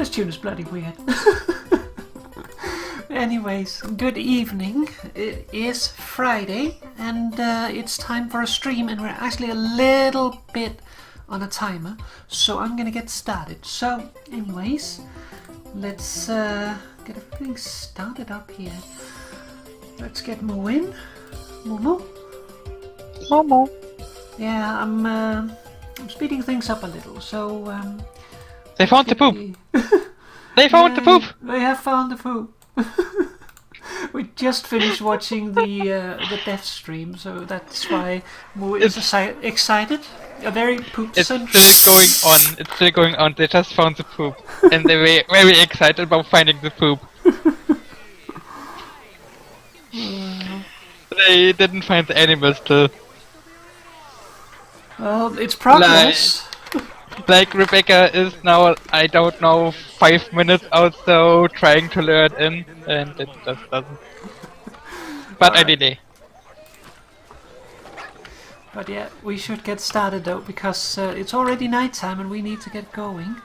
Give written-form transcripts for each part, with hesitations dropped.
This tune is bloody weird. Anyways, good evening. It is Friday and it's time for a stream, and we're actually a little bit on a timer, so I'm gonna get started. So anyways, let's get everything started up here. Let's get Mo in. Momo? Momo. Yeah, I'm speeding things up a little, so they found the poop! They found the poop! They have found the poop. We just finished watching the death stream, so that's why Mo is excited. A very poop centric. It's still going on. It's still going on. They just found the poop, and they were very excited about finding the poop. They didn't find the animals still. Well, it's progress. Like Rebecca is now, I don't know, 5 minutes out so trying to lure it in, and it just doesn't. But I delay. But yeah, we should get started though, because it's already nighttime and we need to get going.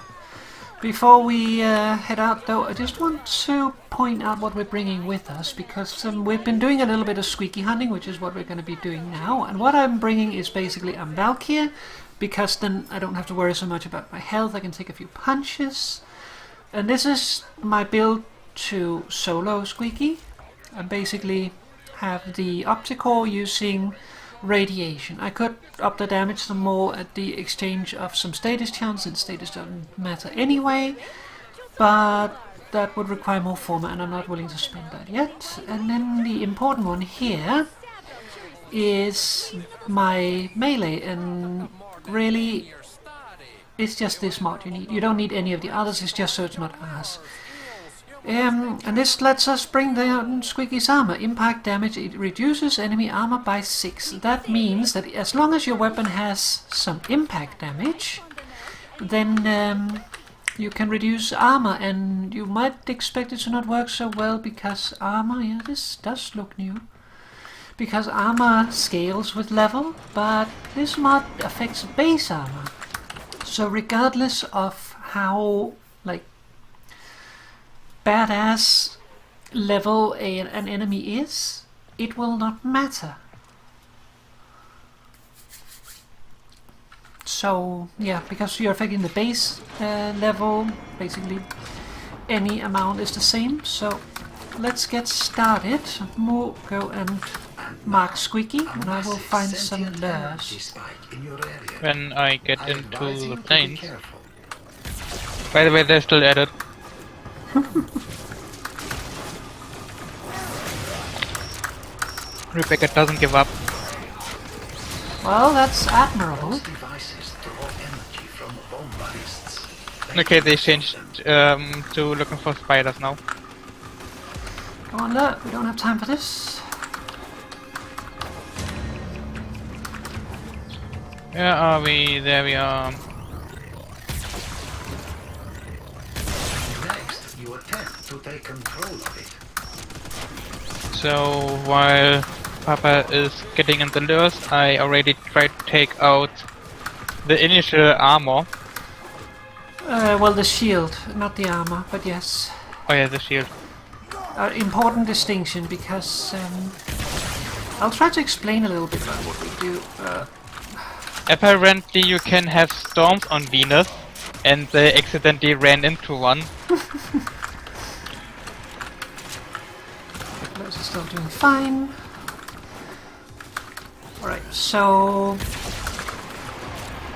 Before we head out though, I just want to point out what we're bringing with us, because we've been doing a little bit of squeaky hunting, which is what we're going to be doing now. And what I'm bringing is basically a Valkyr, because then I don't have to worry so much about my health. I can take a few punches. And this is my build to solo Squeaky. I basically have the Opticore using radiation. I could up the damage some more at the exchange of some status chance, since status doesn't matter anyway, but that would require more format and I'm not willing to spend that yet. And then the important one here is my melee, and really it's just this mod you need. You don't need any of the others, it's just so it's not ass. And this lets us bring down Squeaky's armor. Impact damage, it reduces enemy armor by 6. That means that as long as your weapon has some impact damage, then you can reduce armor, and you might expect it to not work so well because armor, yeah, this does look new. Because armor scales with level, but this mod affects base armor. So regardless of how, like, badass level an enemy is, it will not matter. So yeah, because you're affecting the base level, basically any amount is the same. So let's get started. Mo, go and mark Squeaky, and I will find some lures. When I get into the plains. By the way, they're still at it. Rebecca doesn't give up. Well, that's admirable. Okay, they changed to looking for spiders now. Come on, look, we don't have time for this. Where are we? There we are. Next, you attempt to take control of it. So while Papa is getting in the lures, I already tried to take out the initial armor. Well, the shield, not the armor, but yes. Oh yeah, the shield. Important distinction, because I'll try to explain a little bit about what we do. Apparently you can have storms on Venus, and they accidentally ran into one. Those are still doing fine. Alright, so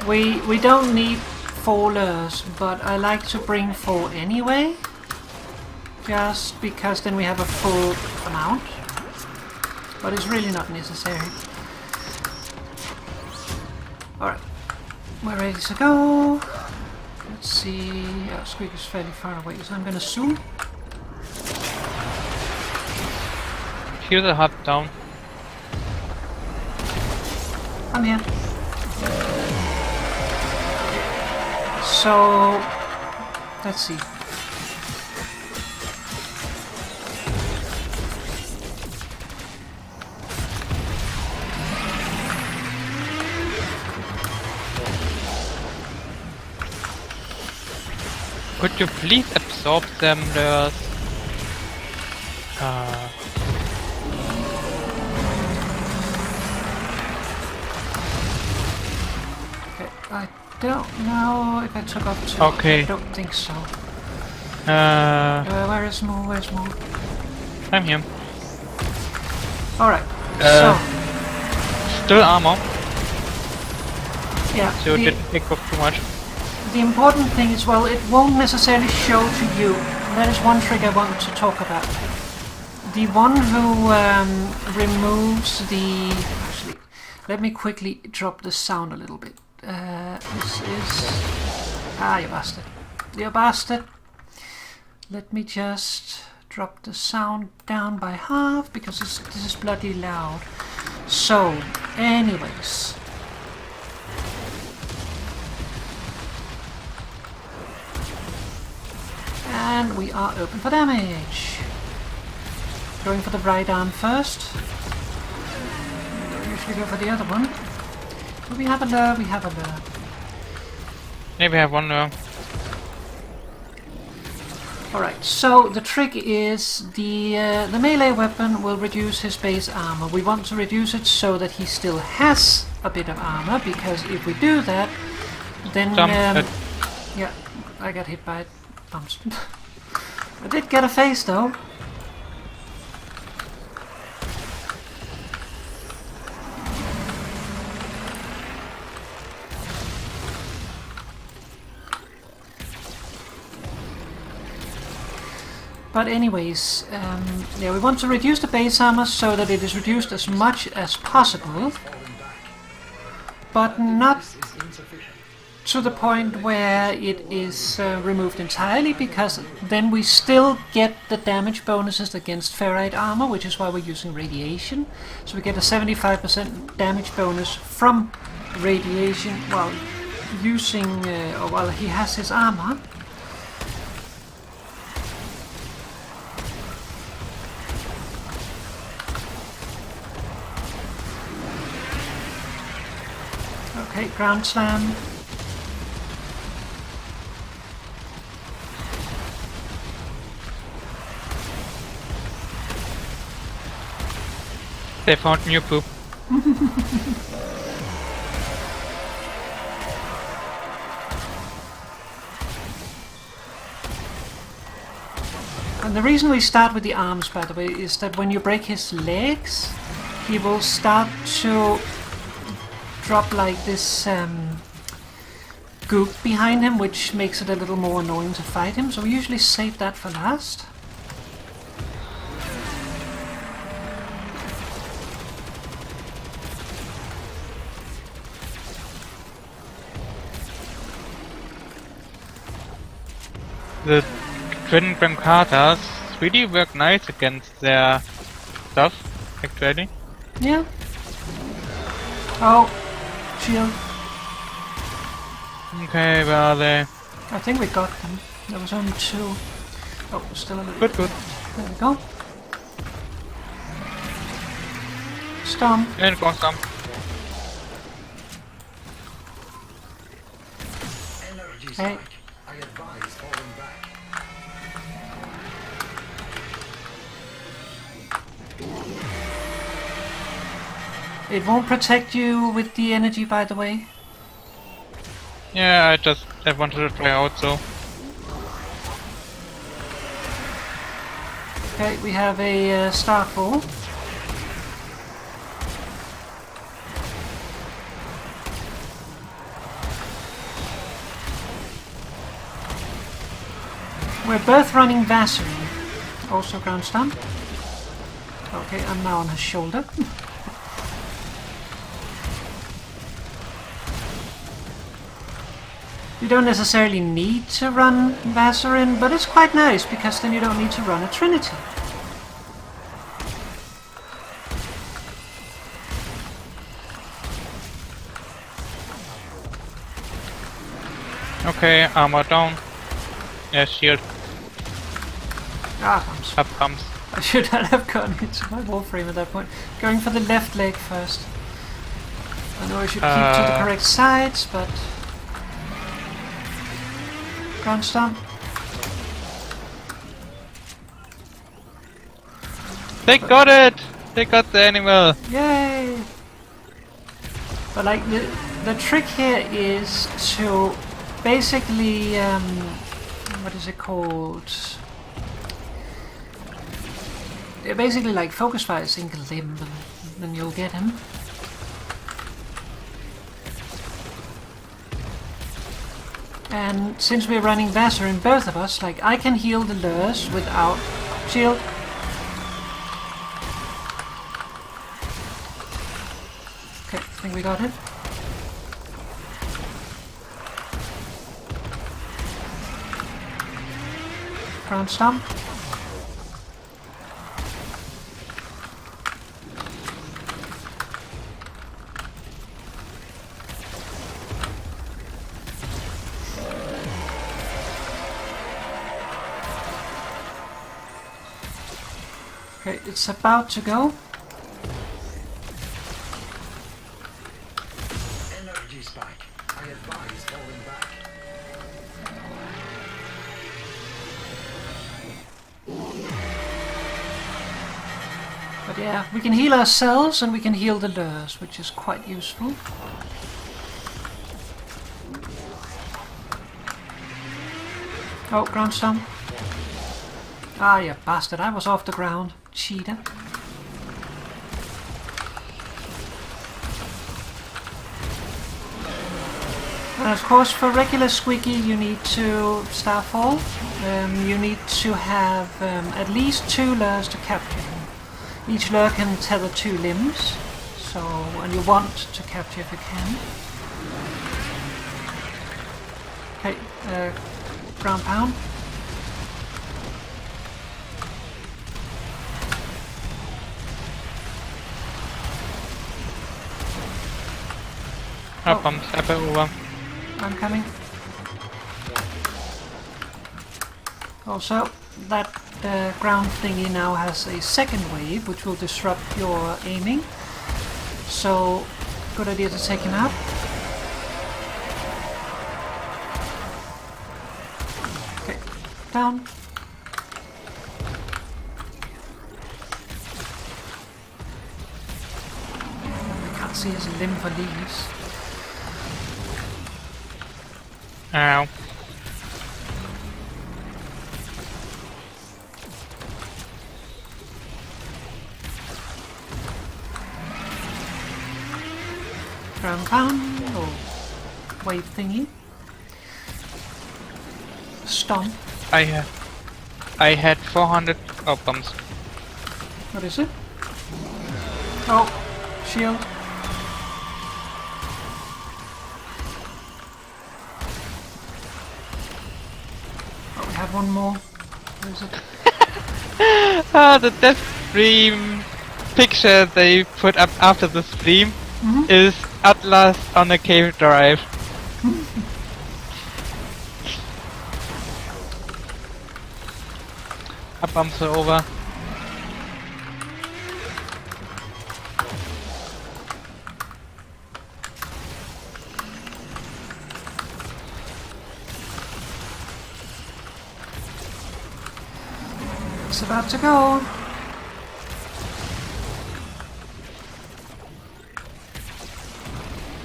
we don't need 4 lures, but I like to bring 4 anyway, just because then we have a full amount, but it's really not necessary. Alright, we're ready to go. Let's see. Oh, Squeak is fairly far away, so I'm gonna zoom. Hear the hut down. I'm here. So, let's see. Could you please absorb them, nurse? Okay, I don't know if I took off two. Okay. I don't think so. I'm Where's more? here. Alright, Still armor, yeah, so it didn't pick up too much. the important thing is, well, it won't necessarily show to you. That is one trick I want to talk about. The one who removes the... Actually, let me quickly drop the sound a little bit. This is... Ah, you bastard. You bastard. Let me just drop the sound down by half, because this is bloody loud. So, anyways... And we are open for damage. Going for the right arm first. We usually go for the other one. Do we have a lure? We have a lure. Maybe I have one now. Alright, so the trick is the melee weapon will reduce his base armor. We want to reduce it so that he still has a bit of armor, because if we do that, then... yeah, I got hit by it. Bumps. I did get a face though. But anyways, yeah, we want to reduce the base armor so that it is reduced as much as possible, but not to the point where it is removed entirely, because then we still get the damage bonuses against ferrite armor, which is why we're using radiation. So we get a 75% damage bonus from radiation while using, or while he has his armor. Okay, ground slam. They found new poop. And the reason we start with the arms, by the way, is that when you break his legs, he will start to drop like this goop behind him, which makes it a little more annoying to fight him. So we usually save that for last. The twin Gramkatas really work nice against their stuff, actually. Yeah. Oh, shield. Okay, where are they? I think we got them. There was only two. Oh, still a little. Good, good. There we go. Stomp. And go some. Energy Hey. spike. I advise falling back. It won't protect you with the energy, by the way. Yeah, I wanted to try out, so. Okay, we have a starfall. We're both running Vaseline. Also ground stamp. Okay, I'm now on his shoulder. You don't necessarily need to run Vaseline, but it's quite nice because then you don't need to run a Trinity. Okay, armor down. Yeah, shield. Ah, bumps. Up comes. I should not have gone into my Warframe at that point. Going for the left leg first. I know I should keep to the correct sides, but... Ground stomp. They got it! They got the animal! Yay! But like the trick here is to basically what is it called? Basically like focus fire a single limb and then you'll get him. And since we're running Vassar in both of us, like I can heal the lures without shield. Okay, I think we got it. Ground stomp. Okay, it's about to go. Energy spike. I advise falling back. But yeah, we can heal ourselves and we can heal the lures, which is quite useful. Oh, ground stomp. Ah, you bastard, I was off the ground. Cheater. And of course, for regular Squeaky, you need to starfall. You need to have at least 2 lures to capture him. Each lure can tether 2 limbs, so and you want to capture if you can. Okay, ground pound. Oh, bombs, step over. I'm coming. Also, that ground thingy now has a second wave, which will disrupt your aiming. So, good idea to take him out. Okay, down. I can't see his limb for these. Ow. Ground pound or wave thingy. Stomp. I had 400 bombs. What is it? Oh, shield. Oh, we have one more. Where is it? Ah, the death stream picture they put up after the stream is Atlas on a cave drive. Our bombs are over. It's about to go.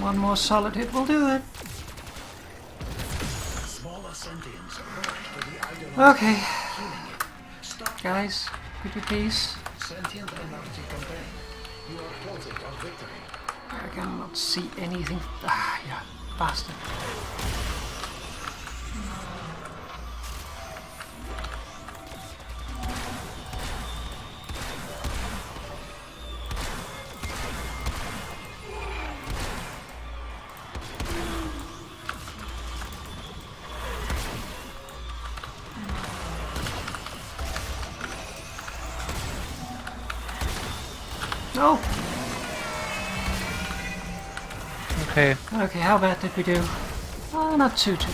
One more solid hit will do it. Smaller sentients approach to the idol. Okay, Killing it. Stop. guys, could you please? Sentient energy campaign. You are closer to victory. I cannot see anything. Ah, yeah, bastard. Oh, Okay. okay, how bad did we do? Oh, not too bad.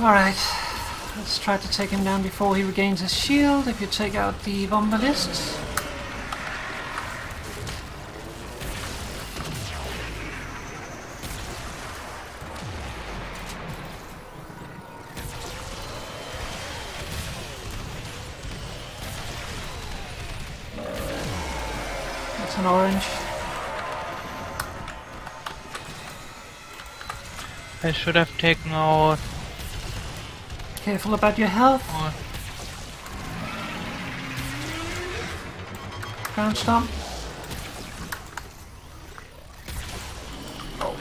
Alright, let's try to take him down before he regains his shield, if you take out the bombalists. It's an orange. I should have taken out. Careful about your health. Oh, Ground stomp. Oh.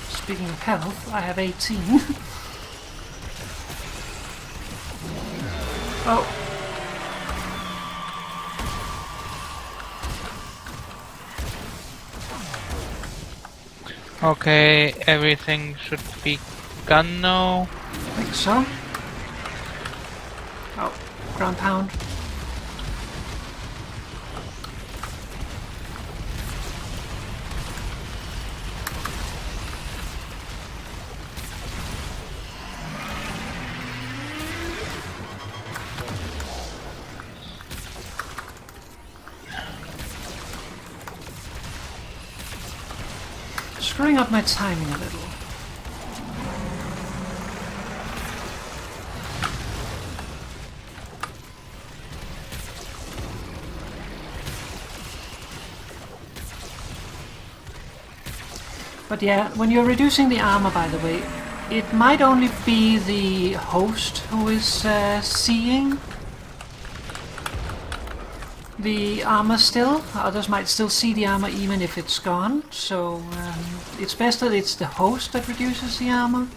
Speaking of health, I have 18. Oh. okay, everything should be gone now. I think so. Oh, ground pound. Screwing up my timing a little. But yeah, when you're reducing the armor, by the way, it might only be the host who is seeing the armor still. Others might still see the armor even if it's gone, so it's best that it's the host that reduces the armor.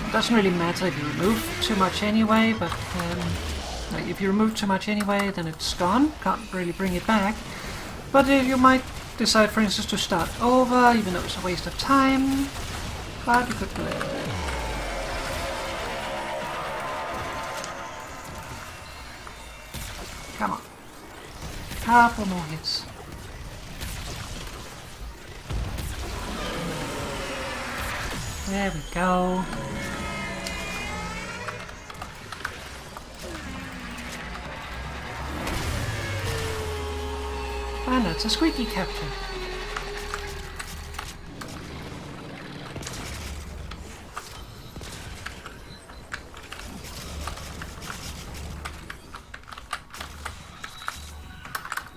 It doesn't really matter if you remove too much anyway, but like if you remove too much anyway, then it's gone. Can't really bring it back. But you might decide, for instance, to start over, even though it's a waste of time. But you could do it. Come on. Couple more hits. There we go. And that's a Squeaky capture.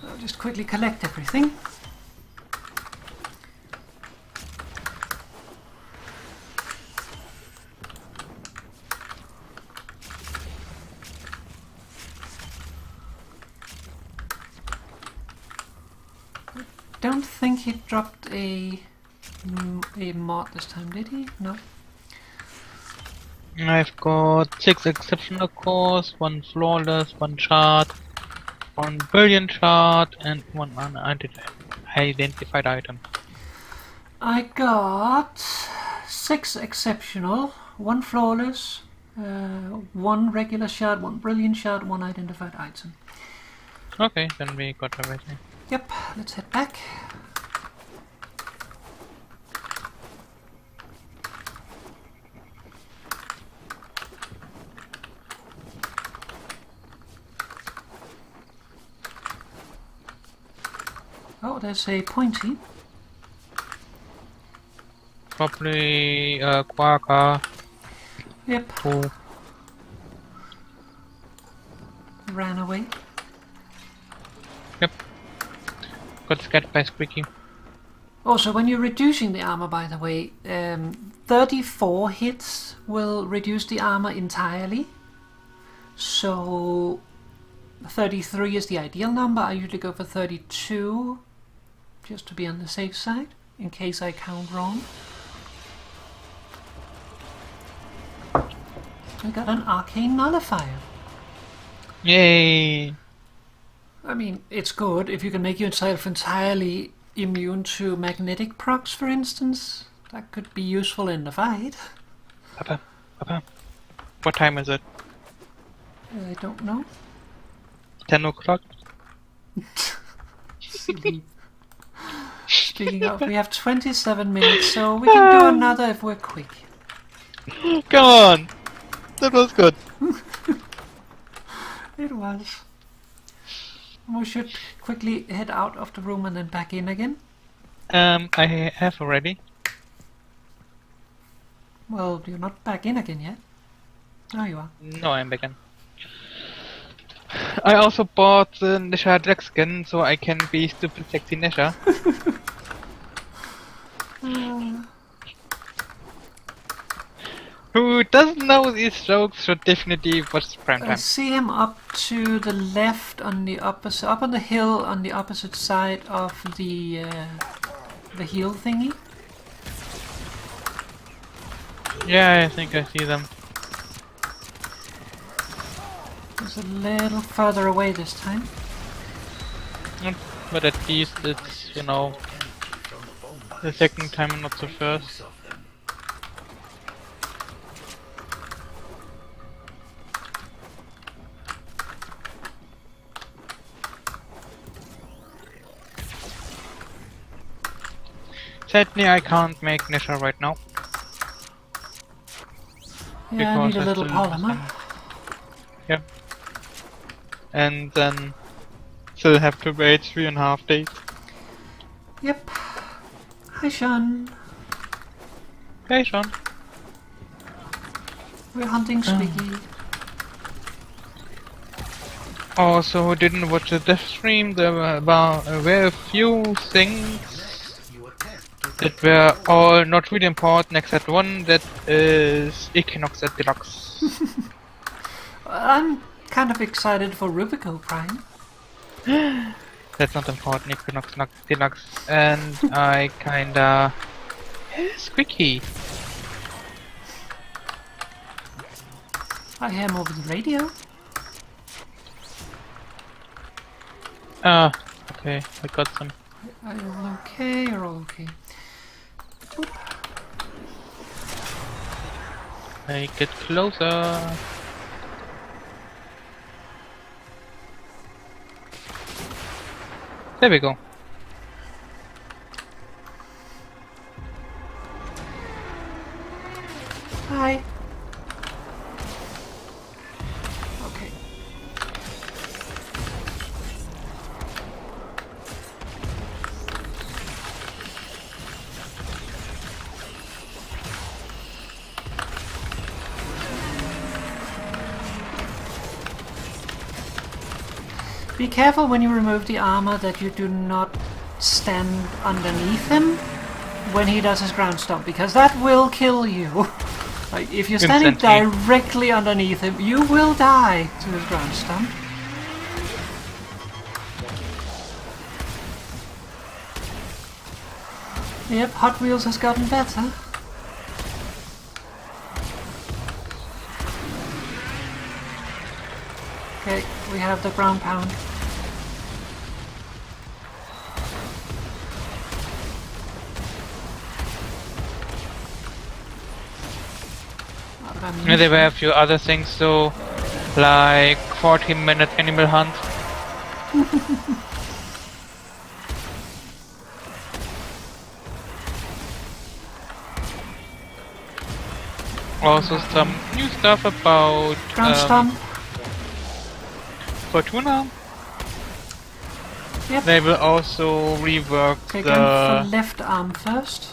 I'll just quickly collect everything. Don't think he dropped a mod this time, did he? No. I've got 6 exceptional cores, 1 flawless, 1 shard, 1 brilliant shard, and 1 unidentified item. I got 6 exceptional, 1 flawless, 1 regular shard, 1 brilliant shard, 1 identified item. Okay, then we got everything. Yep, let's head back. Oh, there's a pointy. Probably Quagga. Yep, Who ran away. Yep. Got scared by Squeaky. Also, when you're reducing the armor, by the way, 34 hits will reduce the armor entirely. So 33 is the ideal number. I usually go for 32, just to be on the safe side, in case I count wrong. I got an arcane nullifier. Yay! I mean, it's good if you can make yourself entirely immune to magnetic procs, for instance. That could be useful in the fight. Papa. What time is it? I don't know. 10 o'clock? Silly. Speaking of, we have 27 minutes, so we can do another if we're quick. Come on! That was good. It was. We should quickly head out of the room and then back in again. I have already. Well, you're not back in again yet. Oh, you are. No, I'm back in. I also bought the Nisha Jack skin so I can be stupid sexy Nisha. Who doesn't know these jokes should definitely watch Prime I Time. see him up to the left on the opposite, up on the hill on the opposite side of the heal thingy. Yeah, I think I see them. He's a little further away this time. But at least it's, you know, the second time and not the first. Sadly, I can't make Nisha right now. Yeah, I need a Because little still polymer. Yeah. And then still have to wait 3.5 days. Yep. Hi, Sean. Hey, Sean. We're hunting Squeaky. Also, didn't watch the death stream. There were a few things that were all not really important except one, that is Equinox at Deluxe. I'm kind of excited for Rubico Prime. That's not important, Equinox Deluxe. And I kinda... Squeaky. I am over the radio. Okay, I got some. Are you all okay? You're all okay. Oop. I get closer. There we go. Hi. Okay. Be careful when you remove the armor that you do not stand underneath him when he does his ground stomp, because that will kill you. Like, if you're standing Instantly. directly underneath him, you will die to his ground stomp. Yep, Hot Wheels has gotten better. Okay, we have the ground pound. Yeah, there were a few other things though, like 40-minute animal hunt. Also some new stuff about Ground stomp. Fortuna. Yep. They will also rework Take him for the... left arm first.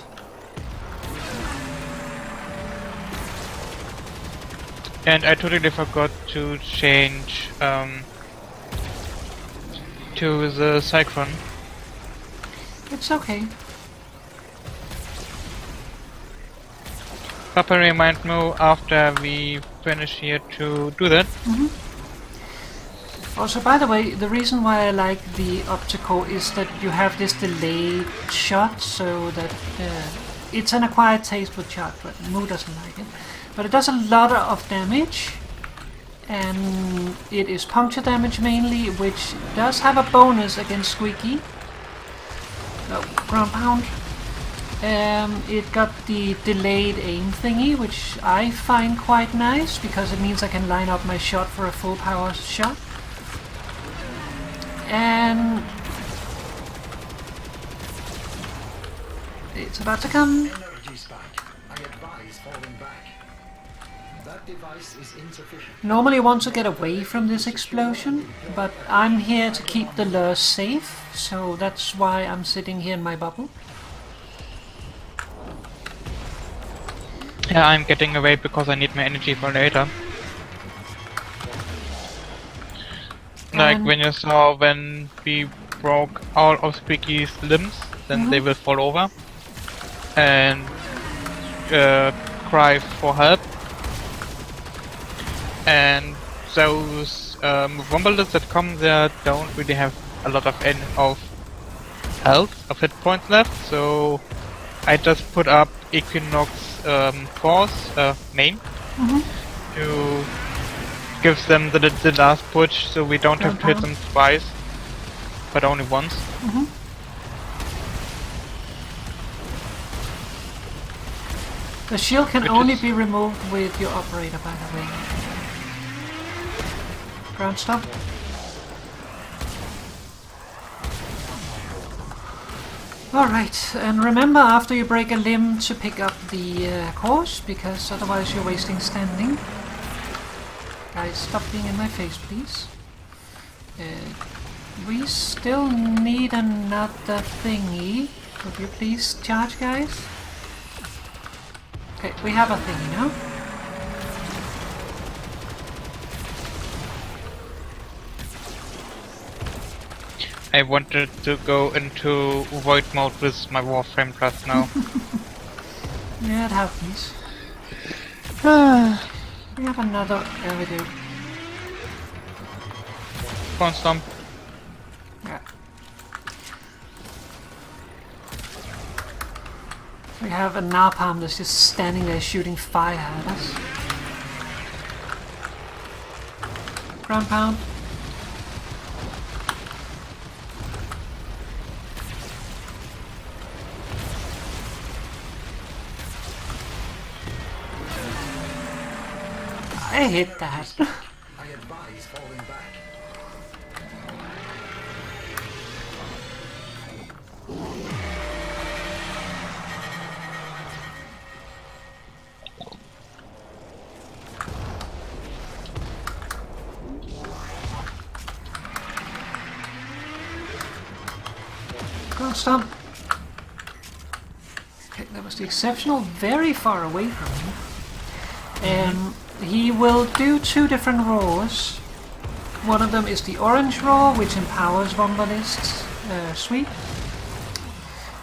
And I totally forgot to change to the Cyclone. It's okay. Papa remind me after we finish here to do that. Also, by the way, the reason why I like the optical is that you have this delayed shot, so that it's an acquired taste with shot, but Moo doesn't like it. But it does a lot of damage, and it is puncture damage mainly, which does have a bonus against Squeaky. Oh, ground pound. It got the delayed aim thingy, which I find quite nice, because it means I can line up my shot for a full power shot. And it's about to come. Energy spike. I advise falling back. That device is insufficient. Normally I want to get away from this explosion, but I'm here to keep the lure safe, so that's why I'm sitting here in my bubble. Yeah, I'm getting away because I need my energy for later. Like And- when you saw when we broke all of Squeaky's limbs, then they will fall over and cry for help. And those wombalists that come there don't really have a lot of health, of hit points left, so I just put up Equinox Force main to give them the last push, so we don't have to hit them twice, but only once. The shield can Which only is- be removed with your operator, by the way. Ground stop. Alright, and remember after you break a limb to pick up the course, because otherwise you're wasting standing. Guys, stop being in my face, please. We still need another thingy. Would you please charge, guys? Okay, we have a thingy now. I wanted to go into void mode with my Warframe just now. Yeah, it happens. We have another... Yeah, we do. Go on, Stomp. Yeah. We have a napalm that's just standing there shooting fire at us. Ground pound. I hit that. I advise falling back. Ground stomp. Okay, that was the exceptional, very far away from him. He will do two different roars. One of them is the orange roar, which empowers Vombalist's sweep.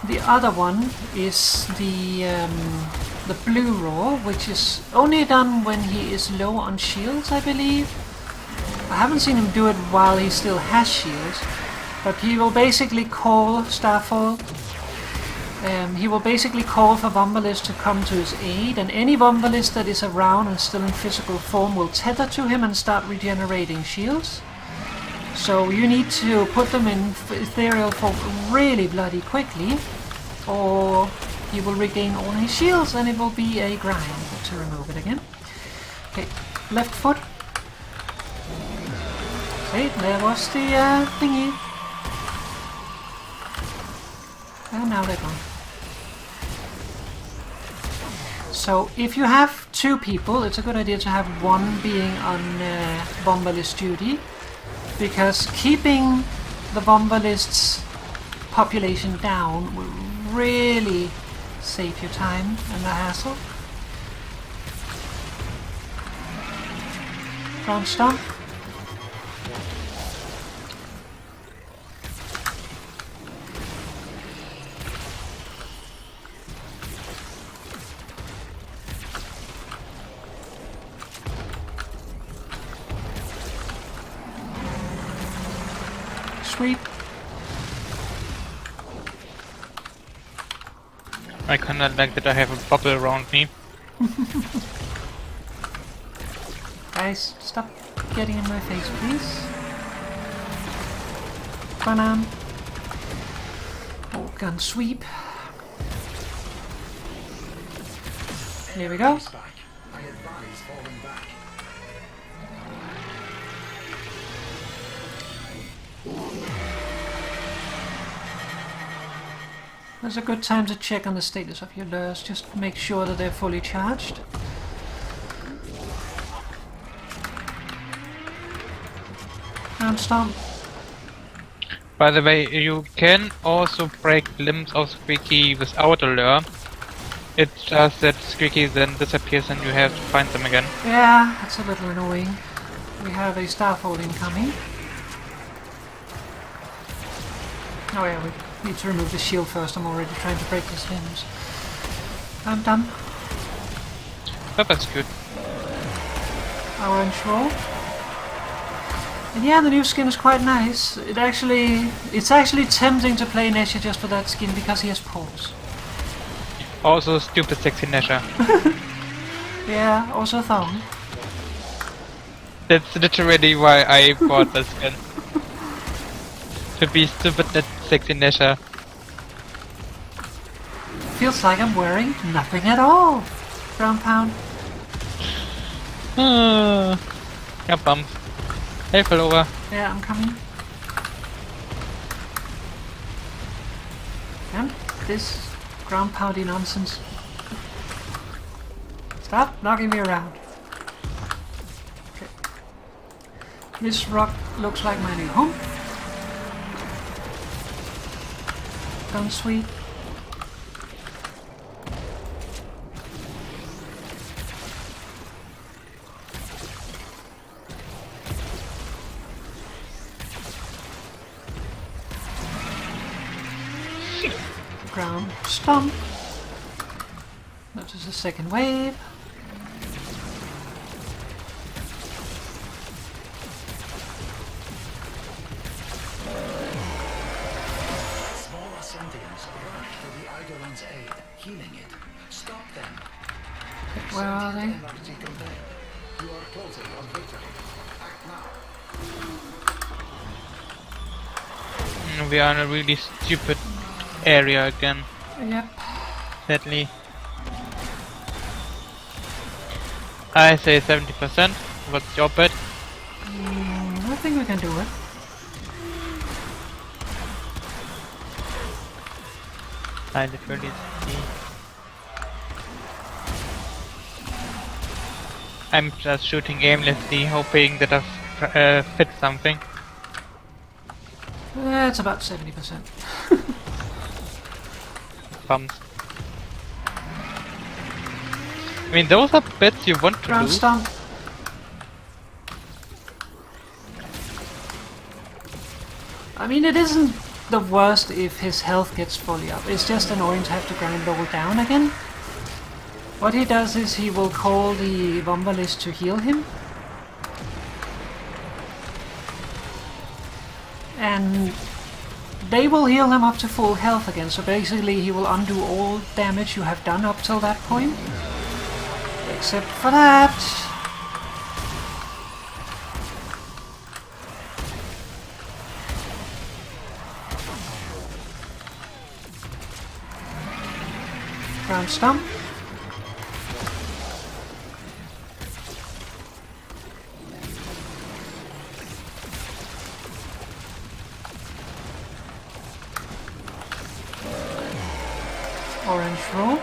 The other one is the blue roar, which is only done when he is low on shields, I believe. I haven't seen him do it while he still has shields, but he will basically call Starfall. He will basically call for Vombalist to come to his aid, and any Vombalist that is around and still in physical form will tether to him and start regenerating shields. So you need to put them in ethereal form really bloody quickly, or he will regain all his shields and it will be a grind to remove it again. Okay, left foot. Okay, there was the thingy. And now they're gone. So if you have two people, it's a good idea to have one being on Vombalist duty, because keeping the Vombalist's population down will really save you time and the hassle. Ground stomp. Sweep. I kinda like that I have a bubble around me. Guys, stop getting in my face, please. Banan. Oh, gun sweep. Here we go. Back. I advise falling back. There's a good time to check on the status of your lures, just make sure that they're fully charged. Ground stomp. By the way, you can also break limbs of Squeaky without a lure. It's just that Squeaky then disappears and you have to find them again. Yeah, that's a little annoying. We have a Starfall incoming. Oh yeah, we need to remove the shield first. I'm already trying to break his limbs. I'm done. But that's good. Orange roll. And yeah, the new skin is quite nice. It's actually tempting to play Nesha just for that skin because he has paws. Also, stupid sexy Nesha. Yeah, also thong. That's literally why I bought the skin. To be stupid that sexy Nesha. Feels like I'm wearing nothing at all. Ground pound. Yeah, bump. Hey, follower. Yeah, I'm coming. And this ground poundy nonsense. Stop knocking me around. Okay. This rock looks like my new home. Gun sweet. Ground stomp. Notice a second wave. Smaller sentients rush to the Eidolon's aid, healing it. Stop them. Where are they? Energy contained. You are closing on victory. Act now. We are in a really stupid area again, Yep. sadly. I say 70%. What's your bet? I think we can do it. I literally see. I'm just shooting aimlessly, hoping that I hit something. It's about 70%. Bums. I mean, those are bets you want to Ground do. stomp. I mean, it isn't the worst if his health gets fully up. It's just annoying to have to grind it all down again. What he does is he will call the Vombalist to heal him. And they will heal him up to full health again, so basically he will undo all damage you have done up till that point. Except for that. Ground stomp. Orange roll.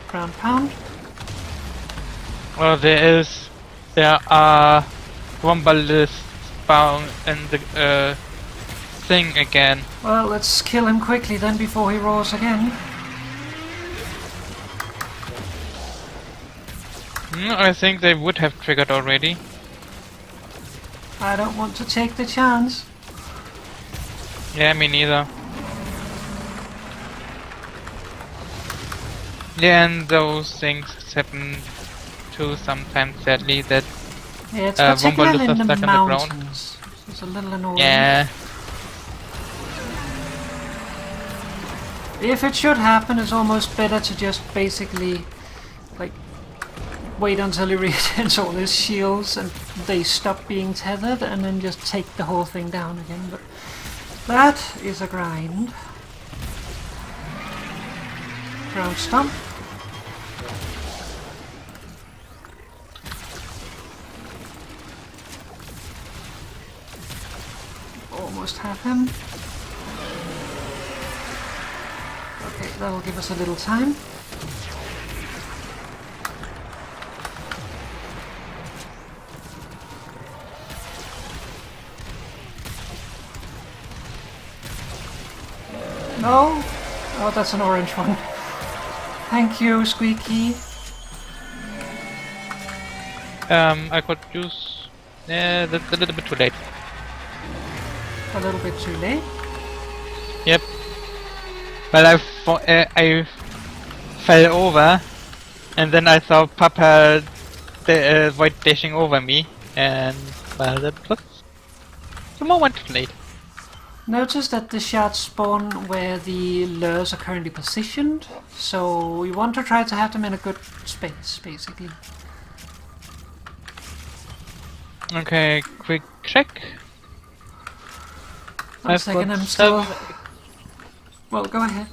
Ground pound. Well, there are Wombalists found in the thing again. Well, let's kill him quickly then before he roars again. I think they would have triggered already. I don't want to take the chance. Yeah, me neither. Yeah, and those things happen too sometimes, sadly, that Yeah, it's Wombalists particularly are in the stuck on the ground. mountains. It's a little annoying. yeah, If it should happen, it's almost better to just basically, like, wait until he returns all his shields and they stop being tethered and then just take the whole thing down again. But that is a grind. Ground stomp. Almost have him. Okay, that'll give us a little time. No! Oh, that's an orange one. Thank you, Squeaky. I could use... that's a little bit too late. A little bit too late. Yep. Well, I fell over, and then I saw Papa void dashing over me, and well, that was the moment too late. Notice that the shards spawn where the lures are currently positioned, so you want to try to have them in a good space, basically. Okay, quick check. One second, I'm still... Well, go ahead.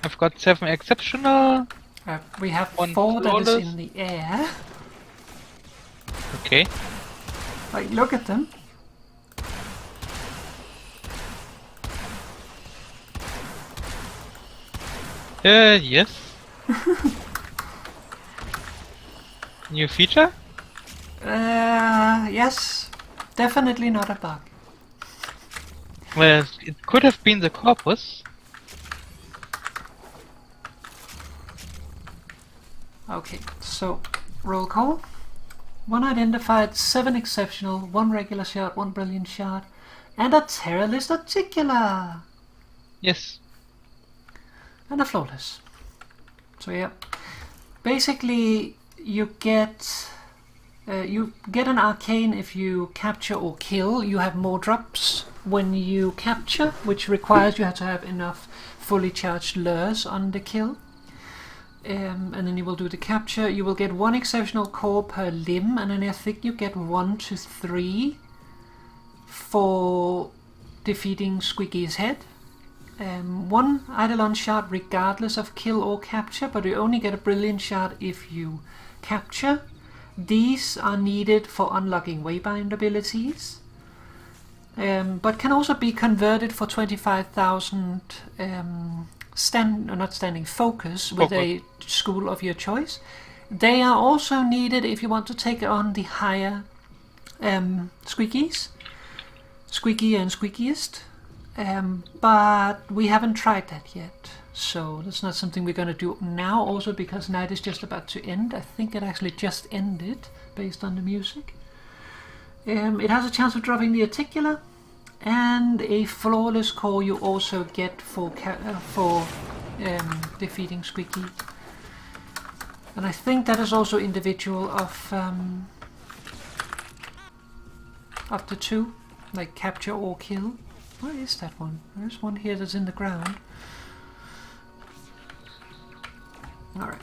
I've got 7 exceptional. We have One 4 that is flawless. in the air. Okay. Like, look at them. Yes. New feature? Yes. Definitely not a bug. Well, it could have been the corpus. Okay, so roll call. 1 identified, 7 exceptional, 1 regular shot, 1 brilliant shot, and a terrorist articular, Yes. and a flawless. So yeah, basically you get an arcane if you capture or kill. You have more drops when you capture, which requires you have to have enough fully charged lures on the kill. And then you will do the capture. You will get 1 exceptional core per limb, and then I think you get 1 to 3 for defeating Squeaky's head. 1 Eidolon shot regardless of kill or capture, but you only get a brilliant shot if you capture. These are needed for unlocking Waybind abilities, but can also be converted for 25,000 not standing focus with a school of your choice. They are also needed if you want to take on the higher Squeakies, Squeaky and Squeakiest, but we haven't tried that yet, so that's not something we're going to do now, also because night is just about to end. I think it actually just ended based on the music. It has a chance of dropping the articular, and a flawless core you also get for defeating Squeaky. And I think that is also individual of the 2, like capture or kill. Where is that one? There's one here that's in the ground. Alright.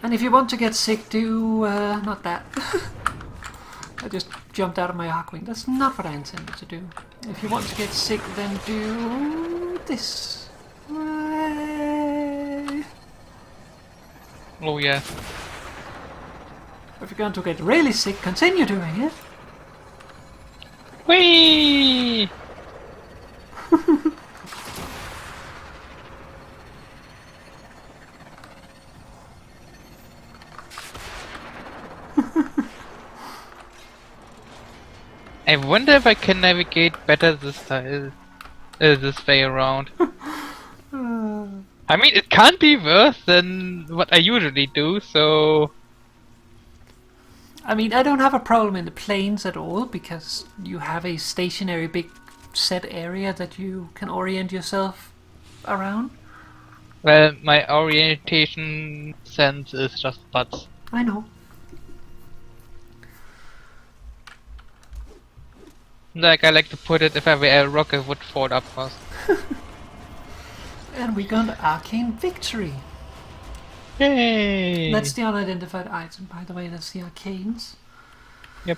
And if you want to get sick, do... not that. I just jumped out of my Arcwing. That's not what I intended to do. If you want to get sick, then do... this. Oh yeah. If you're going to get really sick, continue doing it. Whee! I wonder if I can navigate better this time, this way around. I mean, it can't be worse than what I usually do, so... I mean, I don't have a problem in the plains at all, because you have a stationary big set area that you can orient yourself around. Well, my orientation sense is just butts. I know. Like I like to put it, if I were a rock, it would fall up first. And we got Arcane Victory. Yay! That's the unidentified item, by the way, that's the Arcanes. Yep.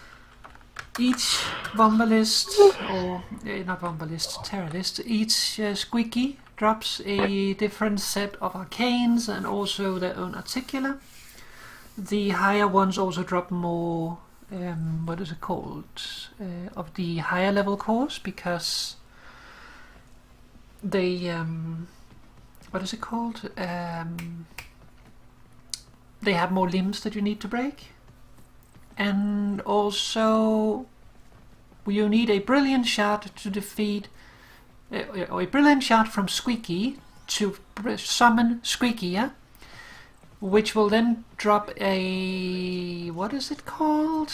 Each Vombalist, or not Vombalist, Terrorist, each Squeaky drops a different set of Arcanes and also their own Articular. The higher ones also drop more, what is it called, of the higher level cores, because they, what is it called, they have more limbs that you need to break. And also you need a brilliant shot to defeat, or a brilliant shot from Squeaky to summon Squeaky, yeah? Which will then drop a... what is it called?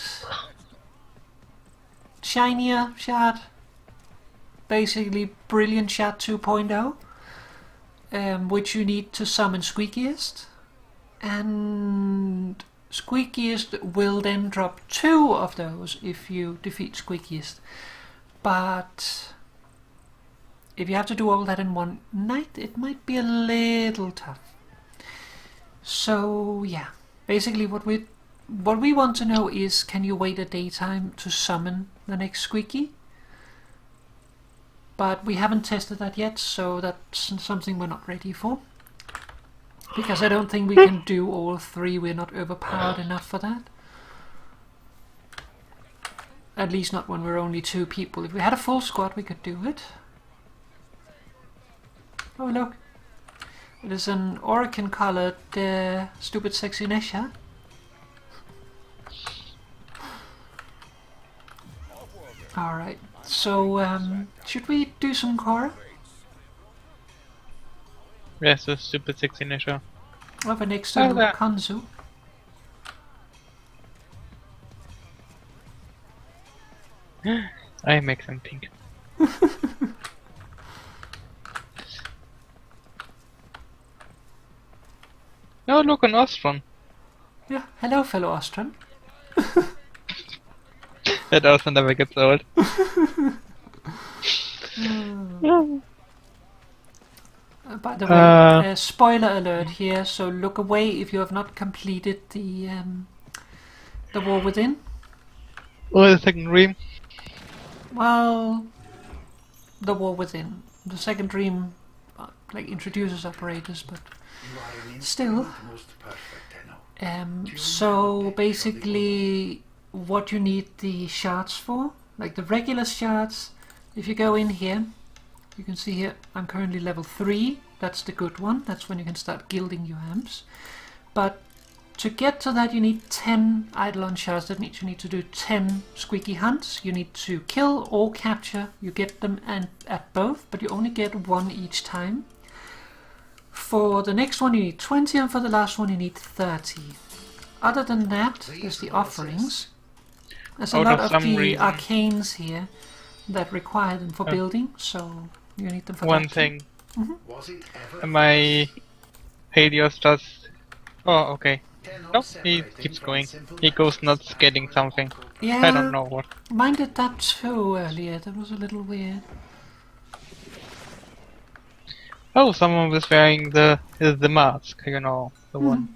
Shinier shot. Basically brilliant shot 2.0. Which you need to summon Squeakiest. And Squeakiest will then drop 2 of those if you defeat Squeakiest. But if you have to do all that in one night, it might be a little tough. So yeah, basically what we want to know is, can you wait a daytime to summon the next Squeaky? But we haven't tested that yet, so that's something we're not ready for. Because I don't think we can do all 3, we're not overpowered enough for that. At least not when we're only 2 people. If we had a full squad we could do it. Oh look, it is an Oracan colored stupid sexy Nesha. Alright, so should we do some Khora? Yes, a stupid 16 issue. Over next to there. Kanzu. I make them pink. Oh, look, an Ostron. Yeah, hello fellow Ostron. That also never gets old. By the way, spoiler alert here, so look away if you have not completed the War Within. Or the second dream. Well, the War Within. The second dream like introduces operators, but You are an still. most perfect, I know. So basically what you need the shards for, like the regular shards, if you go in here, you can see here I'm currently level 3, that's the good one, that's when you can start gilding your amps. But to get to that you need 10 Eidolon shards, that means you need to do 10 Squeaky hunts, you need to kill or capture, you get them at both, but you only get 1 each time. For the next one you need 20 and for the last one you need 30. Other than that, there's the offerings. There's a lot of the arcanes here that require them for building, so you need them for one that. thing. Was it ever My Helios does... Oh, okay. 10 Nope, he keeps going. He goes nuts getting something. Yeah, I don't know what. mine did that too earlier, that was a little weird. Oh, someone was wearing the mask, you know, the one.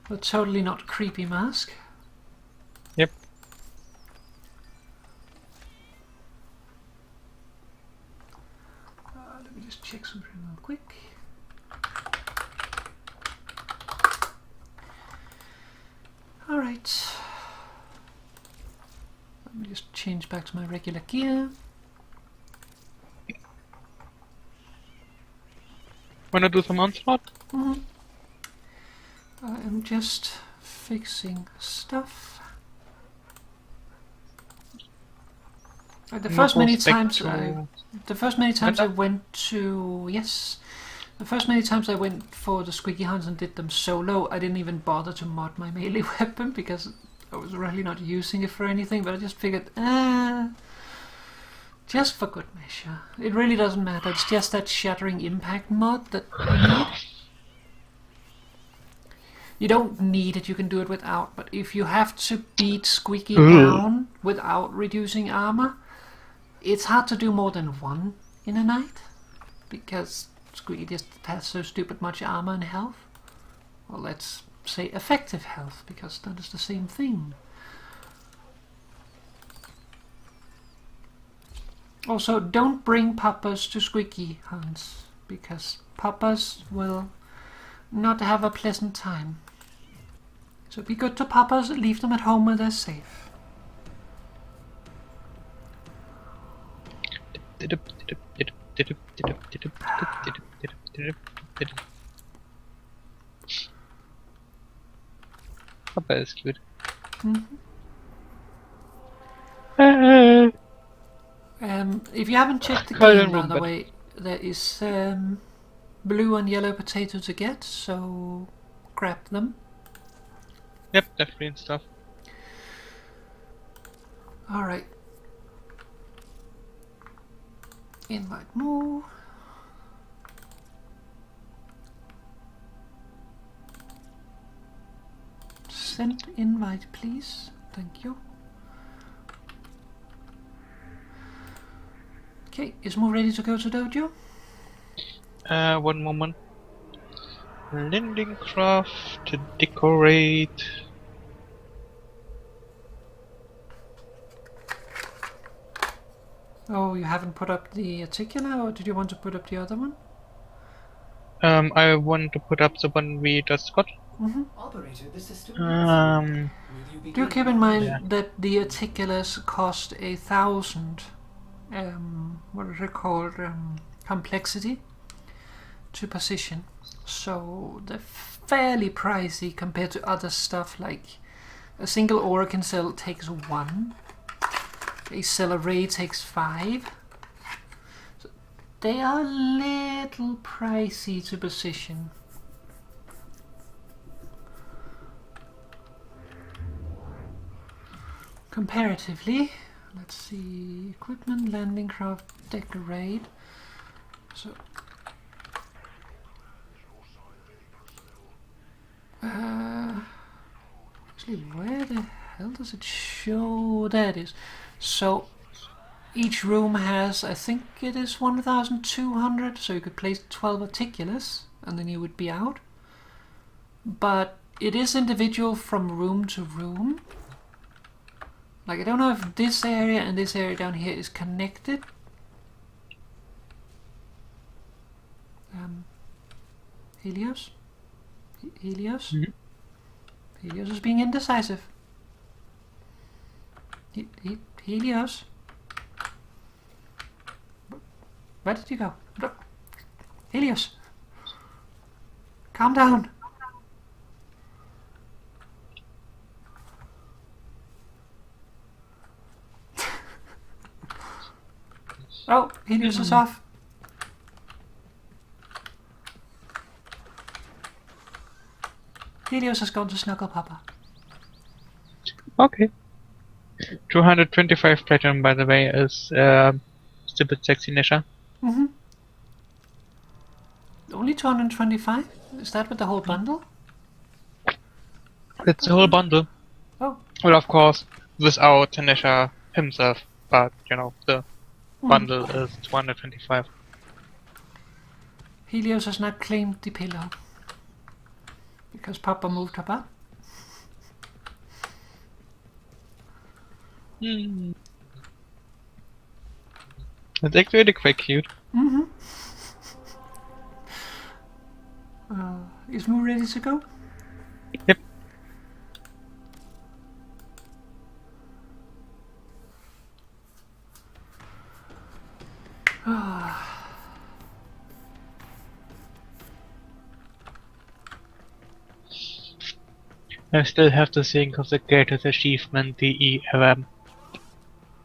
A totally not creepy mask. Yep. Let me just check something real quick. Alright. Let me just change back to my regular gear. Wanna do some onslaught? I am just fixing stuff. The first many times I went to the first many times I went for the Squeaky hunts and did them solo, I didn't even bother to mod my melee weapon because I was really not using it for anything. But I just figured, just for good measure, it really doesn't matter. It's just that Shattering Impact mod that I need. You don't need it, you can do it without, but if you have to beat Squeaky down without reducing armor, it's hard to do more than 1 in a night, because Squeaky just has so stupid much armor and health. Well, let's say effective health, because that is the same thing. Also, don't bring puppers to Squeaky hunts, because puppers will not have a pleasant time. So be good to puppers, leave them at home where they're safe. Papa is cute. If you haven't checked the Well, game, by the but- way, there is blue and yellow potato to get, so grab them. Yep, definitely and stuff. Alright. Invite more. Send invite, please. Thank you. Okay, is Mo ready to go to dojo? One moment. Lending craft to decorate. Oh, you haven't put up the articular, or did you want to put up the other one? I want to put up the one we just got. Operator, the system. Um, Will you begin? Do keep in mind Yeah. that the articulars cost 1,000. What is it called? Complexity to position. So they're fairly pricey compared to other stuff, like a single Oracle cell takes 1. A cell array takes 5. So they are a little pricey to position. Comparatively, let's see, equipment, landing craft, decorate. So, actually, where the hell does it show? There it is. So, each room has, I think it is 1,200, so you could place 12 articulars, and then you would be out. But it is individual from room to room. Like, I don't know if this area and this area down here is connected. Helios? Helios? Mhm. Helios is being indecisive. Helios? Where did you go? Helios! Calm down! Oh, Helios is off. Helios has gone to Snuggle Papa. okay. 225 platinum, by the way, is stupid sexy Nisha. Mm-hmm. Only 225? Is that with the whole bundle? It's a whole bundle. Oh. Well, of course, without Nisha himself, but you know, the bundle is 225. Helios has not claimed the pillow. Because Papa moved her butt. Hmm. It's actually quite cute. Mm-hmm. Is Moo ready to go? Yep. I still have to think of the greatest achievement DE ever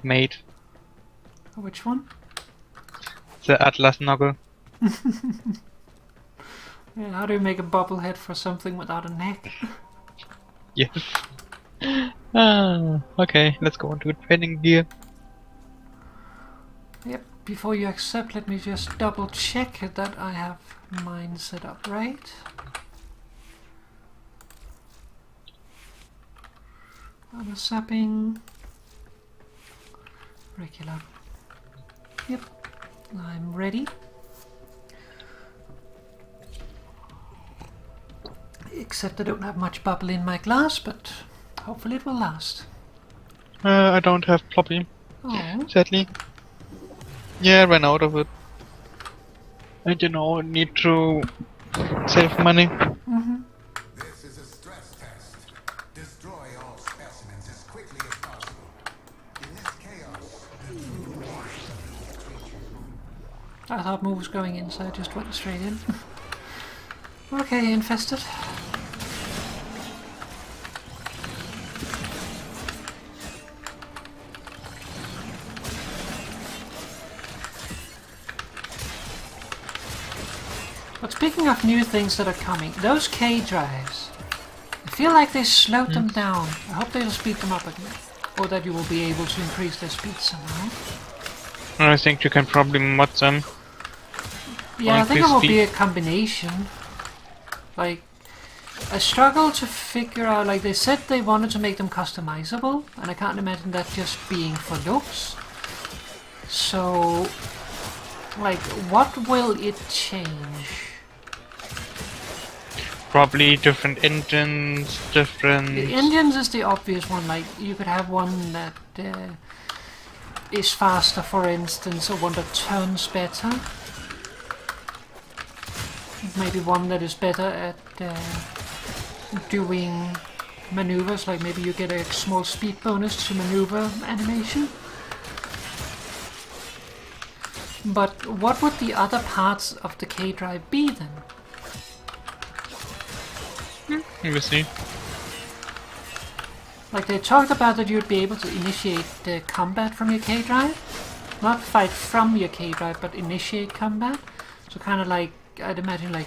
made. Which one? The Atlas Noggle. Yeah, how do you make a bobblehead for something without a neck? Yes. Okay, let's go on to training gear. Yep, before you accept, let me just double check that I have mine set up right. Armor sapping. Regular. Yep, I'm ready. Except I don't have much bubble in my glass, but hopefully it will last. I don't have floppy, Oh, sadly. Yeah, I ran out of it. And you know, need to save money. This is a stress test. Destroy all specimens as quickly as possible. In this chaos, the true life of these creatures. I thought Moo was going in, so I just went straight in. Okay, infested. But speaking of new things that are coming, those K drives, I feel like they slowed them down. I hope they'll speed them up again. Or that you will be able to increase their speed somehow. I think you can probably mod them. Yeah, I think it increase will be speed. a combination. Like, I struggle to figure out, like they said they wanted to make them customizable, and I can't imagine that just being for looks. So, like, what will it change? Probably different engines, different... The engines is the obvious one, like you could have one that is faster, for instance, or one that turns better. Maybe one that is better at doing maneuvers, like maybe you get a small speed bonus to maneuver animation. But what would the other parts of the K-drive be then? You will see. Like they talked about that you'd be able to initiate the combat from your K-drive. Not fight from your K-drive, but initiate combat. So kind of like, I'd imagine like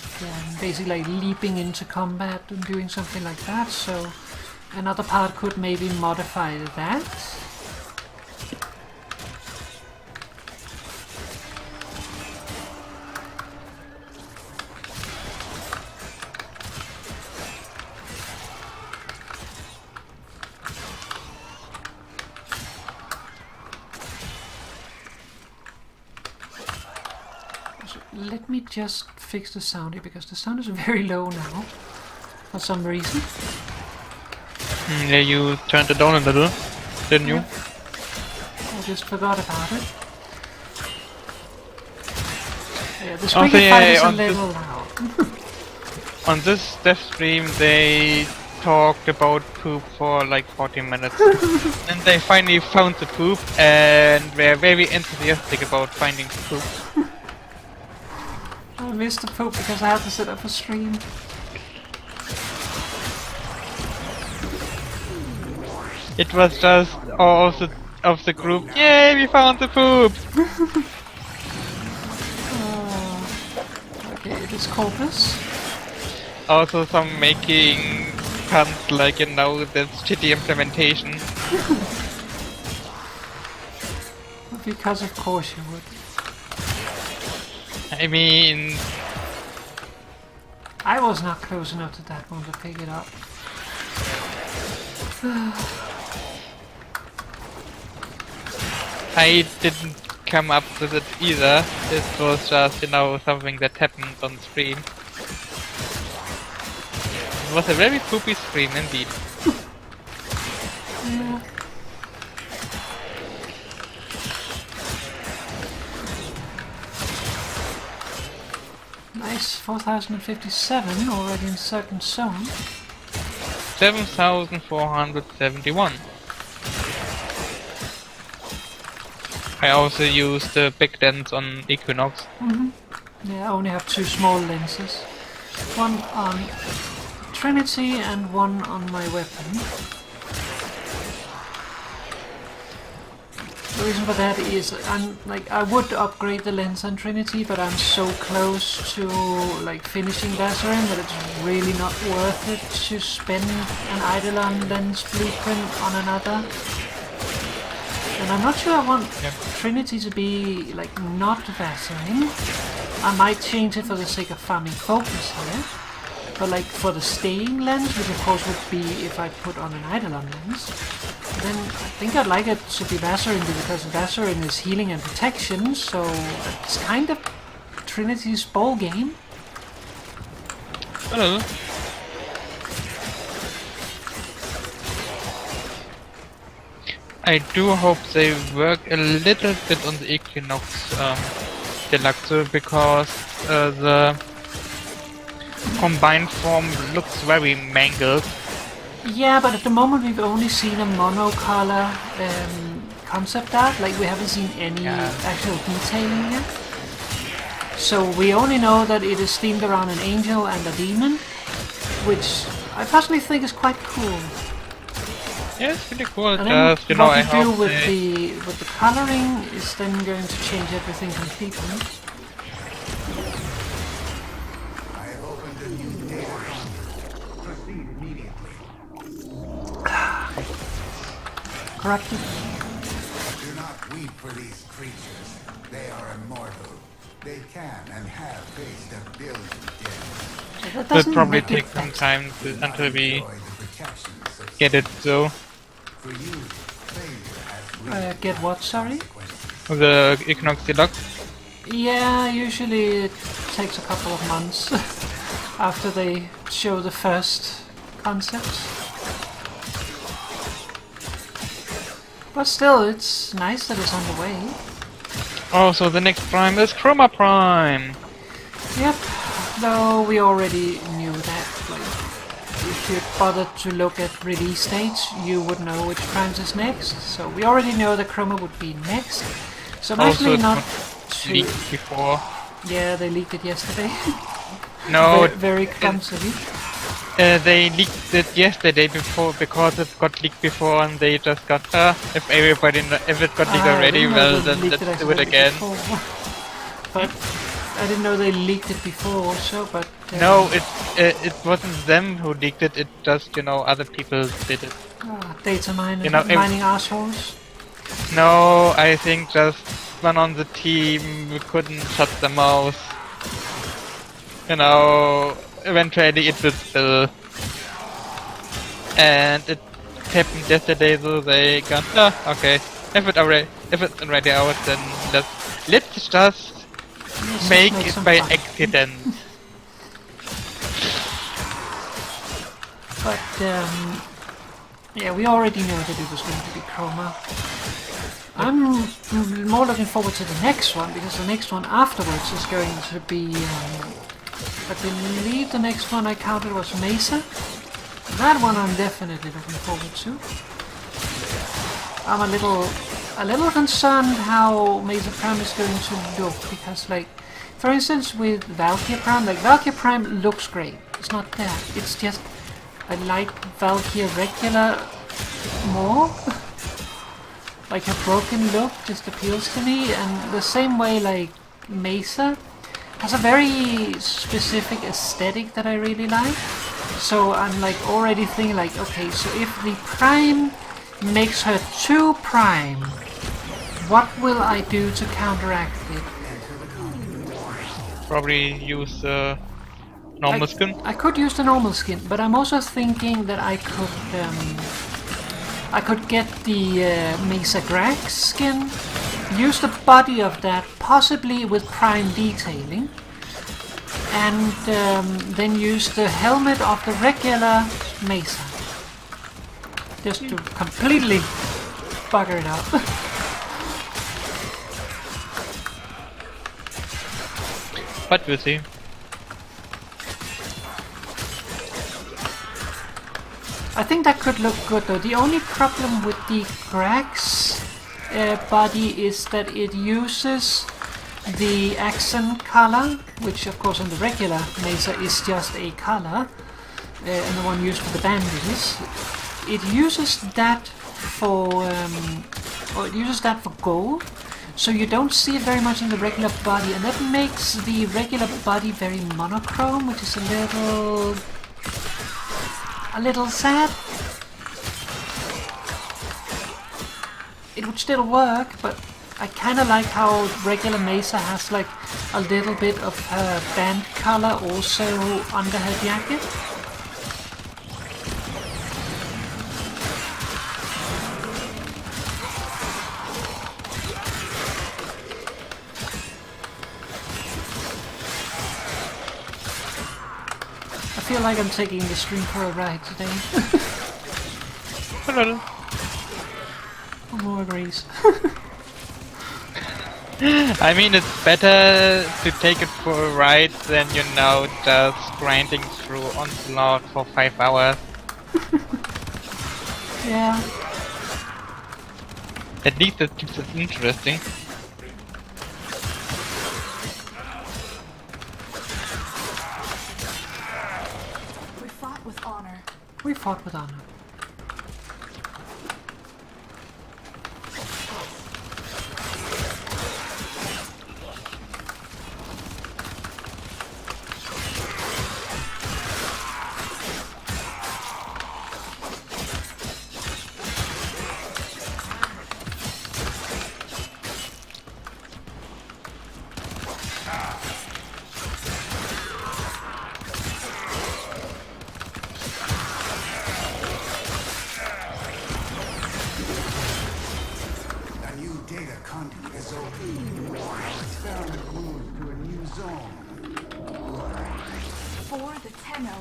basically like leaping into combat and doing something like that. So another part could maybe modify that. Let me just fix the sound here, because the sound is very low now, for some reason. Yeah, you turned it down a little, didn't you? I just forgot about it. Yeah, the Also, Squeaky fight is a on little loud. On this dev stream, they talked about poop for like 40 minutes. And they finally found the poop, and were very enthusiastic about finding the poop. I missed the poop because I had to set up a stream. It was just all of the group, yay, we found the poop! Okay, it is Corpus. Also some making puns like, you know, that's shitty implementation. Because of course you would. I mean... I was not close enough to that one to pick it up. I didn't come up with it either. It was just, you know, something that happened on stream. It was a very poopy stream indeed. Yeah. Nice, 4057 already in certain zone. 7,471. I also used the big lens on Equinox. Yeah, I only have two small lenses. One on Trinity and one on my weapon. The reason for that is I would upgrade the lens on Trinity, but I'm so close to like finishing Vaserin that it's really not worth it to spend an Eidolon lens blueprint on another. And I'm not sure I want Trinity to be like not Vaserin. I might change it for the sake of farming focus here. But like for the staying lens, which of course would be if I put on an Eidolon lens, then I think I'd like it to be Vaserin, because Vaserin is healing and protection, so it's kind of Trinity's ball game. Hello. I do hope they work a little bit on the Equinox Deluxe, because the combined form looks very mangled. Yeah, but at the moment we've only seen a monocolor concept art, like we haven't seen any actual detailing yet. So we only know that it is themed around an angel and a demon, which I personally think is quite cool. Yeah, it's pretty cool. And then Just, you know, I what you do hope with the coloring is then going to change everything completely. corrupted. Do not weep for these creatures. They are immortal. They can and have faced a billion deaths. So that It'll doesn't probably make it take some better. time until we Enjoy the protections of get it though. For you, failure has real Get what, sorry? consequences. The Equinox Deluxe. Yeah, usually it takes a couple of months after they show the first concepts. But still, it's nice that it's on the way. Oh, so the next Prime is Chroma Prime. Yep, though we already knew that. Like, if you bothered to look at release dates, you would know which primes is next. So we already know that Chroma would be next. So I'm Also, actually it's not not too... leaked before. Yeah, they leaked it yesterday. No, very clumsily. they leaked it yesterday before because it got leaked before, and they just got if it got leaked I already, didn't know well they then leaked let's it do it actually again. before. But I didn't know they leaked it before also, but... No, it wasn't them who leaked it. It just other people did it. Data mining, You know, mining assholes. No, I think just one on the team couldn't shut the mouth. Eventually it will spill. And it happened yesterday, so they got, okay. If it's already out, then let's just make it some by fun. accident. But, yeah, we already know that it was going to be Chroma. I'm more looking forward to the next one, because the next one afterwards is going to be, I believe the next one I counted was Mesa. That one I'm definitely looking forward to. I'm a little concerned how Mesa Prime is going to look, because like, for instance with Valkyrie Prime, like Valkyrie Prime looks great. It's not that. It's just, I like Valkyrie regular more. Like her broken look just appeals to me, and the same way like Mesa has a very specific aesthetic that I really like. So I'm like already thinking like, okay, so if the Prime makes her too Prime, what will I do to counteract it? Probably use normal skin. I could use the normal skin, but I'm also thinking that I could get the Mesa Grax skin, use the body of that, possibly with Prime detailing, and then use the helmet of the regular Mesa. Just to completely bugger it up. But we'll see. I think that could look good though. The only problem with the Grax body is that it uses the accent color, which of course on the regular Mesa is just a color, and the one used for the bandages. It uses that for gold, so you don't see it very much in the regular body, and that makes the regular body very monochrome, which is a little sad. It would still work, but I kind of like how regular Mesa has like a little bit of her band color also under her jacket. I feel like I'm taking the stream for a ride today. Hello. More agrees. I mean, it's better to take it for a ride than, just grinding through Onslaught for 5 hours. Yeah. At least it keeps it interesting. We fought with honor. We fought with honor. is open. Our experiment moves to a new zone. For the Tenno.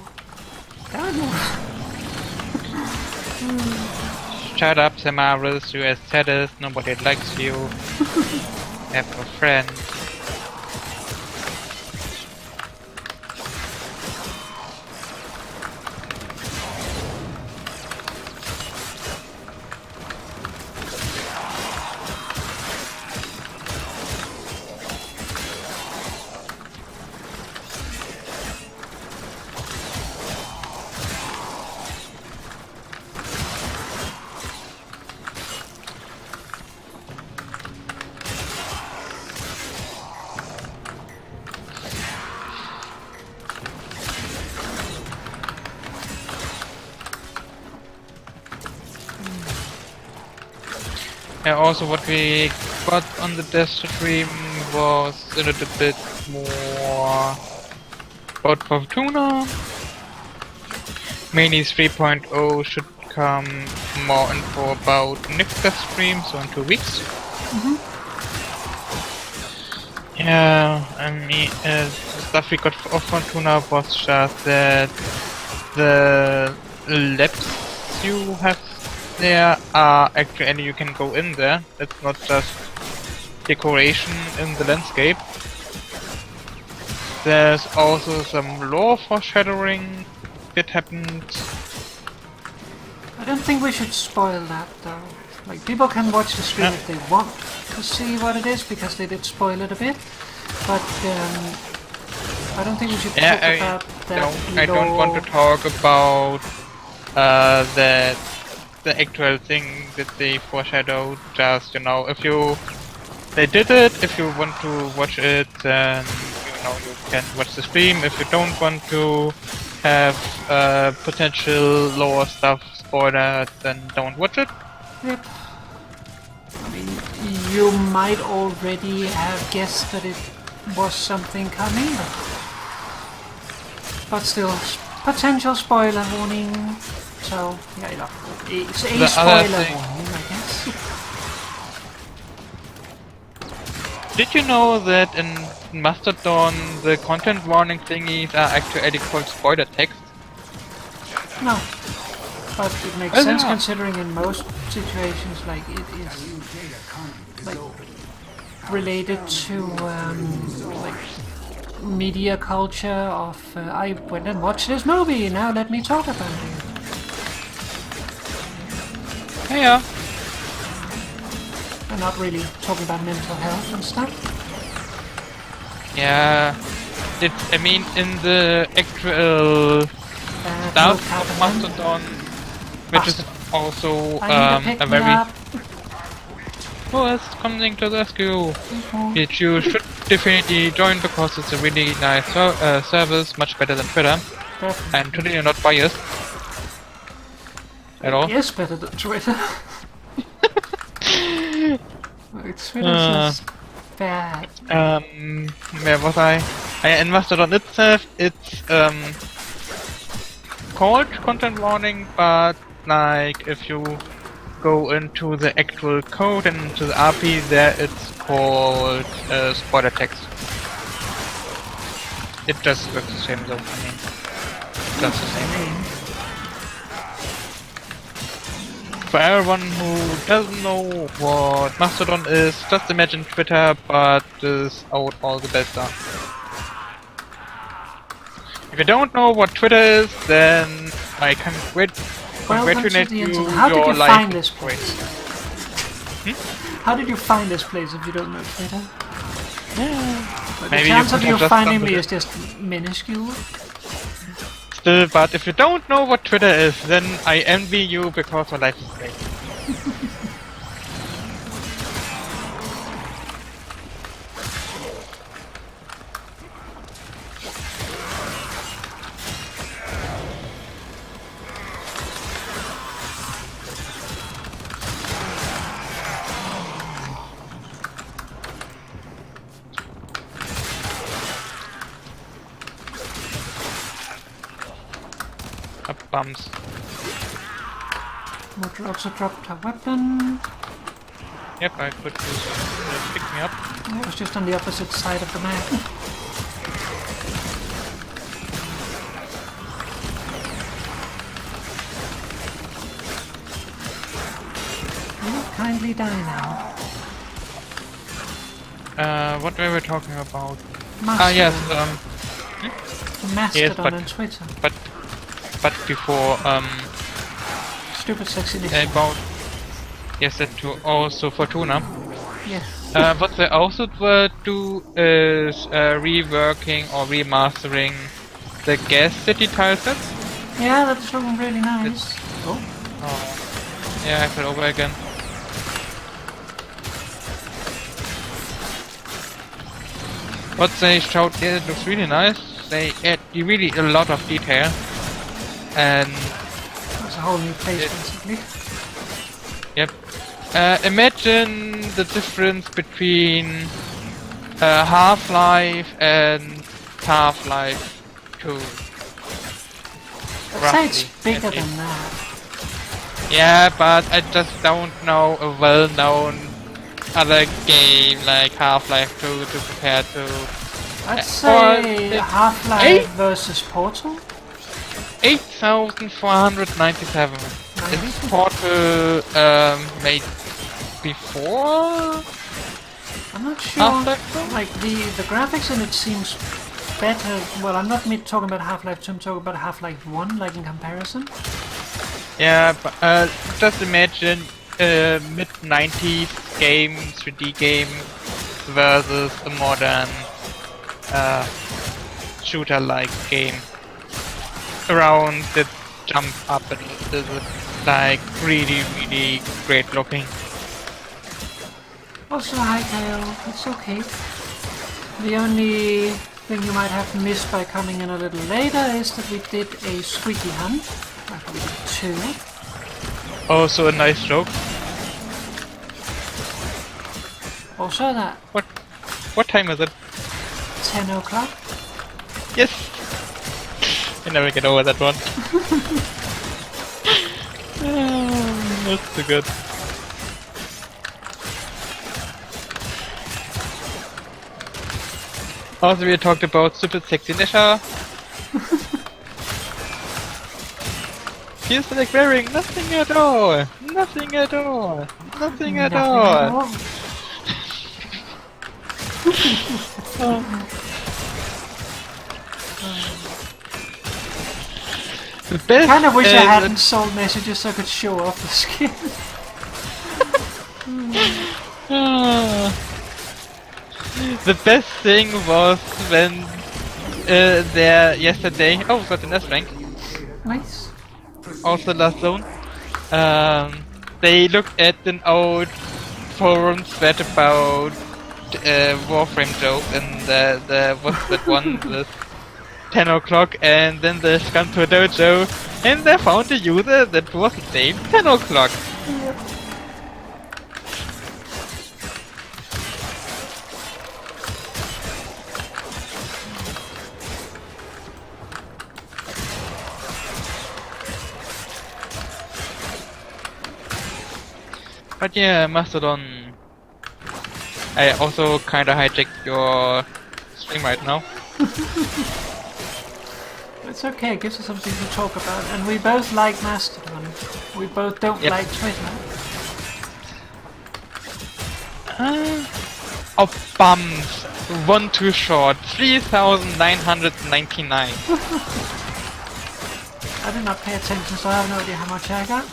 Shut up, Samaris, you as status, nobody likes you. Have a friend. Yeah, also what we got on the death stream was a little bit more about Fortuna. Mini 3.0 should come more info about next death stream, so in 2 weeks. Yeah, I mean, the stuff we got off Fortuna was just that the labs you have there are actually you can go in there. It's not just decoration in the landscape. There's also some lore foreshadowing that happened. I don't think we should spoil that though. Like, people can watch the stream if they want to see what it is, because they did spoil it a bit. But I don't think we should talk about that. I don't want to talk about the actual thing that they foreshadowed. Just, you know, if they did it, if you want to watch it, then you know you can watch the stream. If you don't want to have potential lore stuff spoiled, then don't watch it. Yep. I mean, you might already have guessed that it was something coming, but still, potential spoiler warning. So, yeah, you know, it's a spoiler warning, I guess. Did you know that in Mastodon the content warning thingies are actually called spoiler text? No. But it makes sense considering in most situations, like, it is like related to like media culture of I went and watched this movie, now let me talk about it. Yeah. I'm not really talking about mental health and stuff. Yeah. I mean, in the actual stuff of Mastodon, which is also a very... Who is coming to the rescue? Which you should definitely join because it's a really nice service, much better than Twitter. And Twitter, you're not biased at all. Yes, better than Twitter. Twitter's just bad. Where was I? In Mastodon itself, it's called content warning, but like if you go into the actual code and into the API, there it's called spoiler text. It just looks the same though. I mean, just the same. For everyone who doesn't know what Mastodon is, just imagine Twitter, but without all the bad stuff. If you don't know what Twitter is, then I can congratulate you. How did you find this great. place? How did you find this place if you don't know Twitter? Yeah. The chance of you finding me is just minuscule. Still, but if you don't know what Twitter is, then I envy you because my life is great. Bums. Motor also dropped a weapon. Yep, I could use pick me me up. It was just on the opposite side of the map. Will you kindly die now? What were we talking about? Mastodon. Ah, yes, Mastodon but- on Twitter. but before, Stupid sexy nation. about... Yes, that too, also Fortuna. Yes. What they also do is reworking or remastering the Gas City tile sets. Yeah, that's looking really nice. Oh, Oh. Yeah, I fell over again. What they showed here, it looks really nice. They add really a lot of detail. And, that's a whole new place Yeah. basically. yep. Imagine the difference between Half-Life and Half-Life 2. I'd say it's Roughly, bigger at least. than that. Yeah, but I just don't know a well-known other game like Half-Life 2 to compare to. I'd or say the- Half-Life Hey? versus Portal. 8,497. Maybe. Is Portal made before I'm not sure. Half-Life 2? Like the graphics in it seems better. Well, I'm not talking about Half-Life 2. I'm talking about Half-Life 1, like in comparison. Yeah, but just imagine mid-90s game, 3D game versus a modern shooter-like game. Around the jump up and is like really great looking. Also, hi Kyle. It's okay. The only thing you might have missed by coming in a little later is that we did a Squeaky hunt. Actually, we did two. Also a nice joke. Also, that What time is it? 10 o'clock. Yes! I never get over that one. That's too good. Also, we talked about stupid sexy Nisha. Feels like wearing nothing at all. Nothing at all. Nothing at all. The best. Kind of wish I hadn't sold messages so I could show off the skin. The best thing was when there yesterday. Oh, got an S rank. Nice. Also last zone. They looked at an old forum thread about Warframe joke, and there was that one with 10 o'clock, and then they scanned to a dojo, and they found a user that was named 10 o'clock. But yeah, Mastodon. I also kinda hijacked your stream right now. It's okay, it gives us something to talk about. And we both like Mastodon. We both don't Yep. like Twitter. Oh, bums! One too short. 3,999. I did not pay attention, so I have no idea how much I got.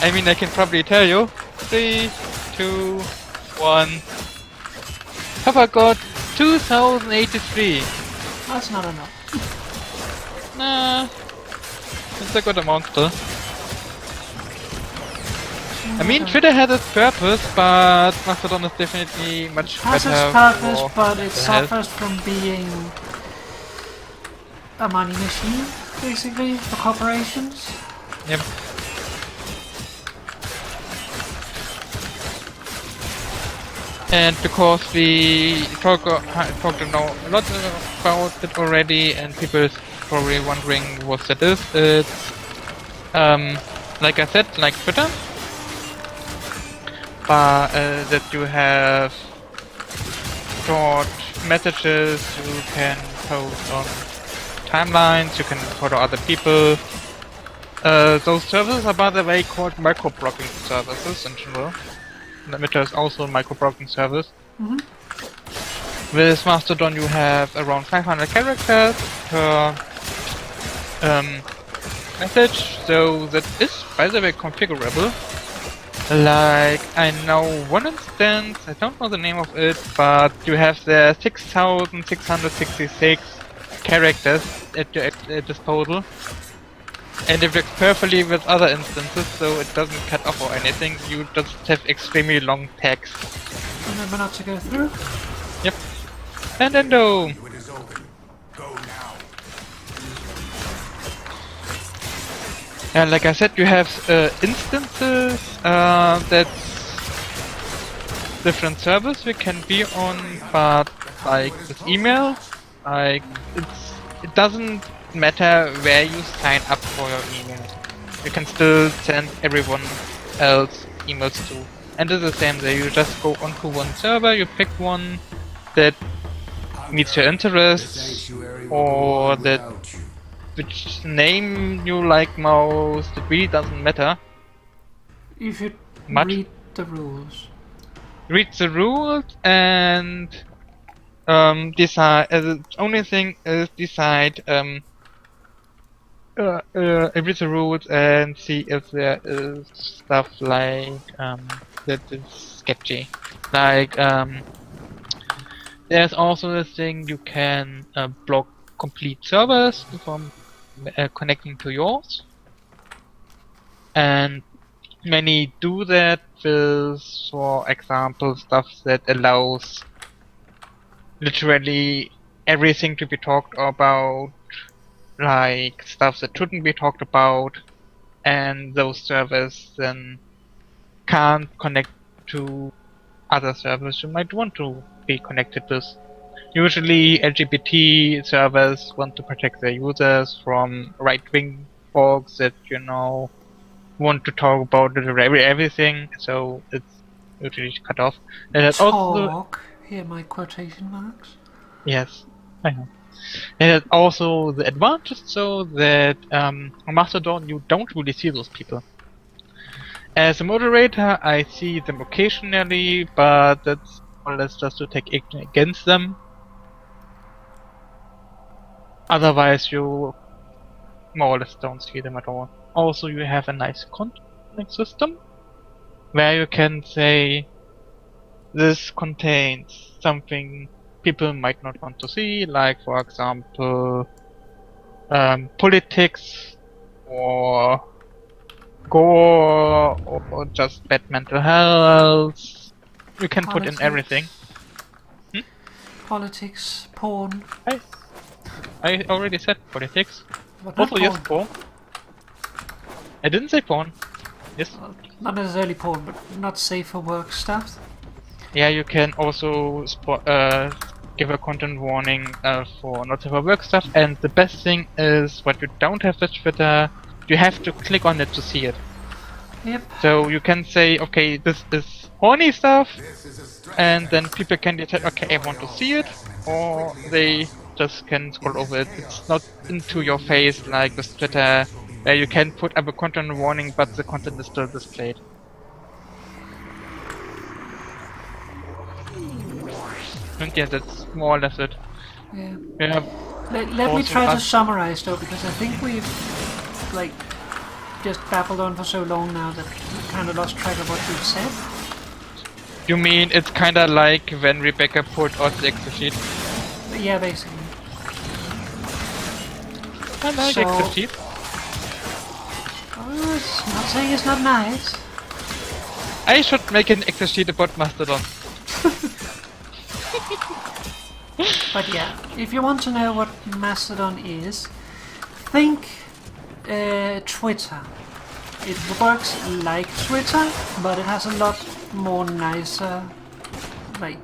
I mean, I can probably tell you. 3, 2, 1. Papa got 2,083. That's not enough. Nah, it's a good amount still. I mean, Twitter has its purpose, but Mastodon is definitely much Has better. its purpose, for but it the health. suffers from being a money machine, basically, for corporations. Yep. And because we talked a lot about it already, and people is probably wondering what that is. It's like I said, like Twitter, but that you have short messages you can post on timelines, you can follow other people. Those services are, by the way, called micro-blogging services in general. Emitter is also a micro-blogging service. With Mastodon you have around 500 characters per message, so that is, by the way, configurable. Like, I know one instance, I don't know the name of it, but you have there 6,666 characters at your disposal. And it works perfectly with other instances, so it doesn't cut off or anything, you just have extremely long tags. Remember not to go through? Yep. And endo! It is open. Go now. And like I said, you have instances that's different servers we can be on, but like with email, like it doesn't matter where you sign up for your email. You can still send everyone else emails to. And it's the same there, you just go onto one server, you pick one that meets your interests, or that which name you like most, it really doesn't matter. You should Much. read the rules. Read the rules and decide. The only thing is decide. Read the rules and see if there is stuff like that is sketchy. Like there's also this thing you can block complete servers from connecting to yours, and many do that with, for example, stuff that allows literally everything to be talked about, like stuff that shouldn't be talked about, and those servers then can't connect to other servers you might want to be connected with. Usually LGBT servers want to protect their users from right-wing folks that, you know, want to talk about literally everything, so it's usually cut off. And it also, Talk. Here my quotation marks. yes, I know. And it's also the advantage, so that on Mastodon you don't really see those people. As a moderator, I see them occasionally, but that's more or less just to take action against them. Otherwise, you more or less don't see them at all. Also, you have a nice content system where you can say this contains something people might not want to see, like for example politics or gore or just bad mental health. You can put in Politics. everything. Politics, porn. I already said politics. What, not Also, yes, porn. I didn't say porn. Yes. Well, not necessarily porn, but not safe for work stuff. Yeah, you can also give a content warning for not safe for work stuff. And the best thing is what you don't have with Twitter. You have to click on it to see it. Yep. So you can say, okay, this is horny stuff, This is a stress and then people can decide, okay, I want to see it, or they just can scroll over it. It's not into your face like with Twitter, where you can put up a content warning, but the content is still displayed. And yeah, that's more or less it. Yeah. Yeah, Let me Also, try to summarize though, because I think we've like just babbled on for so long now that we kind of lost track of what we've said. you mean it's kinda like when Rebecca put out the Excel sheet? But yeah, basically. I like So- Excel sheet. Oh, it's not saying it's not nice. I should make an Excel sheet about Mastodon. But yeah, if you want to know what Mastodon is, think Twitter. It works like Twitter, but it has a lot more nicer like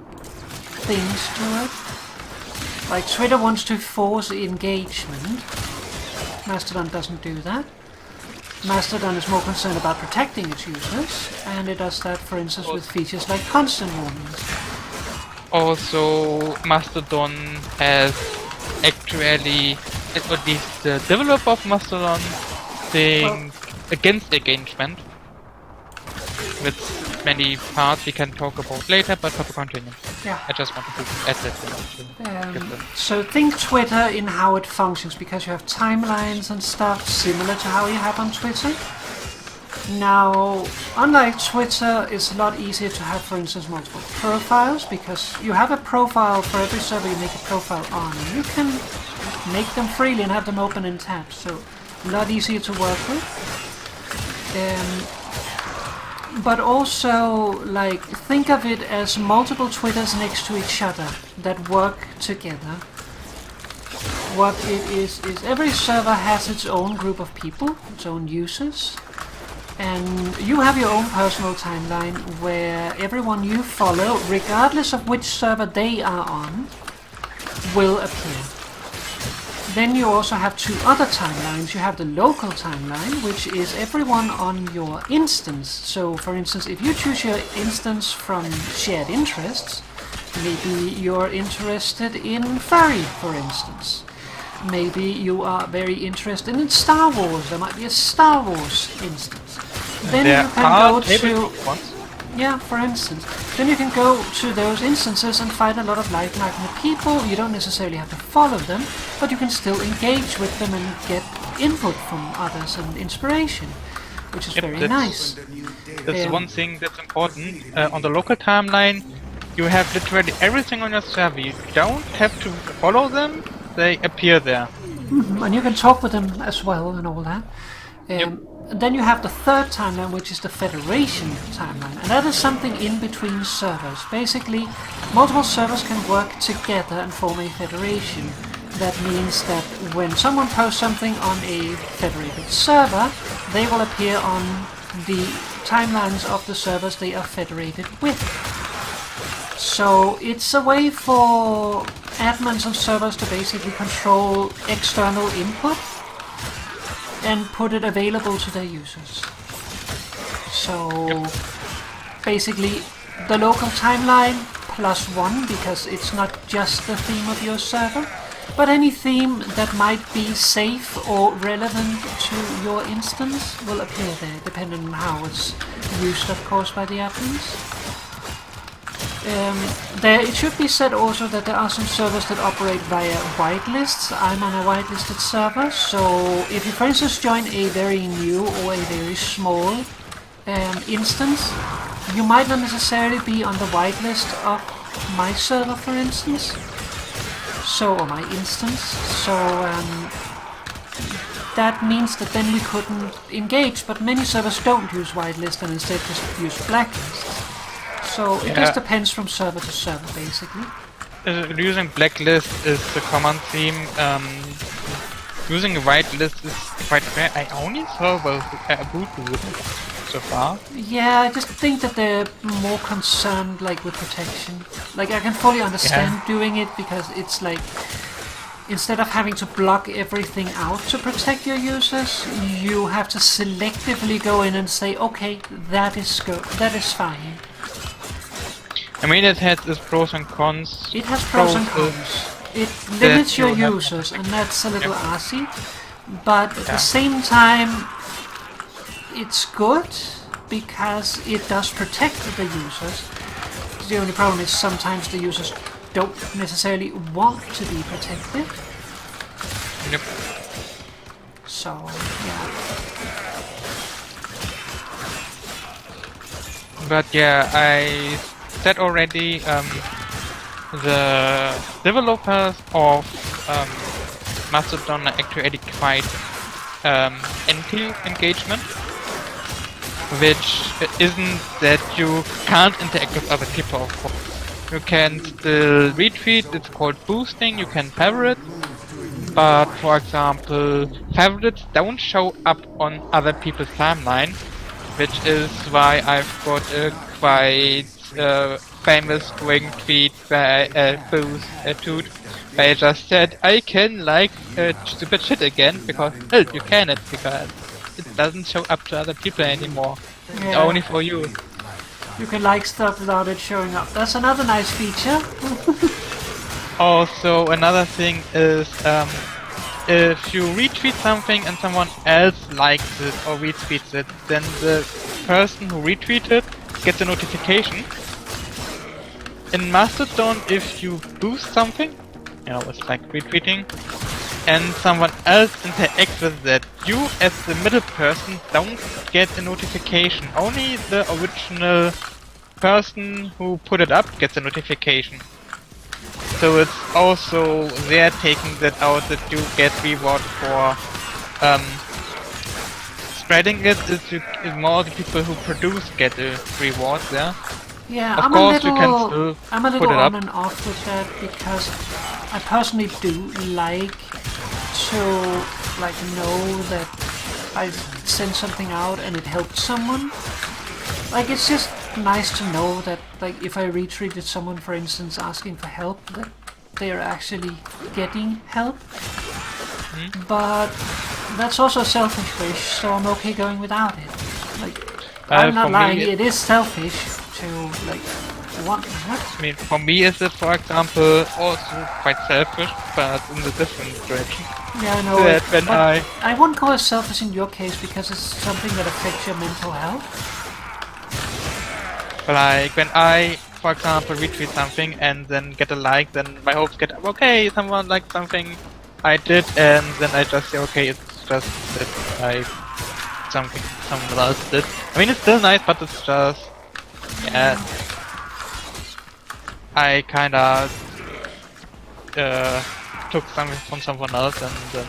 things to it. Like Twitter wants to force engagement. Mastodon doesn't do that. Mastodon is more concerned about protecting its users, and it does that, for instance, with features like constant warnings. also Mastodon has actually, at least the developer of Mastodon, thing against engagement. With many parts we can talk about later, but Papa continue. Yeah. I just wanted to add that. So think Twitter in how it functions, because you have timelines and stuff similar to how you have on Twitter. Now, unlike Twitter, it's a lot easier to have, for instance, multiple profiles, because you have a profile for every server you make a profile on, and you can make them freely and have them open in tabs, so a lot easier to work with. But also, like, think of it as multiple Twitters next to each other that work together. What it is every server has its own group of people, its own users, and you have your own personal timeline where everyone you follow, regardless of which server they are on, will appear. Then you also have two other timelines. You have the local timeline, which is everyone on your instance. So, for instance, if you choose your instance from shared interests, maybe you're interested in furry, for instance. Maybe you are very interested in Star Wars. There might be a Star Wars instance. Then you can go to... Yeah, for instance. Then you can go to those instances and find a lot of like-minded people. You don't necessarily have to follow them, but you can still engage with them and get input from others and inspiration, which is very nice. That's one thing that's important. On the local timeline, you have literally everything on your server. You don't have to follow them, they appear there. And you can talk with them as well and all that. And then you have the third timeline, which is the Federation timeline, and that is something in between servers. Basically, multiple servers can work together and form a federation. That means that when someone posts something on a federated server, they will appear on the timelines of the servers they are federated with. So it's a way for admins of servers to basically control external input and put it available to their users. So basically the local timeline +1, because it's not just the theme of your server, but any theme that might be safe or relevant to your instance will appear there, depending on how it's used, of course, by the admins. It should be said also that there are some servers that operate via whitelists. I'm on a whitelisted server, so if you, for instance, join a very new or a very small instance, you might not necessarily be on the whitelist of my server, for instance. Or my instance. So that means that then we couldn't engage, but many servers don't use whitelist and instead just use blacklists. So it just depends from server to server, basically. Using blacklist is the common theme. Using a whitelist is quite rare. I only saw a boot with it so far. Yeah, I just think that they're more concerned, like, with protection. Like, I can fully understand doing it, because it's like, instead of having to block everything out to protect your users, you have to selectively go in and say, okay, that is fine. I mean, it has its pros and cons. It has pros and cons. It limits your users, and that's a little arsey. But at the same time, it's good because it does protect the users. The only problem is sometimes the users don't necessarily want to be protected. Yep. So, yeah. But yeah, I said already, the developers of Mastodon are actually quite anti-engagement, which isn't that you can't interact with other people, of course. You can still retweet, it's called boosting, you can favorite, but for example, favorites don't show up on other people's timeline, which is why I've got a quite famous string tweet where I just said I can like stupid shit again because you can it because it doesn't show up to other people anymore. It's only for you. You can like stuff without it showing up. That's another nice feature. Also, another thing is if you retweet something and someone else likes it or retweets it, then the person who retweeted gets a notification. In Mastodon, if you boost something, you know, it's like retweeting, and someone else interacts with that, you as the middle person don't get a notification. Only the original person who put it up gets a notification. So it's also they're taking that out that you get reward for spreading it. Is more the people who produce get a reward there. Yeah, Of I'm course, a you can little, still I'm a put little it up. on and off with that because I personally do like to like know that I sent something out and it helped someone. Like it's just nice to know that like if I retweeted someone, for instance, asking for help, that they are actually getting help. But that's also selfish wish, so I'm okay going without it. Like I'm not for me, lying, it is selfish to like want that. I mean, for me, is it, for example, also quite selfish, but in the different direction. Yeah, I know That it, when but I won't go as selfish in your case because it's something that affects your mental health. Like when I, for example, retweet something and then get a like, then my hopes get okay. Someone liked something I did, and then I just say okay, it's just that I something someone else did. I mean, it's still nice, but it's just yeah. I kinda took something from someone else and then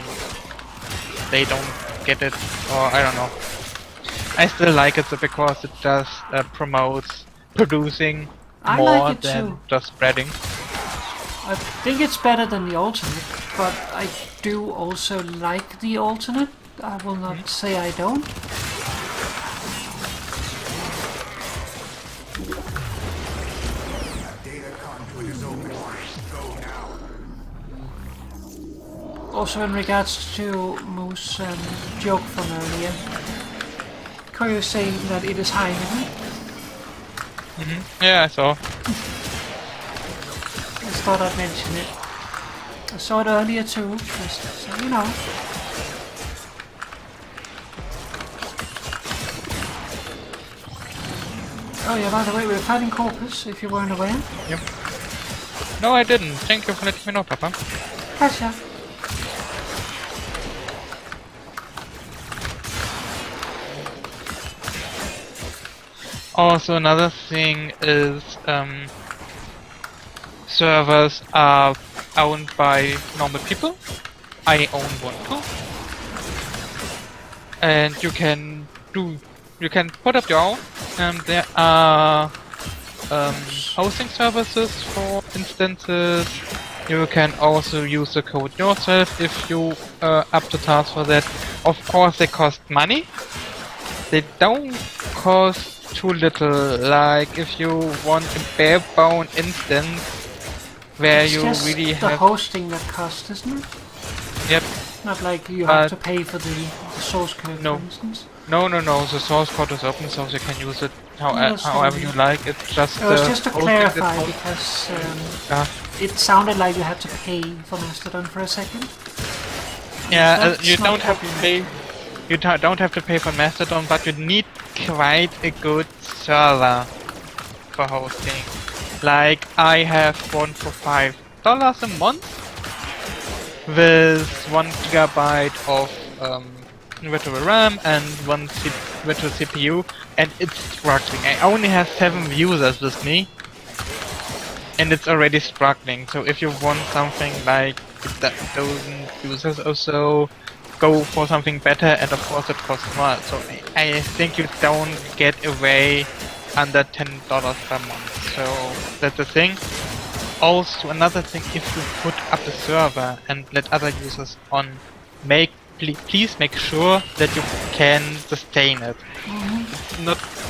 they don't get it, or I don't know. I still like it because it just promotes producing I more like it than too. just spreading. I think it's better than the alternate, but I do also like the alternate. I will not say I don't. Data conduit is open. Go now. Also in regards to Moo's joke from earlier, Khora is saying that it is hiding. Yeah, I saw. I just thought I'd mention it. I saw it earlier too, just so you know. Oh yeah, by the way, we're fighting Corpus, if you weren't aware. Yep. No, I didn't. Thank you for letting me know, Papa. Pleasure. Also, another thing is servers are owned by normal people. I own one too. And you can put up your own. There are hosting services for instances. You can also use the code yourself if you are up to task for that. Of course, they cost money. They don't cost too little. Like if you want a bare bone instance where It's you just really the have. hosting that costs, isn't it? Yep. Not like you have to But- pay for the source code, No. for instance. No. The source code is open source. You can use it Yes, however you like. It's just It was the just to hosting that clarify costs- because Yeah. it sounded like you had to pay for Mastodon for a second. Yeah, That's you not don't have to happening. pay. You don't have to pay for Mastodon, but you need quite a good server for hosting. Like I have one for $5 a month with 1 gigabyte of virtual RAM and one virtual CPU, and it's struggling. I only have 7 users with me, and it's already struggling. So if you want something like a dozen users or so, go for something better, and of course it costs more. So I think you don't get away under $10 per month. So that's the thing. Also another thing, if you put up a server and let other users on, please make sure that you can sustain it.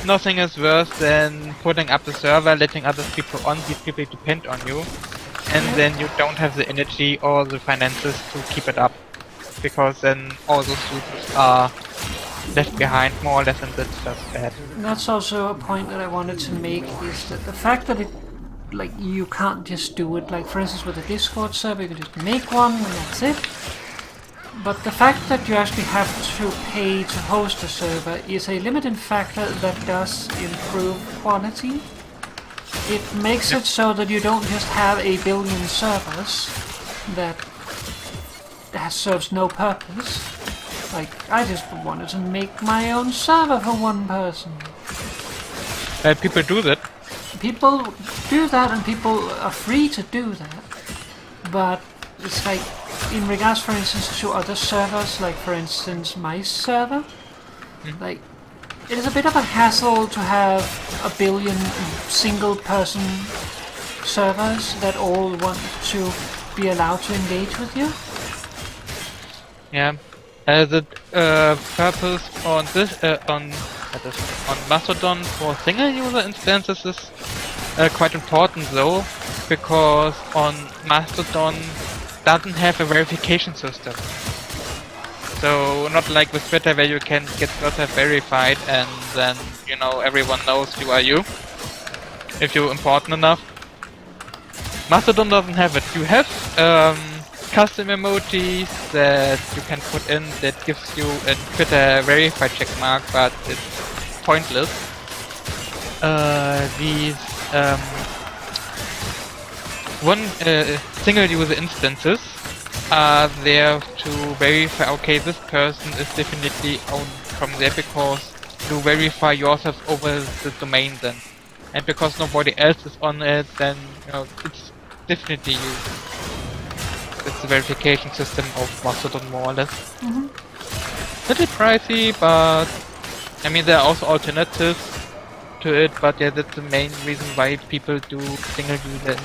Nothing is worse than putting up a server, letting other people on, these people depend on you, and then you don't have the energy or the finances to keep it up. Because then all those users are left behind more or less, and that's just bad. That's also a point that I wanted to make, is that the fact that it, like, you can't just do it, like for instance with a Discord server, you can just make one and that's it. But the fact that you actually have to pay to host a server is a limiting factor that does improve quality. It makes it so that you don't just have a billion servers that serves no purpose. Like, I just wanted to make my own server for one person. People do that. People do that, and people are free to do that. But it's like, in regards, for instance, to other servers, like for instance my server, like, it is a bit of a hassle to have a billion single-person servers that all want to be allowed to engage with you. Yeah. The purpose on this on Mastodon for single-user instances is quite important though, because on Mastodon doesn't have a verification system. So not like with Twitter where you can get yourself verified and then, you know, everyone knows you are you, if you're important enough. Mastodon doesn't have it. You have custom emojis that you can put in that gives you a Twitter verified check mark, but it's pointless. These single user instances are there to verify, okay, this person is definitely owned from there, because you verify yourself over the domain then. And because nobody else is on it, then, you know, it's definitely you. It's the verification system of Mastodon, more or less. Little pricey, but I mean there are also alternatives to it, but yeah, that's the main reason why people do single user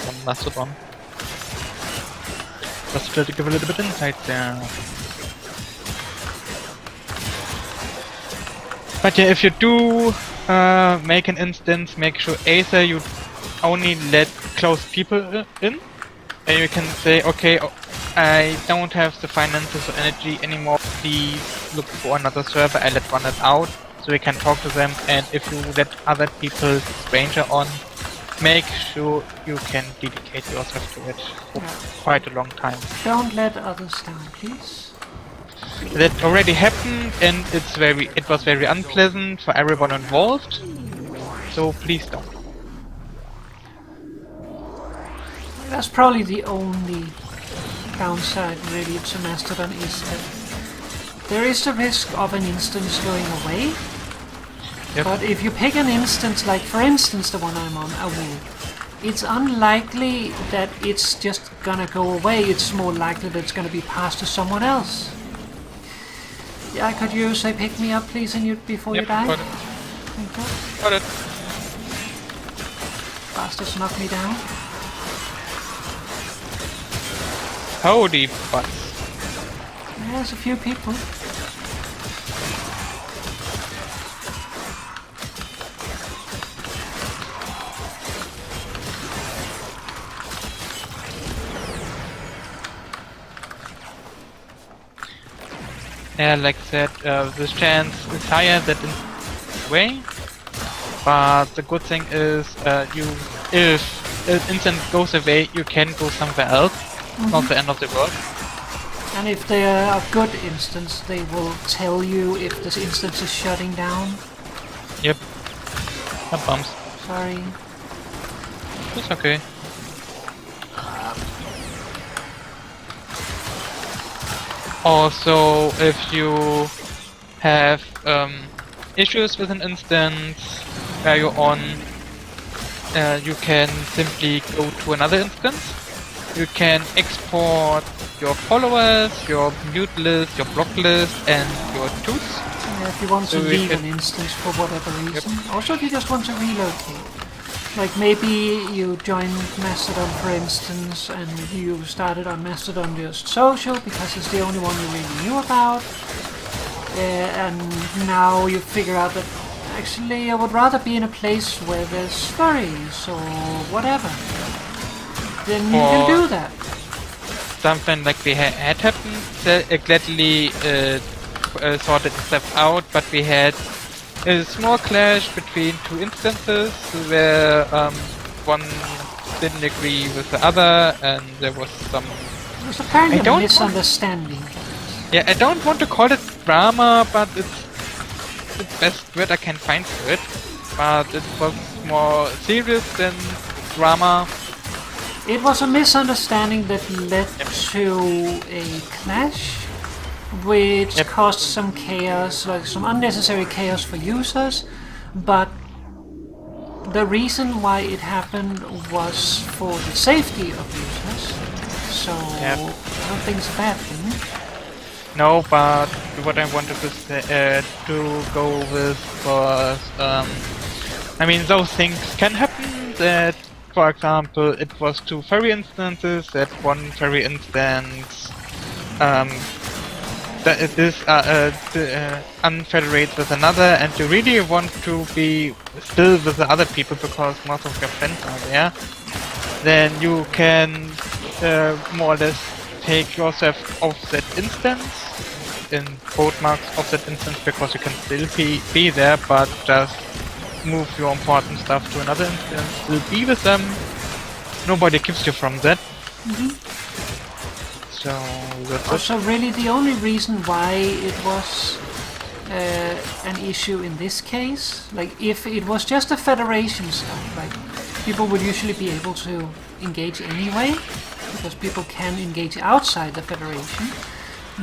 on Mastodon. Just to give a little bit insight there. But yeah, if you do make an instance, make sure either you only let close people in, and you can say, okay, I don't have the finances or energy anymore, please look for another server, I let run it out, so you can talk to them, and if you let other people, stranger on, make sure you can dedicate yourself to it for quite a long time. Don't let others down, please. That already happened, and it was very unpleasant for everyone involved, so please don't. That's probably the only downside really to Mastodon, is that there is the risk of an instance going away. Yep. But if you pick an instance, like for instance the one I'm on, a wool, it's unlikely that it's just gonna go away. It's more likely that it's gonna be passed to someone else. Yeah, could you say pick me up please before you die? Got it. Thank you. Got it. Bastards knock me down. Howdy, butts. Yeah, there's a few people. Yeah, like I said, the chance is higher that in way, but the good thing is, if an instant goes away, you can go somewhere else. It's not the end of the world. And if they are a good instance, they will tell you if this instance is shutting down. Yep. That bumps. Sorry. It's okay. Also, if you have issues with an instance where you're on, you can simply go to another instance. You can export your followers, your mute list, your block list, and your tools. Yeah, if you want to leave an instance for whatever reason. Yep. Also, if you just want to relocate. Like maybe you joined Mastodon, for instance, and you started on Mastodon just social because it's the only one you really knew about. And now you figure out that actually I would rather be in a place where there's furries or whatever. Then you can do that. Something like we had happened, gladly sorted stuff out, but we had a small clash between two instances where one didn't agree with the other, and there was some... It was apparently I a don't misunderstanding. Yeah, I don't want to call it drama, but it's the best word I can find for it. But it was more serious than drama. It was a misunderstanding that led to a clash, which Yep. caused some chaos, like some unnecessary chaos for users, but the reason why it happened was for the safety of users, so Yep. I don't think it's a bad thing. No, but what I wanted to go with was, I mean, those things can happen. That, for example, it was two fairy instances. That one fairy instance, that it is unfederates with another, and you really want to be still with the other people because most of your friends are there. Then you can more or less take yourself off that instance, in quote marks off that instance, because you can still be there, but just move your important stuff to another instance, still be with them. Nobody keeps you from that. So that's it. Also, really, the only reason why it was an issue in this case, like if it was just a federation stuff, like people would usually be able to engage anyway, because people can engage outside the federation.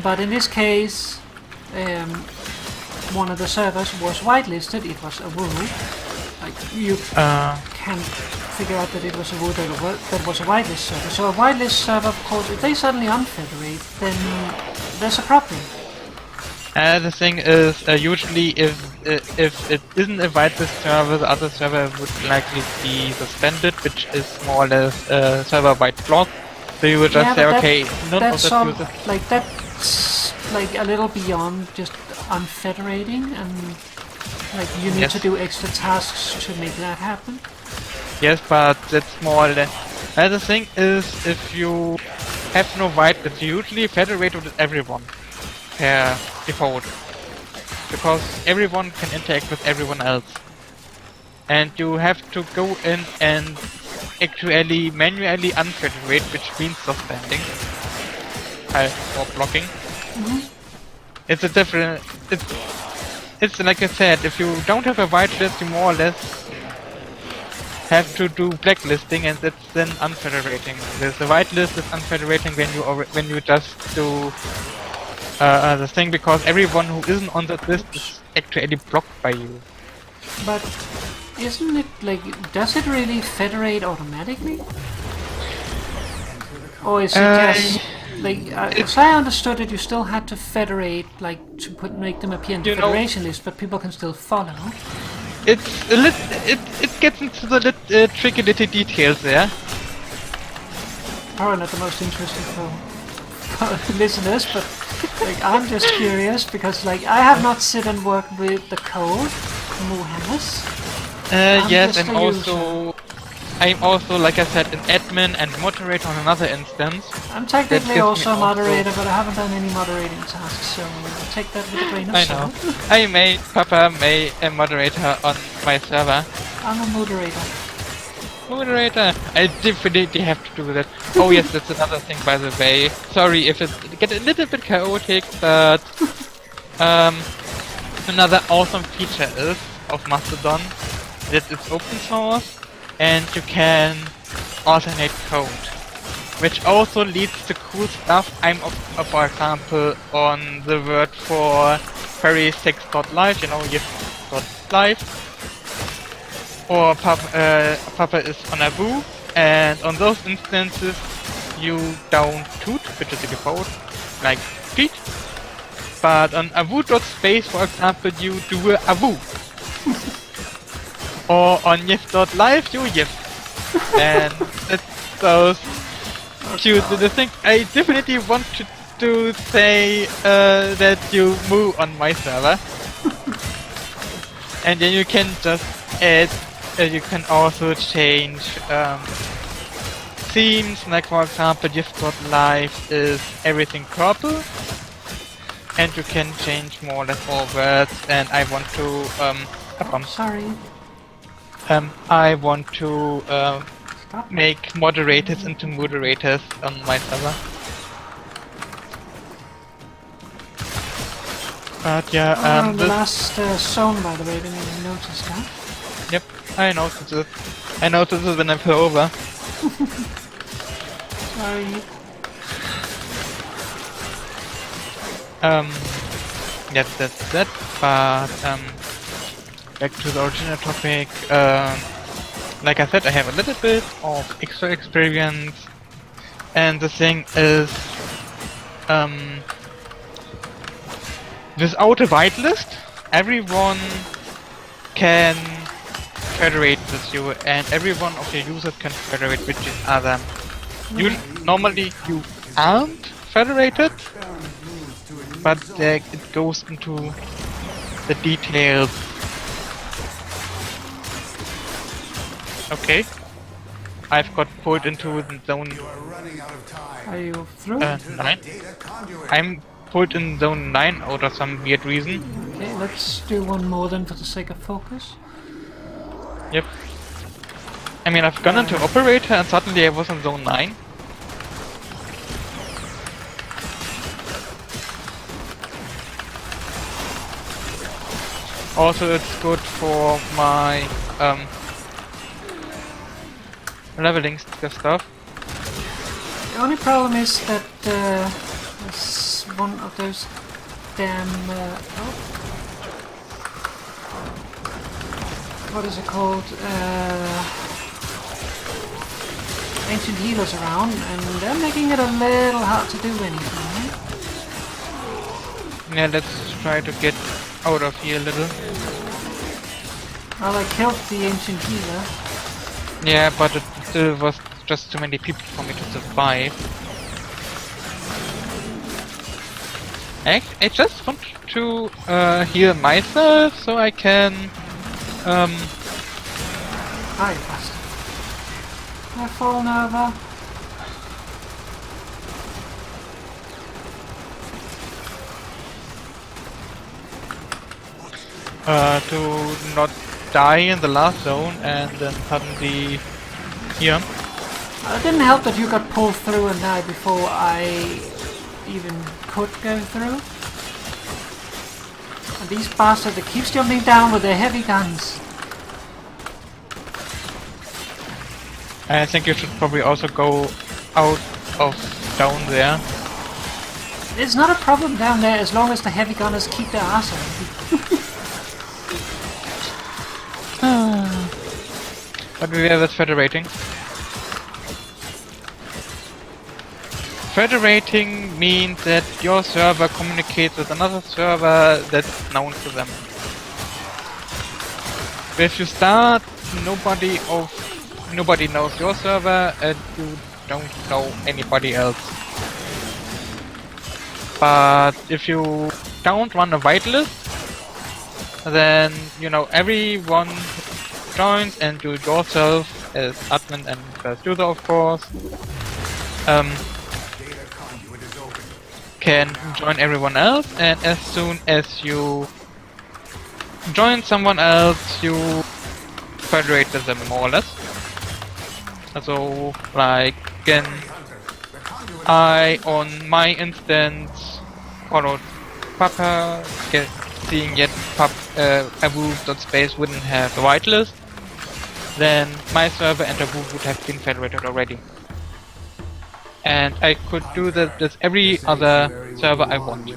But in this case, one of the servers was whitelisted. It was a woo. Like you can figure out that it was a woo that was a whitelist server. So a whitelist server, of course, if they suddenly unfederate, then there's a problem. The thing is, usually if it isn't a whitelist server, the other server would likely be suspended, which is more or less a server-wide block. So you would just Yeah, say, but okay, none of that's that all, users. like that's like a little beyond just unfederating, and like you need Yes. to do extra tasks to make that happen. Yes, but that's more or less. The thing is, if you have no whitelist, you usually federate with everyone per default, because everyone can interact with everyone else, and you have to go in and actually manually unfederate, which means suspending or blocking. It's a different. It's like I said, if you don't have a whitelist, you more or less have to do blacklisting, and that's then unfederating. There's a whitelist is unfederating when you just do the thing, because everyone who isn't on that list is actually blocked by you. But isn't it like, does it really federate automatically? Or is it just like, as I understood it, you still had to federate, like to make them appear in the You know- federation list, but people can still follow. It's a it gets into the tricky little details there. Probably not the most interesting for listeners, but like I'm just curious because like I have not sit and worked with the code, Moo has. Yes, just I'm a also, like I said, an admin and moderator on another instance. I'm That technically gives also me a moderator, but I haven't done any moderating tasks, so take that with a grain of I know. salt. Papa made a moderator on my server. I'm a moderator. Moderator, I definitely have to do that. Oh yes, that's another thing, by the way. Sorry if it gets a little bit chaotic, but another awesome feature is of Mastodon that it's open source and you can alternate code, which also leads to cool stuff. I'm, for example, on the word for fairy6.live, you know, yes.live. Or Papa is on a boo, and on those instances you don't toot, which is the default, like feet. But on avu.space, for example, you do a avu. Or on yes.live, you yes. And it's those cute little things. I definitely want to say that you moo on my server. And then you can just add. You can also change themes, like for example, yes.live is everything purple, and you can change more or less all words. And I want to Sorry. I want to Stop. make moderators into moderators on my server. But yeah, The last zone, by the way, didn't even notice that. yep, I noticed it. I noticed it when I flew over. Sorry. Yeah, that's that. But back to the original topic. Like I said, I have a little bit of extra experience, and the thing is, without a whitelist, everyone can federate with you, and every one of your users can federate with each other. Normally you aren't federated, but it goes into the details. Okay, I've got pulled into the zone Running out of time. Are you through? 9. Data conduit. I'm pulled in zone 9 out of some weird reason. Okay, let's do one more then for the sake of focus. Yep. I mean, I've gone into operator and suddenly I was in zone 9. Also, it's good for my leveling stuff. The only problem is that there's one of those damn what is it called? Ancient healers around, and they're making it a little hard to do anything. Yeah, let's try to get out of here a little. Well, I killed the ancient healer. Yeah, but it still was just too many people for me to survive. I just want to heal myself so I can Hi, bastard. I've fallen over. to not die in the last zone and then suddenly here. It didn't help that you got pulled through and died before I even could go through. And these bastards that keeps jumping down with their heavy guns. I think you should probably also go out of down there. It's not a problem down there as long as the heavy gunners keep their ass on. But we have this federating. Federating means that your server communicates with another server that's known to them. If you start, nobody knows your server and you don't know anybody else. But if you don't run a whitelist, then you know everyone joins and you yourself as admin and first user, of course, can join everyone else, and as soon as you join someone else, you federate with them more or less. So, like, again, I on my instance followed Papa, seeing yet Abu.space wouldn't have a whitelist, then my server and Abu would have been federated already. And I could do that with every other server I want.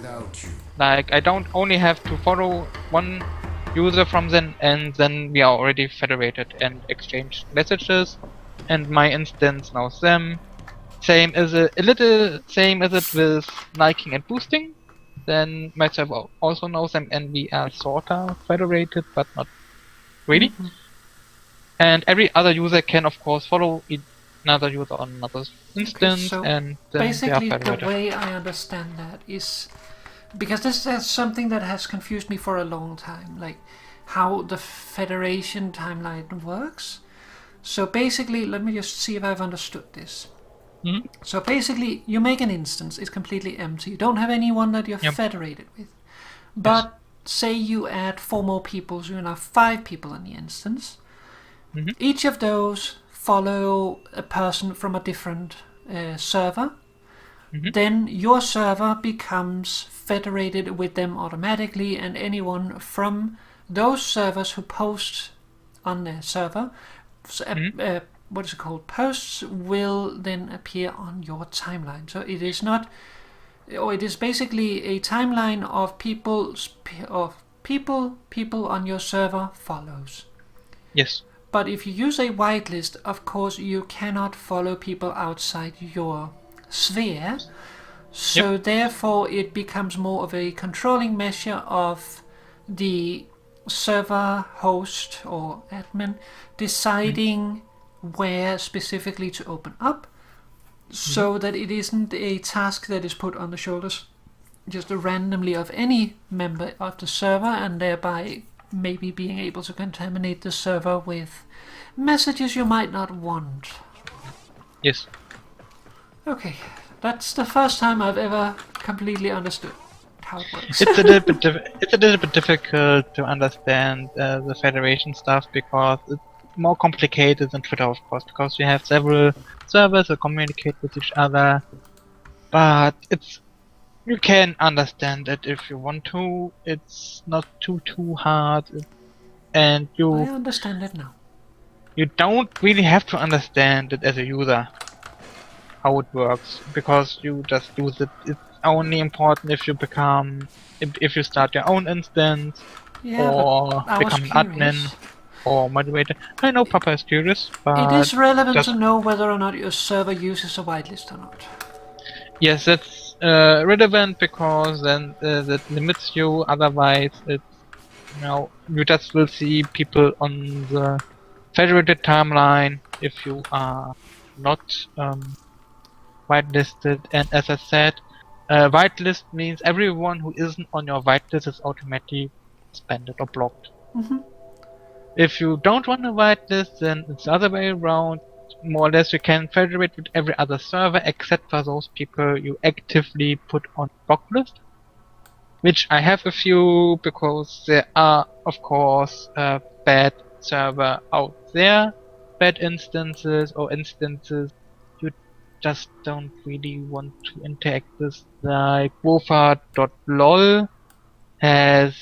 Like, I don't only have to follow one user from them, and then we are already federated and exchange messages, and my instance knows them. Same as it with liking and boosting. Then my server also knows them, and we are sorta federated, but not really. Mm-hmm. And every other user can, of course, follow another user on another instance, so and then basically they are federated. the way I understand that is because this is something that has confused me for a long time, like how the federation timeline works. So basically, let me just see if I've understood this. Mhm. So basically, you make an instance, it's completely empty. You don't have anyone that you're Yep. federated with. But say you add 4 more people, so you now have 5 people in the instance. Mhm. Each of those follow a person from a different server. Mhm. Then your server becomes federated with them automatically, and anyone from those servers who post on their server, what is it called? Posts will then appear on your timeline. So it is not, or it is basically a timeline of people on your server follows. Yes. But if you use a whitelist, of course you cannot follow people outside your sphere. So therefore it becomes more of a controlling measure of the server host or admin deciding where specifically to open up, so that it isn't a task that is put on the shoulders just randomly of any member of the server, and thereby maybe being able to contaminate the server with messages you might not want. Yes. Okay, that's the first time I've ever completely understood how it works. It's a little bit difficult to understand the Federation stuff because it's more complicated than Twitter, of course, because you have several servers that communicate with each other. But you can understand it if you want to. It's not too hard, and I you understand it now. don't really have to understand it as a user how it works, because you just use it. It's only important if you if you start your own instance, Yeah, or but I was become an admin curious. or moderator. I know Papa is curious, It but is relevant just to know whether or not your server uses a whitelist or not. yes, that's relevant because then that limits you. Otherwise, you just will see people on the federated timeline if you are not whitelisted. And as I said, whitelist means everyone who isn't on your whitelist is automatically suspended or blocked. If you don't want a whitelist, then it's the other way around. More or less, you can federate with every other server except for those people you actively put on blocklist. Which I have a few because there are, of course, bad server out there, bad instances or instances you just don't really want to interact with. Like Warframe.lol has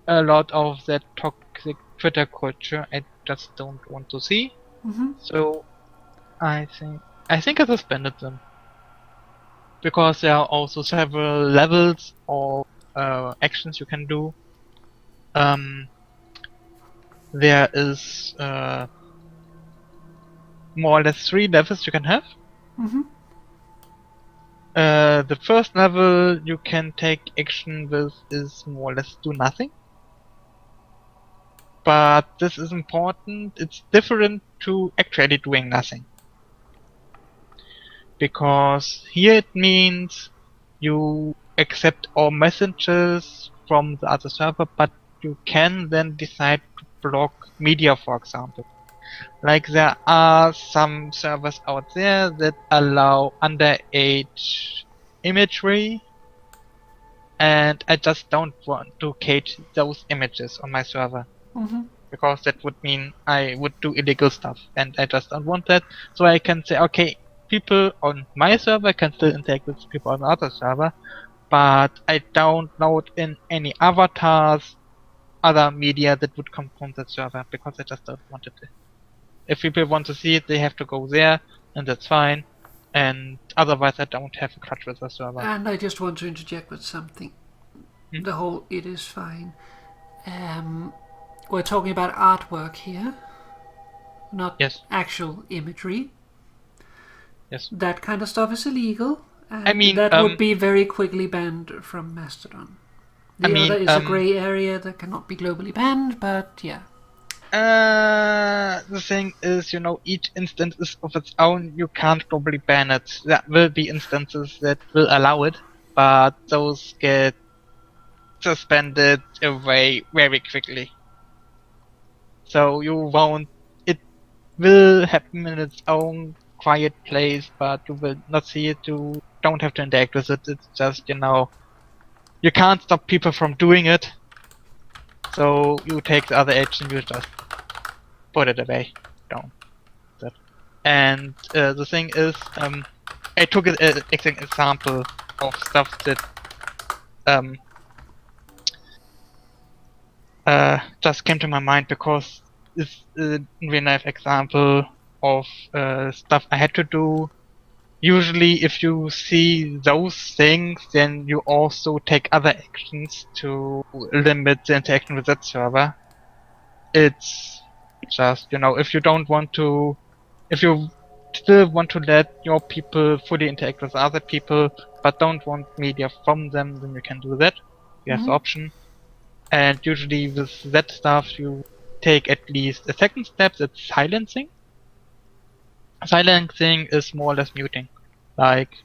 a lot of that toxic Twitter culture I just don't want to see. So I think I suspended them because there are also several levels of actions you can do. There is more or less 3 levels you can have. The first level you can take action with is more or less do nothing. But this is important. It's different to actually doing nothing. Because here it means you accept all messages from the other server, but you can then decide to block media, for example. Like there are some servers out there that allow underage imagery, and I just don't want to cage those images on my server. Because that would mean I would do illegal stuff, and I just don't want that. So I can say, okay, people on my server can still interact with people on the other server, but I don't load in any avatars, other media that would come from that server, because I just don't want it. If people want to see it, they have to go there, and that's fine. And otherwise, I don't have a grudge with the server. And I just want to interject with something. The whole "it is fine." We're talking about artwork here, not Yes. actual imagery. Yes. That kind of stuff is illegal. And I mean, that would be very quickly banned from Mastodon. The other is a grey area that cannot be globally banned, but yeah. The thing is, each instance is of its own. You can't globally ban it. There will be instances that will allow it, but those get suspended away very quickly. So you won't. It will happen in its own quiet place, but you will not see it. You don't have to interact with it. It's just, you can't stop people from doing it. So you take the other action, you just put it away. Don't. That. And the thing is, I took it as an example of stuff that just came to my mind because it's a real life example of stuff I had to do. Usually if you see those things, then you also take other actions to limit the interaction with that server. It's just, if you don't want to, if you still want to let your people fully interact with other people, but don't want media from them, then you can do that. You have the option. And usually with that stuff, you take at least a second step, that's silencing. Silencing is more or less muting. Like,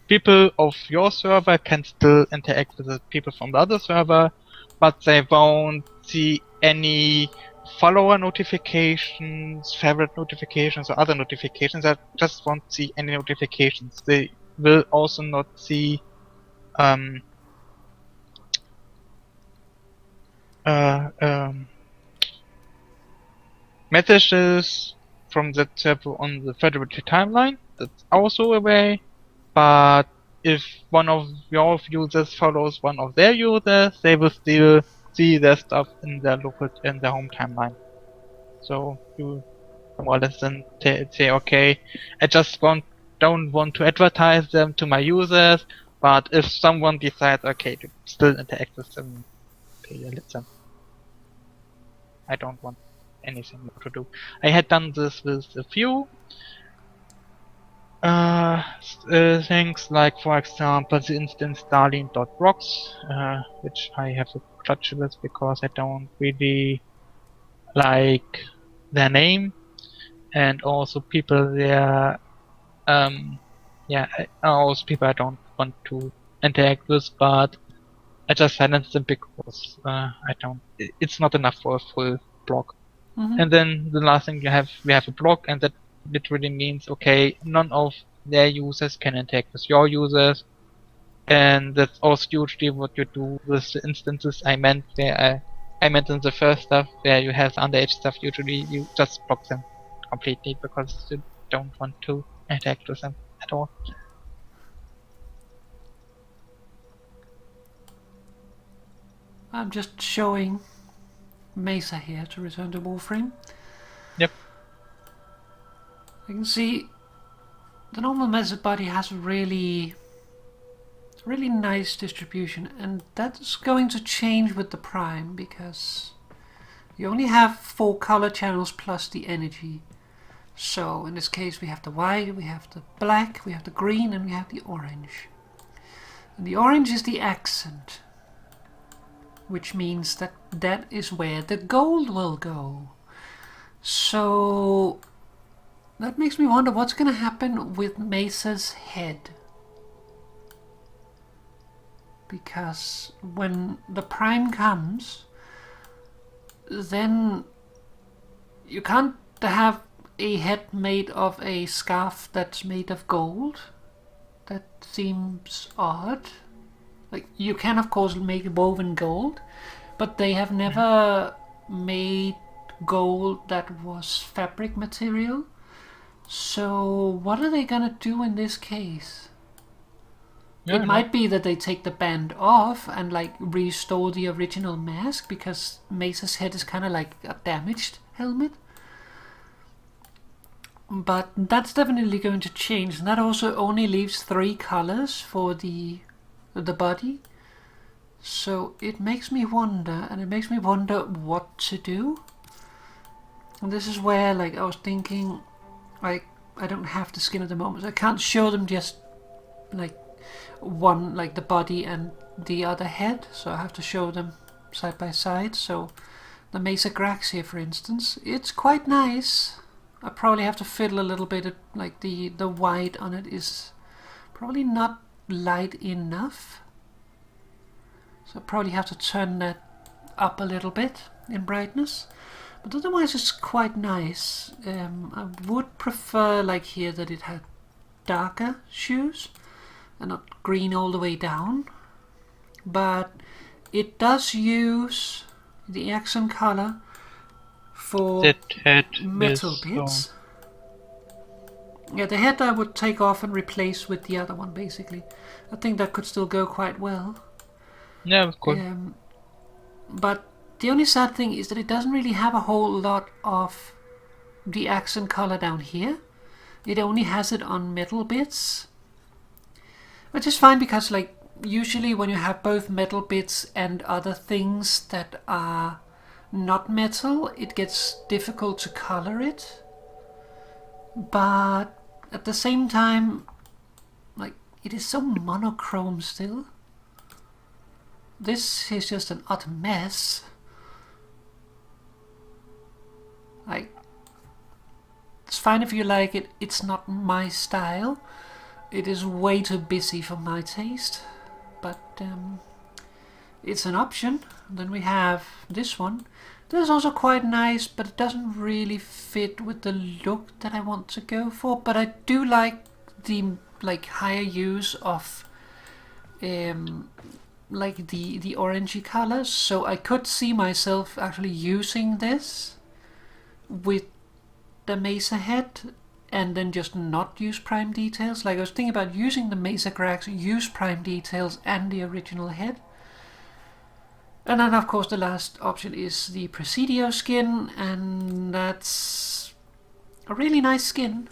people of your server can still interact with the people from the other server, but they won't see any follower notifications, favorite notifications, or other notifications. They just won't see any notifications. They will also not see messages from that server on the Federated timeline. That's also a way. But if one of your users follows one of their users, they will still see their stuff in their home timeline. So you more or less then say, okay, I just don't want to advertise them to my users, but if someone decides, okay, to still interact with them, okay, let them. I don't want anything more to do. I had done this with a few things, like for example the instance Darlene.rocks, which I have a grudge with because I don't really like their name, and also people there, also people I don't want to interact with, but I just silence them because it's not enough for a full block. And then the last thing we have a block, and that literally means, okay, none of their users can interact with your users, and that's also usually what you do with the instances I meant in the first stuff, where you have the underage stuff. Usually you just block them completely because you don't want to interact with them at all. I'm just showing Mesa here to return to Warframe. Yep. You can see the normal Mesa body has a really nice distribution, and that's going to change with the Prime because you only have 4 color channels plus the energy. So in this case we have the white, we have the black, we have the green, and we have the orange. And the orange is the accent, which means that is where the gold will go. So that makes me wonder what's going to happen with Mesa's head. Because when the Prime comes, then you can't have a head made of a scarf that's made of gold. That seems odd. Like, you can of course make woven gold, but they have never made gold that was fabric material. So what are they gonna do in this case? It might be that they take the band off and like restore the original mask, because Mesa's head is kind of like a damaged helmet. But that's definitely going to change, and that also only leaves 3 colors for the body. So it makes me wonder, and it makes me wonder what to do. And this is where, like, I was thinking, like, I don't have the skin at the moment, so I can't show them just like one, like the body and the other head, so I have to show them side by side. So the Mesa Grax here, for instance, it's quite nice. I probably have to fiddle a little bit, like the white on it is probably not light enough, so I probably have to turn that up a little bit in brightness. But otherwise it's quite nice. I would prefer, like here, that it had darker shoes and not green all the way down. But it does use the accent color for That head metal is bits. Yeah, the head I would take off and replace with the other one, basically. I think that could still go quite well. yeah, cool. But the only sad thing is that it doesn't really have a whole lot of the accent color down here. It only has it on metal bits. Which is fine because, like, usually when you have both metal bits and other things that are not metal, it gets difficult to color it. But at the same time, like, it is so monochrome still. This is just an utter mess. Like, it's fine if you like it, it's not my style. It is way too busy for my taste. But it's an option. Then we have this one. This is also quite nice, but it doesn't really fit with the look that I want to go for. But I do like the higher use of like the orangey colors. So I could see myself actually using this with the Mesa head and then just not use prime details. Like I was thinking about using the Mesa Grax, use prime details and the original head. And then of course the last option is the Presidio skin, and that's a really nice skin.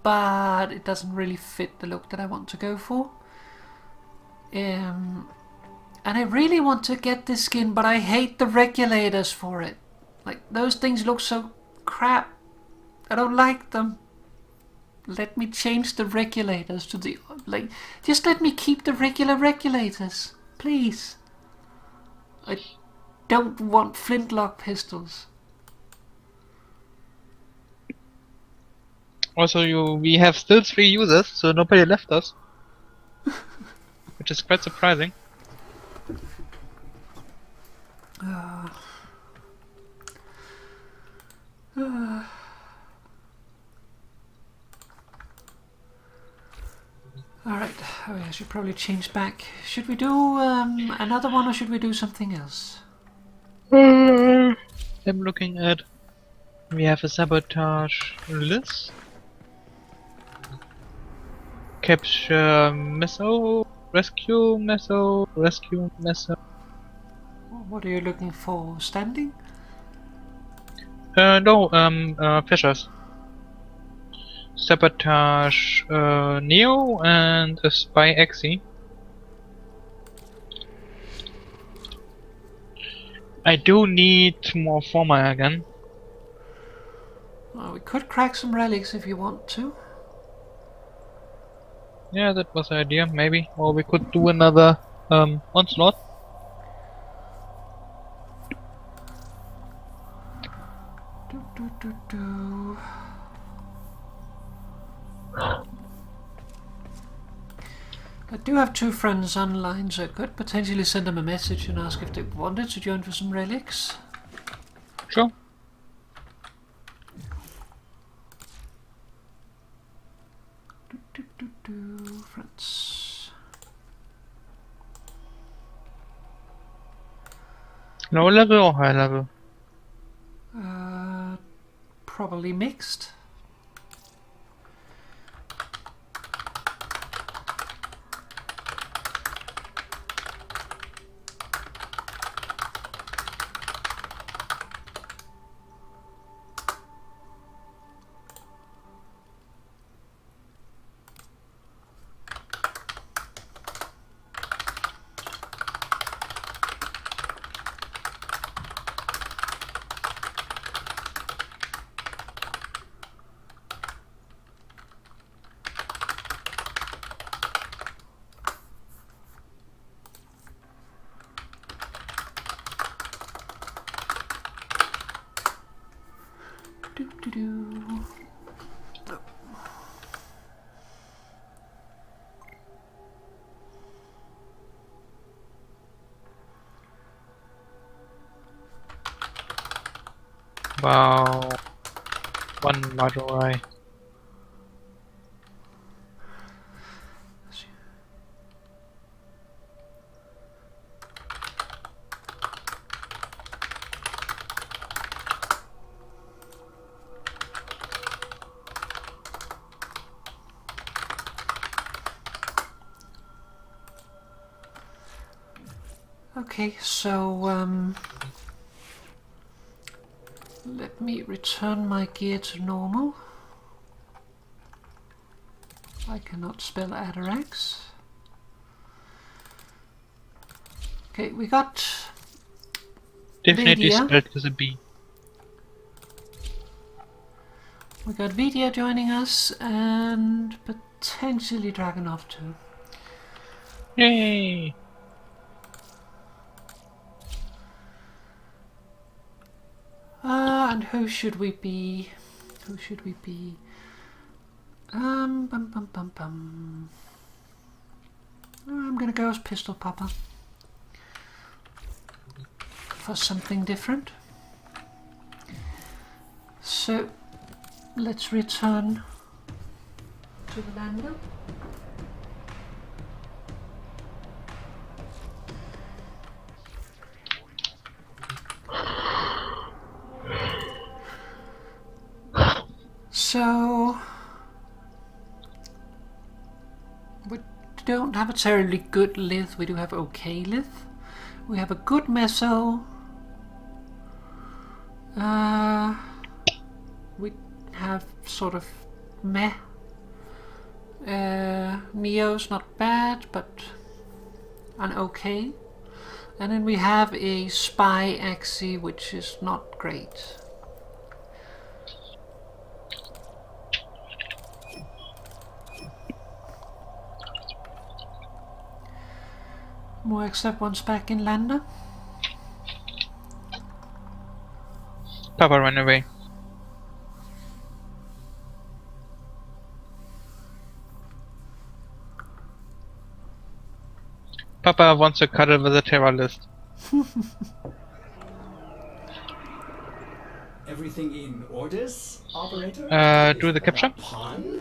But it doesn't really fit the look that I want to go for. And I really want to get this skin, but I hate the regulators for it. Like, those things look so crap. I don't like them. Let me change the regulators to the... like, just let me keep the regular regulators. Please. I don't want flintlock pistols. Also, we have still 3 users, so nobody left us. Which is quite surprising. Alright, oh, I should probably change back. Should we do another one, or should we do something else? I'm looking at... we have a sabotage list. Capture missile, rescue missile, rescue missile. What are you looking for? Standing? No, fishers. Sabotage Neo and a spy Exi. I do need more former again. Well, we could crack some relics if you want to. Yeah, that was the idea, maybe. Or we could do another onslaught. Do. I do have 2 friends online, so I could potentially send them a message and ask if they wanted to join for some relics. Sure. Friends. Low level or high level? Probably mixed. about one module away. Okay, so let me return my gear to normal. I cannot spell Atarax. Okay, we got Definitely Lydia. spelled with a B. We got Vidya joining us and potentially Dragonov too. Yay! And who should we be? Who should we be? Bum bum bum bum. I'm gonna go as Pistol Papa for something different. So let's return to the lander. So we don't have a terribly good lith, we do have okay lith. We have a good meso. We have sort of meh. Neo's not bad, but an okay. And then we have a spy axie, which is not great. More except once back in lander. Papa ran away. Papa wants to cuddle with a terrorist. Everything in orders, operator? Do the capture? Pun?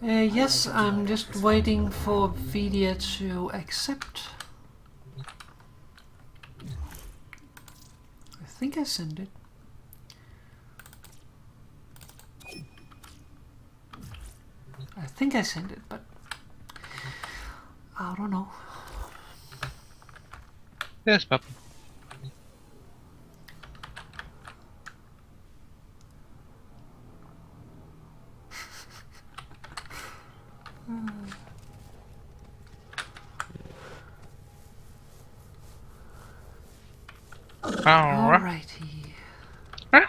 Yes, I'm just waiting for Vidya to accept. I think I sent it. I think I sent it, but I don't know. Yes, Papa. Alrighty. Huh?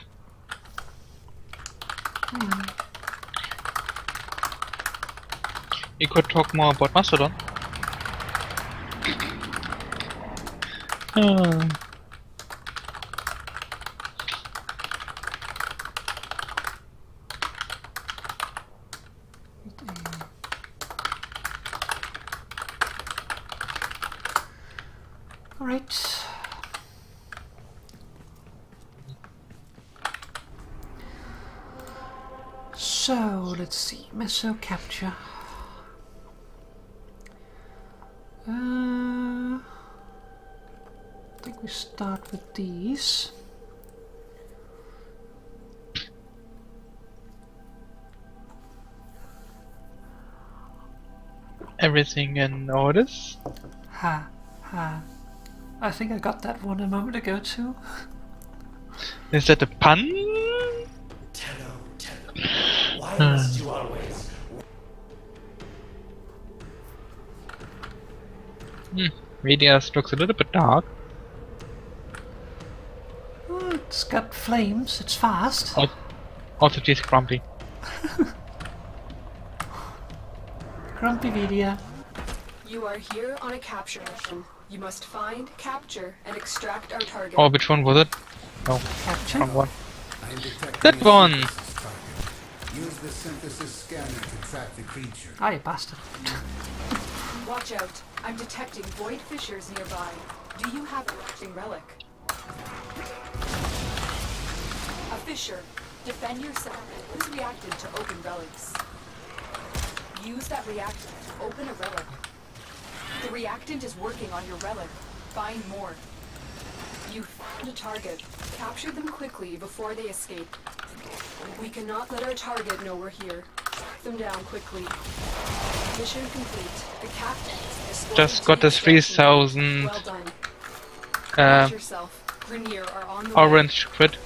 You could talk more about Mastodon. Alright. So, let's see. Meso capture. I think we start with these. Everything in orders. Ha, ha. I think I got that one a moment ago too. Is that a pun? Tenno, why must you always? Radius looks a little bit dark. Oh, it's got flames, it's fast. Also, she's grumpy. Grumpy Vidya. You are here on a capture mission. You must find, capture, and extract our target. Oh, which one was it? No, Capture? wrong one. I'm detecting That a one! synthesis target. Use the synthesis scanner to track the creature. Ah, you bastard. Watch out. I'm detecting void fissures nearby. Do you have a latching relic? Fisher, defend yourself. Who's reacted to open relics? Use that reactant to open a relic. The reactant is working on your relic. Find more. You found a target. Capture them quickly before they escape. We cannot let our target know we're here. Track them down quickly. Mission complete. The captain is escorted Just to got the this extraction 3000 point. Well done. Watch yourself. Grenier are on the way. orange crit.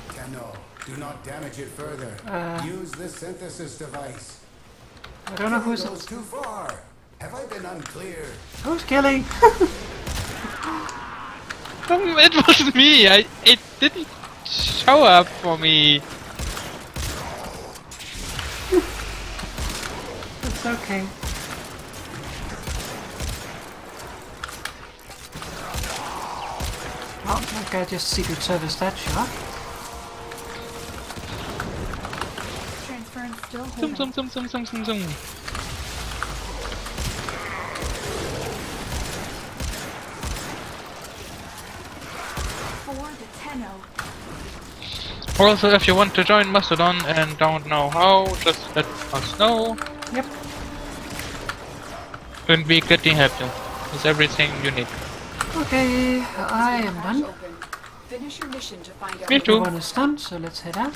Tenno, do not damage it further. Use the synthesis device. I don't know who's Goes too far. Have I been unclear? who's killing. It was me. It didn't show up for me. It's okay. Oh, that guy just Secret Service that shot. Transference still Zoom, holding. zoom, zoom, zoom, zoom, zoom, zoom. For the Tenno. Also, if you want to join Mastodon and don't know how, just let us know. Yep. And we gladly help you with everything you need. Okay, I am Hatch done. open. Finish your mission to find out. Me too. Everyone is done, so let's head out.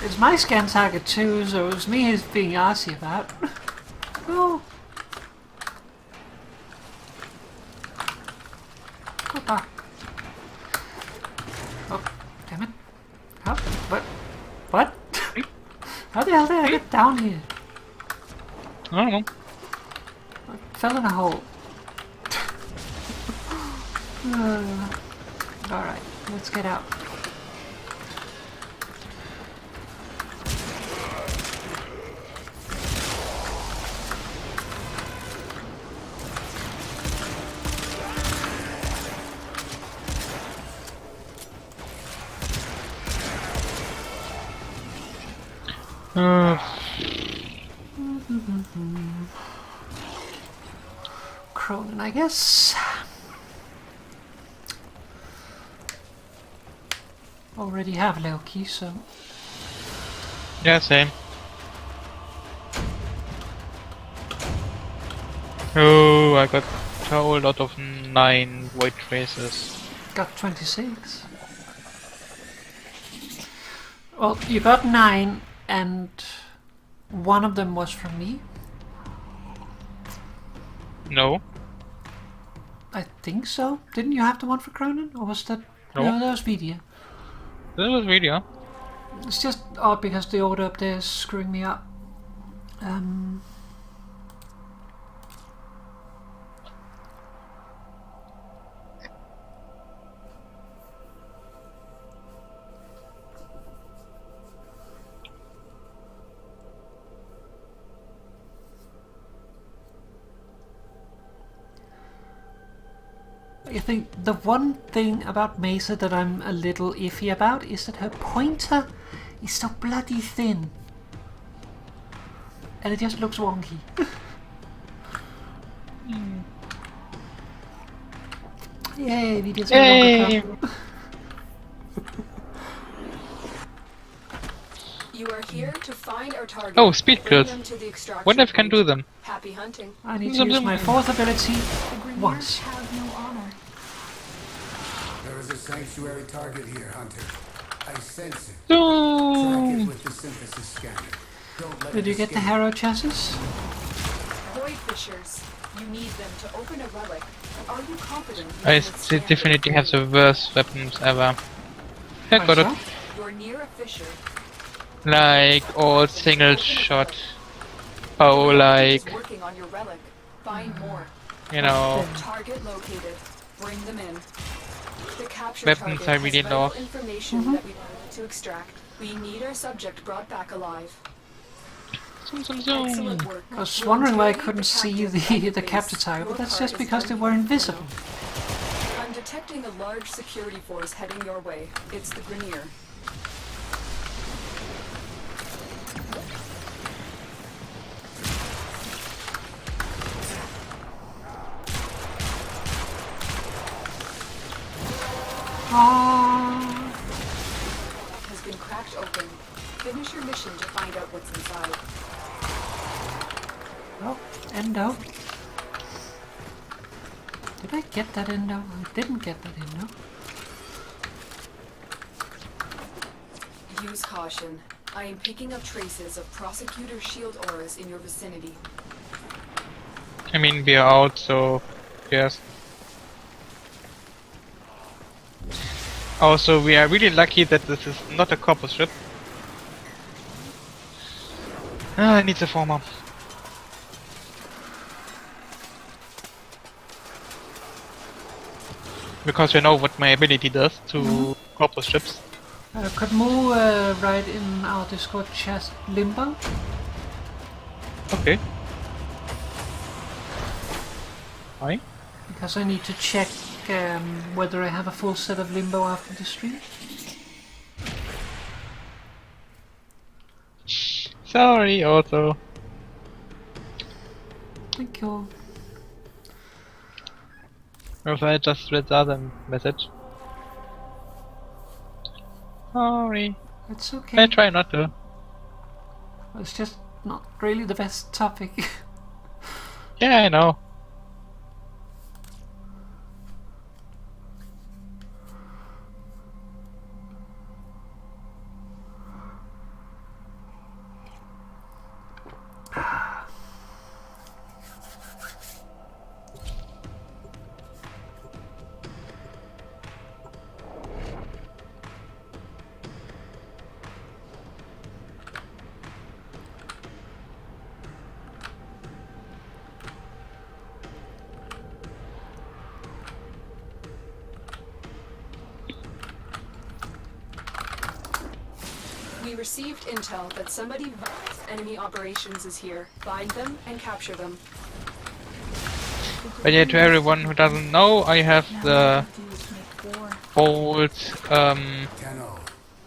It's my scan target too, so it's me who's being arsy about. Oh. Ah. Oh, damn it. How? What? What? How the hell did I get down here? I don't know. I fell in a hole. Alright, let's get out. Cronin, I guess. Already have Loki, so Yeah, same. Oh, I got told out of 9 white traces. got 26. Well, you got 9, and one of them was from me. No. I think so. Didn't you have the one for Cronin, or was that? No. No, that was Media. This was video. It's just odd because the order up there is screwing me up. I think the one thing about Mesa that I'm a little iffy about is that her pointer is so bloody thin. And it just looks wonky. Yay, we did some longer travel. You are here to find our target. Oh, speed Bring kills. them to the extraction Wonder if I can do point. them. Happy hunting. I need to use my fourth ability once. Have no honor. There is a sanctuary target here, Hunter. I sense it. Track No. it with the synthesis scanner. Don't let Did it you get the escape. Harrow chassis? Void Fishers. You need them to open a relic. Are you confident? you I can withstand definitely it? have the worst weapons ever. I got it. Myself? You're near a fissure. Like all single shot. Oh, like, Is working on your relic. Find more. you know, Target located. Bring them in. The capture Weapons target I has really vital love. information that we need to extract. We need our subject brought back alive. zoom, zoom, zoom. Excellent work. I was We'll wondering why I interrogate couldn't see captive the at capture base. tower, but Your that's part just is because they done. were invisible. I'm detecting a large security force heading your way. It's the Grenier. Ah. Has been cracked open. Finish your mission to find out what's inside. Oh, endo. Did I get that endo? I didn't get that endo. Use caution. I am picking up traces of prosecutor shield auras in your vicinity. I mean, we are out, so yes. Also, we are really lucky that this is not a corpus ship. I need the former. Because we know what my ability does to corpus ships. Could Moo write in our Discord chat limbo? Okay. Why? Because I need to check whether I have a full set of limbo after the stream. Sorry, also. Thank you. Or I just read the other message. Sorry. It's okay. I try not to. It's just not really the best topic. Yeah, I know. We received intel that somebody vs. enemy operations is here. Find them and capture them. But yeah, to everyone who doesn't know, I have the bold Tenno,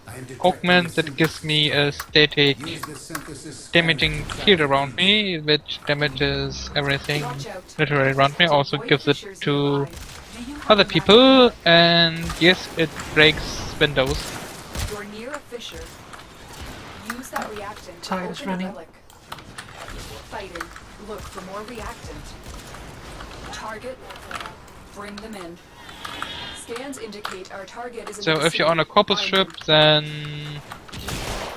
I am detecting augment the that gives me a static Use the synthesis damaging scanner. field around me, which damages everything Watch out. literally around me. Also Avoid gives it fissures to nearby. Do you have other a map? people, and yes, it breaks windows. You're near a fissure. Use that reactant to Tide is open a running. relic. Fighting. Look for more reactant. Target. Bring them in. Scans indicate our target is in So the if you're on a vicinity. corpus Find ship, them. then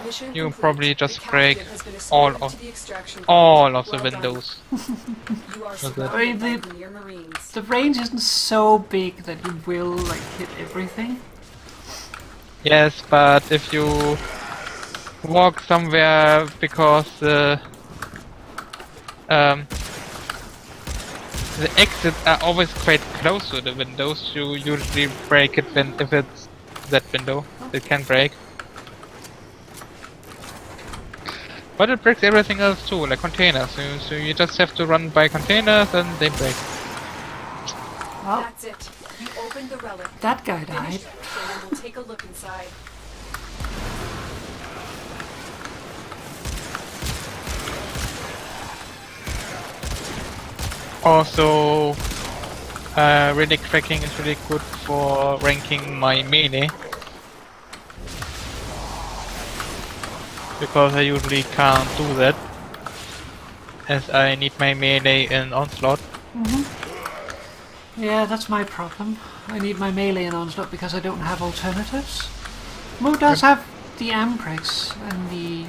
Mission you complete. probably The just captive break has been all escorted of to the extraction point. all of the Well done. windows. You are that? surrounded by The- near Marines. The range isn't so big that you will like hit everything. Yes, but if you walk somewhere because the exits are always quite close to the windows, you usually break it when if it's that window, it can break. But it breaks everything else too, like containers. So you just have to run by containers and they break. Well, That's it. You opened the relic. that guy Finish died. it, and then we'll take a look inside. Also, relic tracking is really good for ranking my melee. Because I usually can't do that, as I need my melee in Onslaught. Yeah, that's my problem. I need my melee and onslaught because I don't have alternatives. Moo does have the Amprex and the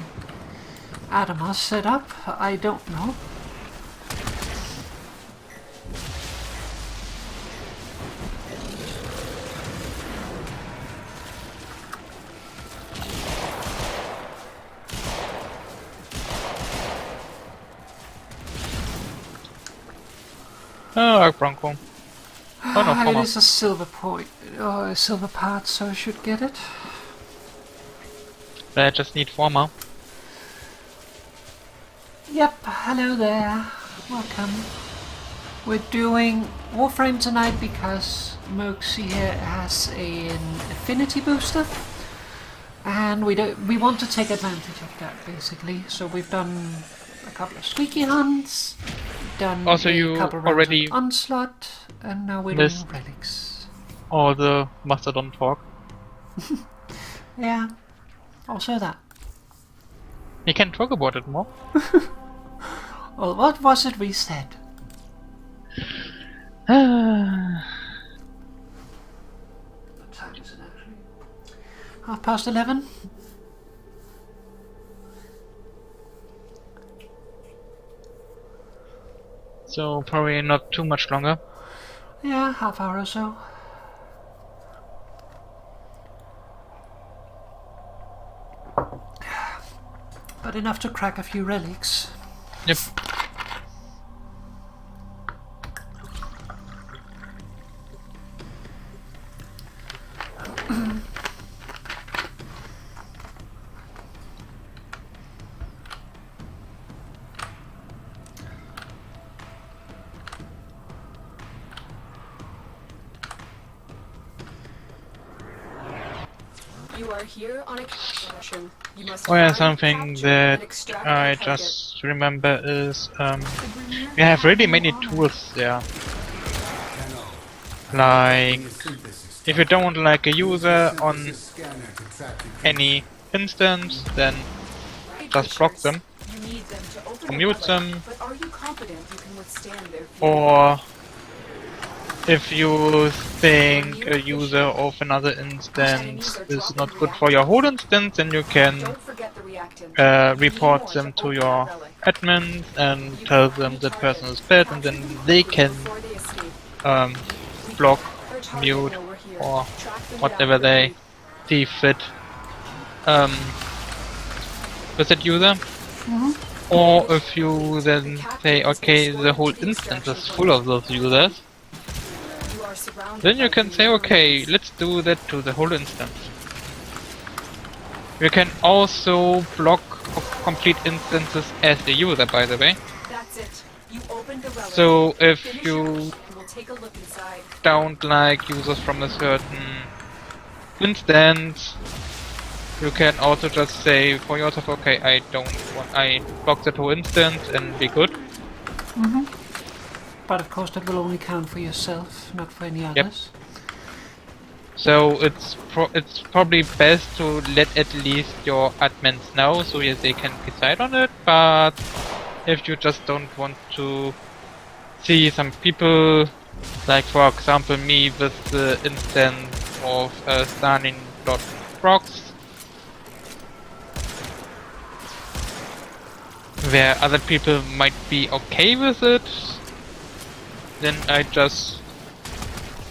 Adamas set up. I don't know. Oh, Bronco. Oh no, It former. is a silver point, or a silver part, so I should get it. I just need former. Yep, hello there. Welcome. We're doing Warframe tonight because Moxie here has an affinity booster. And we want to take advantage of that basically. So we've done a couple of Squeaky hunts, done Also, a you couple rounds already of Onslaught, and now we're doing missed- relics. Or the Mastodon talk. Yeah, also that. We can talk about it more. Well, what was it we said? What time is it actually? 11:30? So probably not too much longer. Yeah, half hour or so. But enough to crack a few relics. Yep. You are here on a capture mission. You must Oh yeah, find, something capture, and that extract I the target. just remember is we have really many tools there. Like, if you don't like a user on any instance, then just block them, You need them to open or a mute relic, them, but are you confident you can withstand their fury? or if you think a user of another instance is not good for your whole instance, then you can Don't forget the reactant. report Need them more to open your that relic. admins and You tell can them find that the person target. is bad, and Capture then them they quickly can before they escape. block, Their target mute, know we're here. or Track them whatever down they quickly. see fit with that user. Or if you then say, okay, the whole instance is full of those users, You are surrounded then you by can say, okay, Marines. let's do that to the whole instance. You can also block complete instances as the user, by the way. That's it. You opened the relic. So if Finish your you mission and we'll take a look inside. don't like users from a certain instance, you can also just say for yourself, okay, I block that whole instance and be good. But of course that will only count for yourself, not for any others. So it's probably best to let at least your admins know so that they can decide on it. But if you just don't want to see some people, like for example me with the instance of Starling.prox, where other people might be okay with it, then I just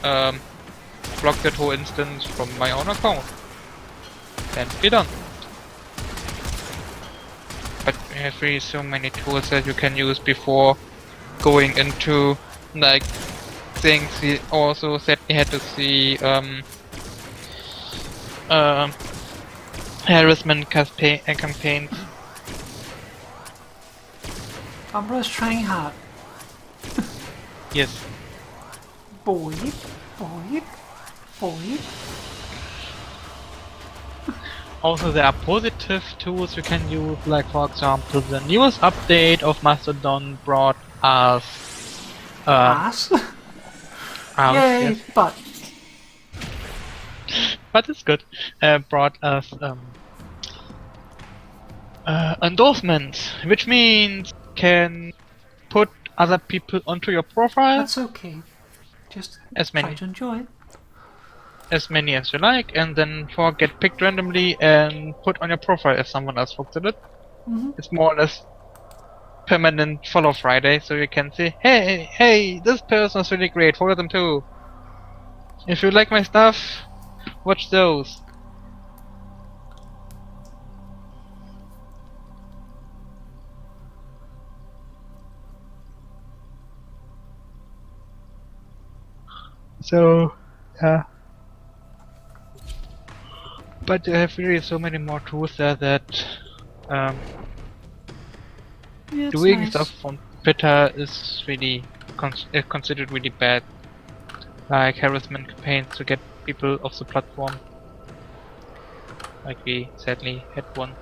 block that whole instance from my own account and be done. But we have really so many tools that you can use before going into like things. We also said we had to see harassment campaigns. Umbra is trying hard. Yes. Boy, boy, boy. Also, there are positive tools you can use, like for example, the newest update of Mastodon brought us Ass. out, Yay, yes. But it's good. Brought us endorsements, which means can put other people onto your profile, That's okay. Just as try many to enjoy it. as you like, and then get picked randomly and put on your profile if someone else looked at it. It's more or less permanent follow Friday, so you can say, hey, this person is really great, follow them too. If you like my stuff, watch those. So, yeah. But there have really so many more tools there that Yeah, it's doing nice. stuff on Twitter is really considered really bad. Like harassment campaigns to get people off the platform. Like we sadly had one.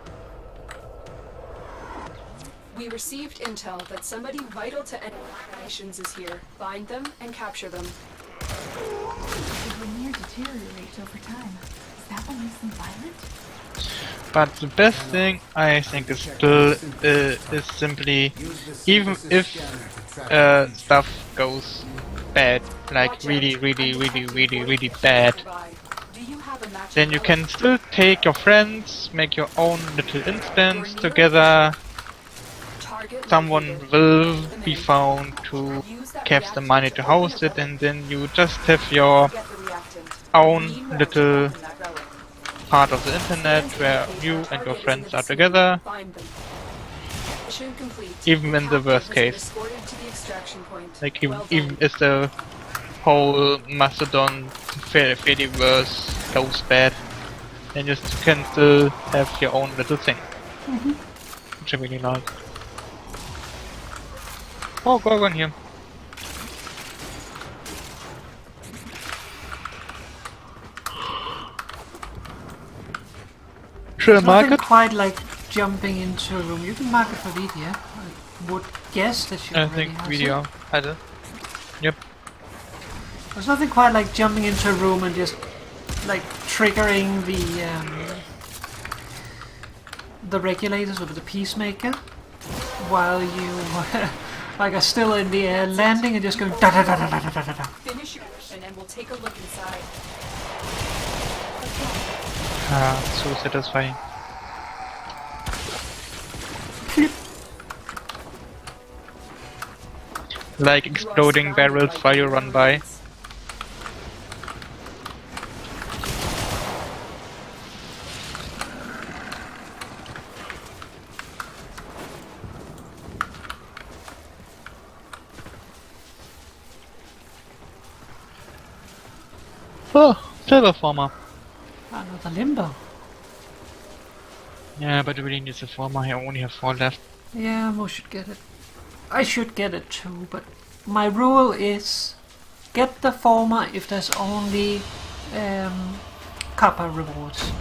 We received intel that somebody vital to any nations is here. Find them and capture them. The Vermeer deteriorate over time. Is that what makes them violent? But the best thing I think is still is simply, even if stuff goes bad, like really bad, Do you have a match? then you can still take your friends, make your own little instance together. Target Someone located. will be found to have the money to host it, and then you just have your Get the reactant. own Need relic little to open that relic. part of the internet where you and your friends are together, Find them. Mission complete. even in the worst Captive has been case. escorted to the extraction point. Like Well even done. if the whole Mastodon Fediverse goes bad, then you can still have your own little thing. Which I really like. Oh, go on here. Should I mark Nothing it? quite like jumping into a room. You can mark it for video. I would guess that you I already think has video it. had it. Yep. There's nothing quite like jumping into a room and just like triggering the regulators over the peacemaker while you like are still in the air, landing and just going da da da da da da da da. Finish your mission and we'll take a look inside. Ah, so satisfying. Like exploding barrels while you run by. Oh, Silverformer. Another limbo. Yeah, but I really need the former. I only have 4 left. Yeah, Mo should get it. I should get it too, but my rule is get the former if there's only copper rewards.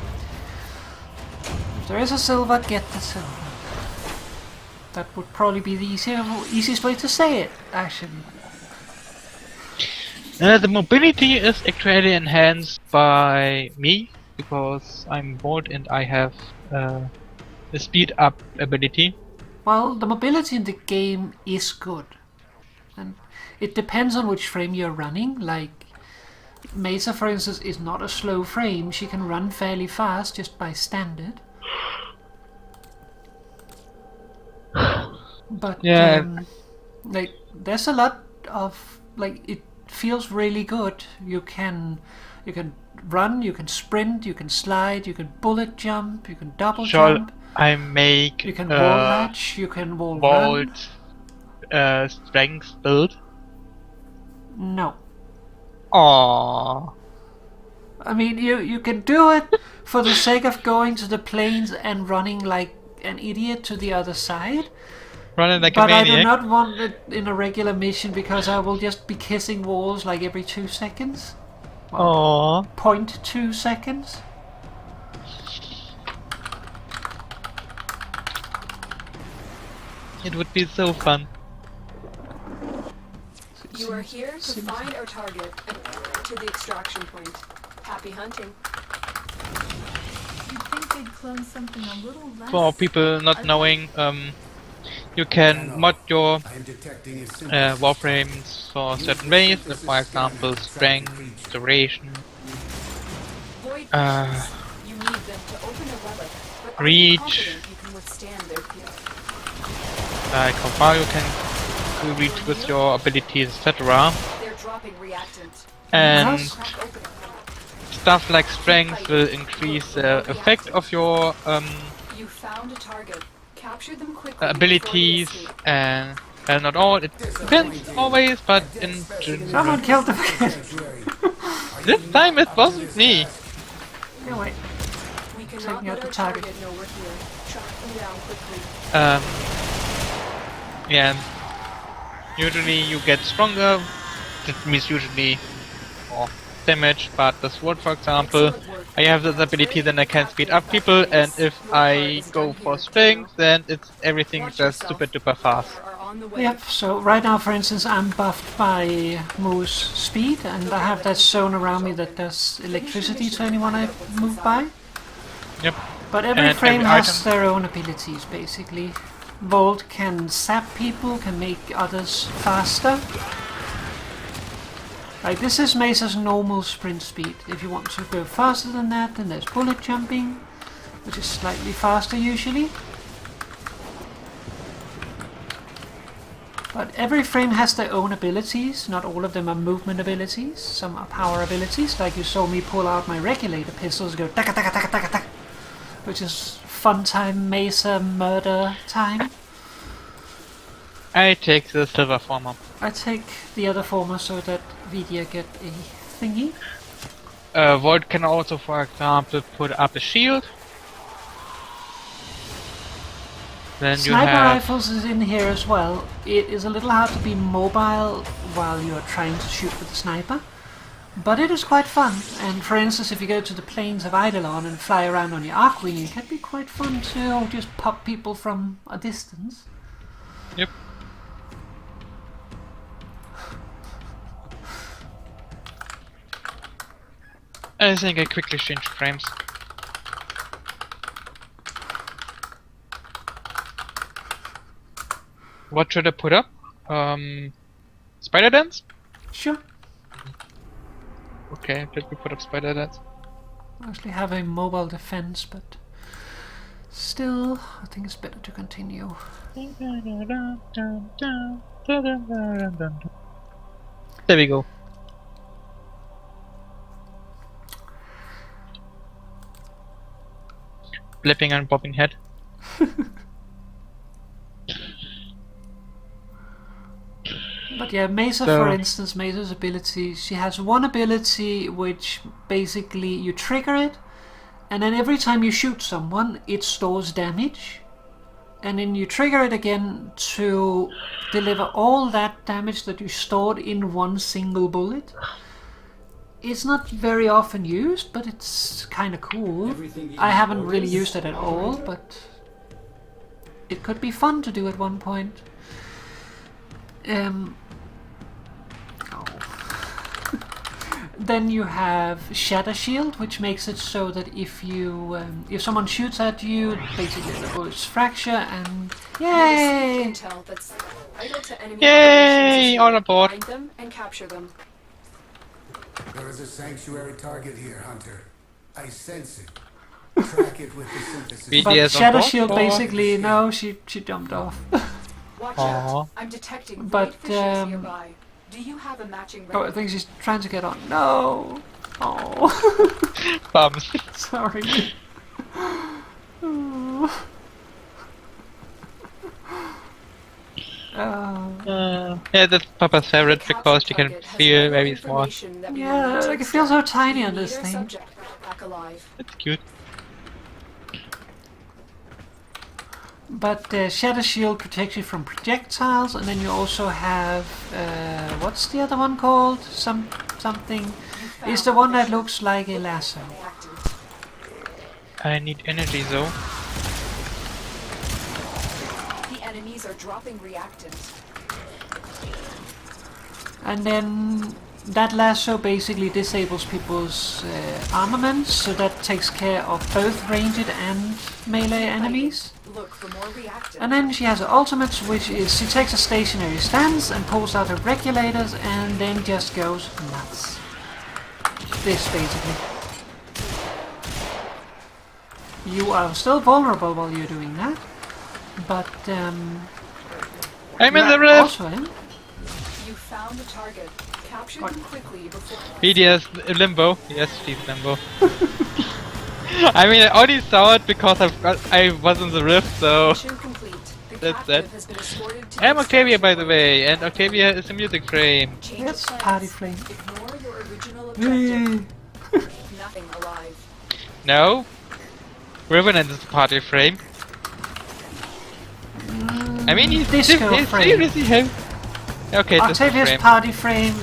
If there is a silver, get the silver. That would probably be the easiest way to say it, actually. The mobility is actually enhanced by me, because I'm bold and I have a speed up ability. Well, the mobility in the game is good. And it depends on which frame you're running. Like, Mesa, for instance, is not a slow frame. She can run fairly fast just by standard. But, Yeah. like, there's a lot of, like, it feels really good. You can run, you can sprint, you can slide, you can bullet jump, you can double Shall jump. I make You can wall latch, you can wall run. vault strength build? No. Aww. I mean, you can do it for the sake of going to the plains and running like an idiot to the other side. Running like a But I maniac. do not want it in a regular mission because I will just be kissing walls like every 2 seconds. Aww. 0.2 seconds. It would be so fun. You are here to find our target and to the extraction point. Happy hunting. You'd think they'd clone something a little less. For people not knowing, you can mod your I am detecting a symbol. Warframes for certain ways, for example, strength, duration, Void Uh, you need them to open a relic, but are you reach. confident you can withstand their fury? like how far you can reach with your abilities, etc. They're dropping reactant. And Crack open a relic. stuff like strength will increase the effect of your You found a target. Capture them quickly. abilities, before and not all. It depends always, but in general. Someone killed the kid. This time it wasn't me. Anyway, we cannot Taking out let the our target. target know we're here. Track them down quickly. Yeah. Usually you get stronger. That means usually more damage. But the sword, for example, Excellent work. I have this ability, then I can speed up people, and if I go for strength, then it's everything Watch just yourself. super duper fast. There are On the way. Yep, so right now, for instance, I'm buffed by Moo's speed, and I have that zone around me that does electricity to anyone I move by. Yep. But every And frame every has item. their own abilities, basically. Volt can sap people, can make others faster. Like, this is Mesa's normal sprint speed. If you want to go faster than that, then there's bullet jumping, which is slightly faster usually. But every frame has their own abilities. Not all of them are movement abilities. Some are power abilities, like you saw me pull out my regulator pistols and go taka taka taka taka taka, which is fun time Mesa murder time. I take the silver former. I take the other former so that Vidya get a thingy. Void can also, for example, put up a shield. Then you Sniper have rifles is in here as well. It is a little hard to be mobile while you are trying to shoot with the sniper, but it is quite fun. And for instance, if you go to the plains of Eidolon and fly around on your Archwing, it can be quite fun to just pop people from a distance. Yep. I think I quickly change frames. What should I put up? Spider dance? Sure. Okay, let me put up spider dance. I actually have a mobile defense, but still, I think it's better to continue. There we go. Flipping and popping head. But yeah, Mesa, So- for instance, Mesa's ability, she has one ability which basically you trigger it, and then every time you shoot someone, it stores damage, and then you trigger it again to deliver all that damage that you stored in one single bullet. It's not very often used, but it's kind of cool. I haven't really used it at all, but it could be fun to do at one point. Then you have Shatter Shield, which makes it so that if you if someone shoots at you, basically the bullets fracture and yay! Intel that's vital to enemy Yay! operations. All aboard. Find them and capture them. There is a sanctuary target here, Hunter. I sense it. Track it with the synthesis. BDS But on Shatter board, Shield or- basically no, she jumped off. Watch Aw. out. I'm detecting But, bright fishes nearby. Do you have a matching Oh, I relic? think she's trying to get on. No. Oh, Bums. sorry. Oh. Yeah, that's Papa's favorite because she can Capture target has feel vital very small. information that we Yeah, need to like it feels so extract. tiny We on this need our thing. subject back alive. That's cute. But Shatter Shield protects you from projectiles, and then you also have what's the other one called? Something. It's the one that looks like a lasso. Reactant. I need energy though. The enemies are dropping reactant. And then that lasso basically disables people's armaments, so that takes care of both ranged and melee enemies. Look for more reactant. And then she has her ultimate, which is she takes a stationary stance and pulls out her regulators and then just goes nuts. This basically. You are still vulnerable while you're doing that, but I'm in you the are rift! also in. You found a target. Capture What? them quickly before. BDS limbo. Yes, she's limbo. I mean, I only saw it because I was in the rift, so. Mission complete. The That's captive that. has been escorted to I'm the Octavia, by the sanctuary. way, and Octavia is a music frame. Change That's of plans. Party Flame. Ignore your original Yay. objective. Nothing alive. No? Revenant is a party frame. I mean, he's Disco frame. seriously him. Okay, this is Octavia's frame. party frame,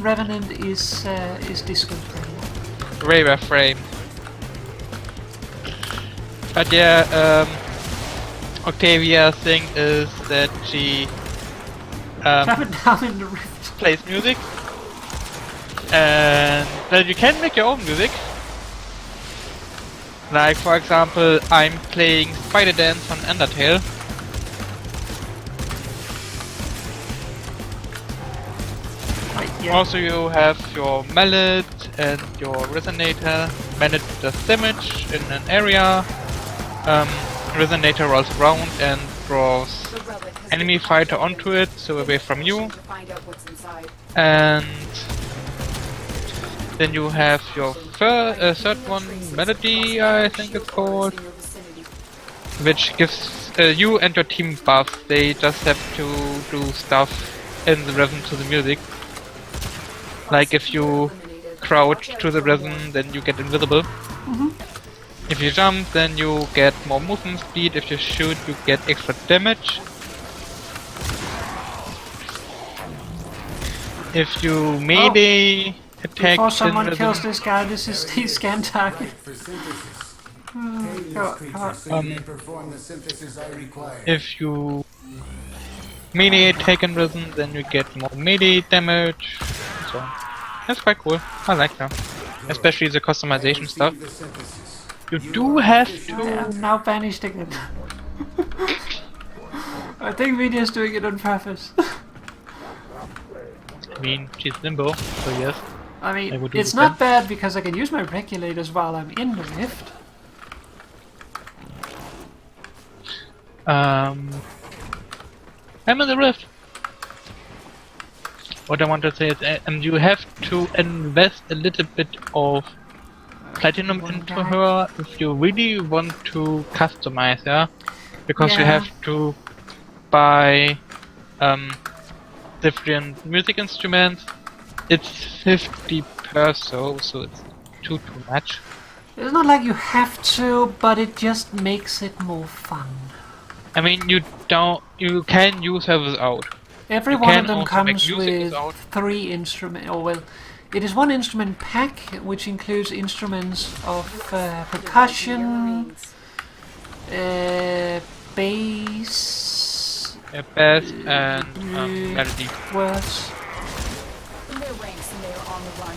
Revenant is disco frame. Raver frame. But yeah, Octavia's thing is that she Trap it down in the rift. plays music. And well, you can make your own music. Like for example, I'm playing Spider Dance on Undertale. Right, yeah. Also you have your mallet and your resonator. Mallet does damage in an area. Resonator rolls around and draws The relic has enemy been fighter activated. onto it, so away from you. To find out what's inside. And then you have your third one, Melody, I think it's called, In your vicinity. which gives you and your team buffs. They just have to do stuff in the rhythm to the music. Like if you crouch to the rhythm, then you get invisible. If you jump, then you get more movement speed. If you shoot, you get extra damage. If you melee attack Before in someone rhythm, kills this guy, this is the scan target. For synthesis. Go, These go. creatures simply perform the synthesis I require. if you melee attack in rhythm, then you get more melee damage. So that's quite cool. I like that, especially the customization stuff. The synthesis. You do have I to. am now banished again. I think Media's doing it on purpose. I mean, she's limbo, so yes. I I mean, would do it's the not same. bad because I can use my regulators while I'm in the rift. I'm in the rift. What I want to say is, you have to invest a little bit of platinum into her if you really want to customize her, because you Yeah. have to buy different music instruments. It's 50 per so it's too much. It's not like you have to, but it just makes it more fun. I mean, you can use her without. Every You one can of them also make comes music with without. 3 instruments, or well, it is one instrument pack which includes instruments of percussion, bass, Bass and melody. words. In their ranks and they are on the run.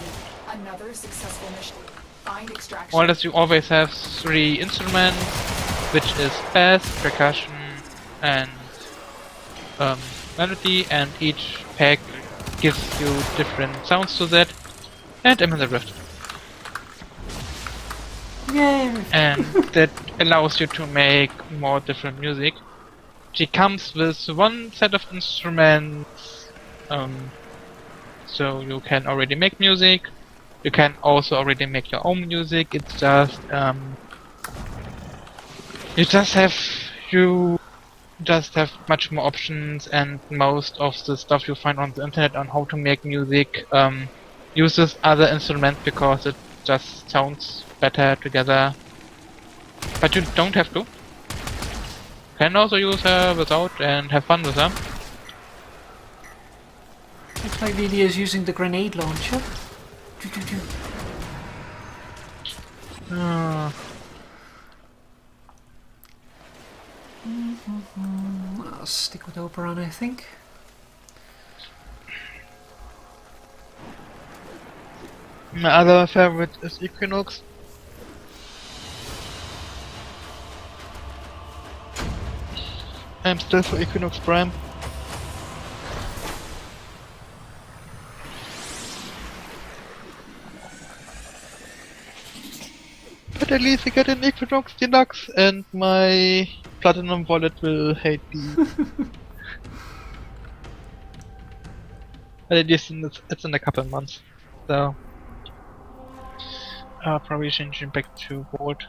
Another successful mission. Find extraction. More or less, you always have 3 instruments, which is bass, percussion, and melody, and each pack gives you different sounds to that. And I'm in the rift. Yay! And that allows you to make more different music. She comes with one set of instruments, so you can already make music. You can also already make your own music. It's just you just have much more options, and most of the stuff you find on the internet on how to make music uses other instruments because it just sounds better together. But you don't have to. Can also use her without and have fun with her. Looks like Lydia is using the grenade launcher. I'll stick with Oberon, I think. My other favorite is Equinox. I'm still for Equinox Prime. But at least I get an Equinox Deluxe and my Platinum wallet will hate me. But at least it's in a couple months. So I'll probably change it back to gold.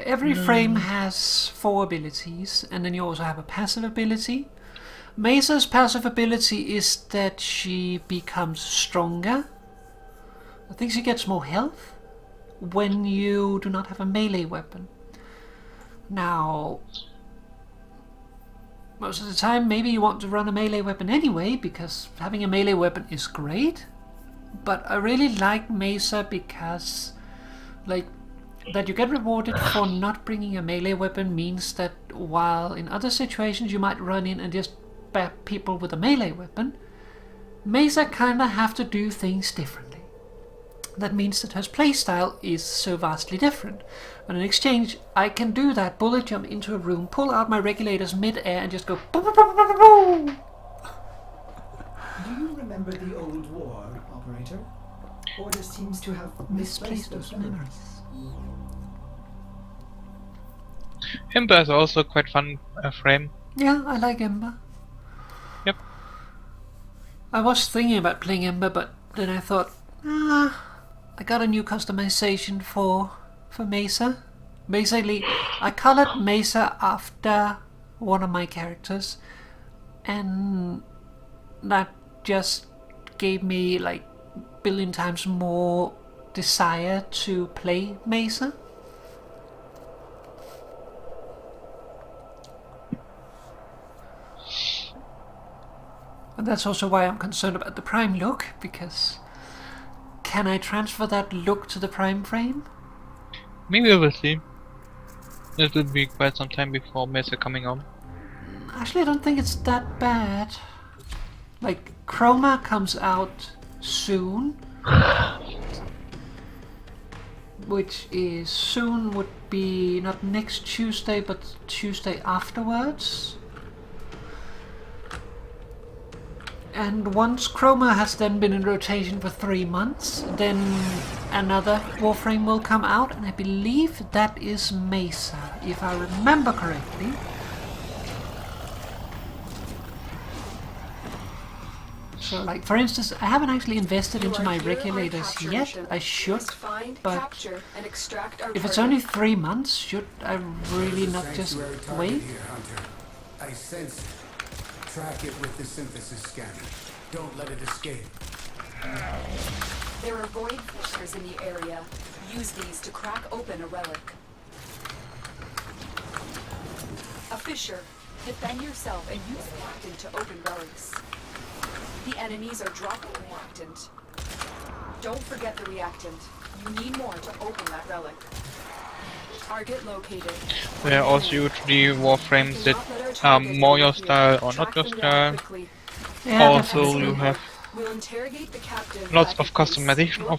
Every frame has 4 abilities, and then you also have a passive ability. Mesa's passive ability is that she becomes stronger. I think she gets more health when you do not have a melee weapon. Now, most of the time maybe you want to run a melee weapon anyway, because having a melee weapon is great. But I really like Mesa because, like, that you get rewarded for not bringing a melee weapon means that while in other situations you might run in and just bat people with a melee weapon, Mesa kinda have to do things differently. That means that her playstyle is so vastly different. But in exchange, I can do that, bullet jump into a room, pull out my regulators mid-air and just go boom, boom, boom, boom, boom, boom. Do you remember the old war, Operator? Order seems to have Misplaced those memories. memories. Ember is also quite fun frame. Yeah, I like Ember. Yep. I was thinking about playing Ember, but then I thought, I got a new customization for Mesa. Basically, I colored Mesa after one of my characters, and that just gave me like billion times more desire to play Mesa. And that's also why I'm concerned about the Prime look, because can I transfer that look to the Prime frame? Maybe we will see. It will be quite some time before Mesa coming on. Actually, I don't think it's that bad. Like, Chroma comes out soon. Which is soon would be not next Tuesday, but Tuesday afterwards. And once Chroma has then been in rotation for 3 months, then another Warframe will come out, and I believe that is Mesa, if I remember correctly. So, like, for instance, I haven't actually invested into my regulators yet. I should, but if it's only 3 months, should I really not just Sanctuary target wait? here, Hunter. I sense it. Track it with the synthesis scanner. Don't let it escape. There are void fissures in the area. Use these to crack open a relic. A fissure. Defend yourself and use reactant to open relics. The enemies are dropping reactant. Don't forget the reactant. You need more to open that relic. Target located. There are also usually Warframes that are more your style or not your style. Yeah, Also, definitely. you have We'll interrogate the captain. lots of customization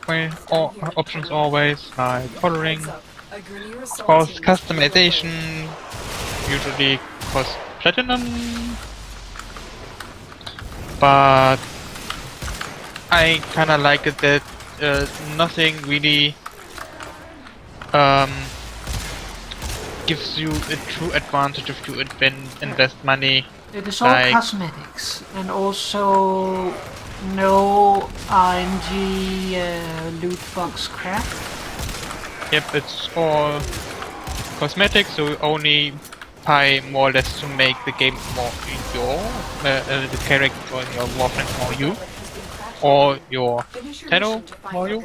options always, like coloring. Of course, customization usually costs platinum, but I kinda like it that nothing really gives you a true advantage if you invest money. It is all like- cosmetics, and also no RNG loot box crap. Yep, it's all cosmetics, so you only pay more or less to make the game more your, the character or your Warframe more you, or your Tenno more you,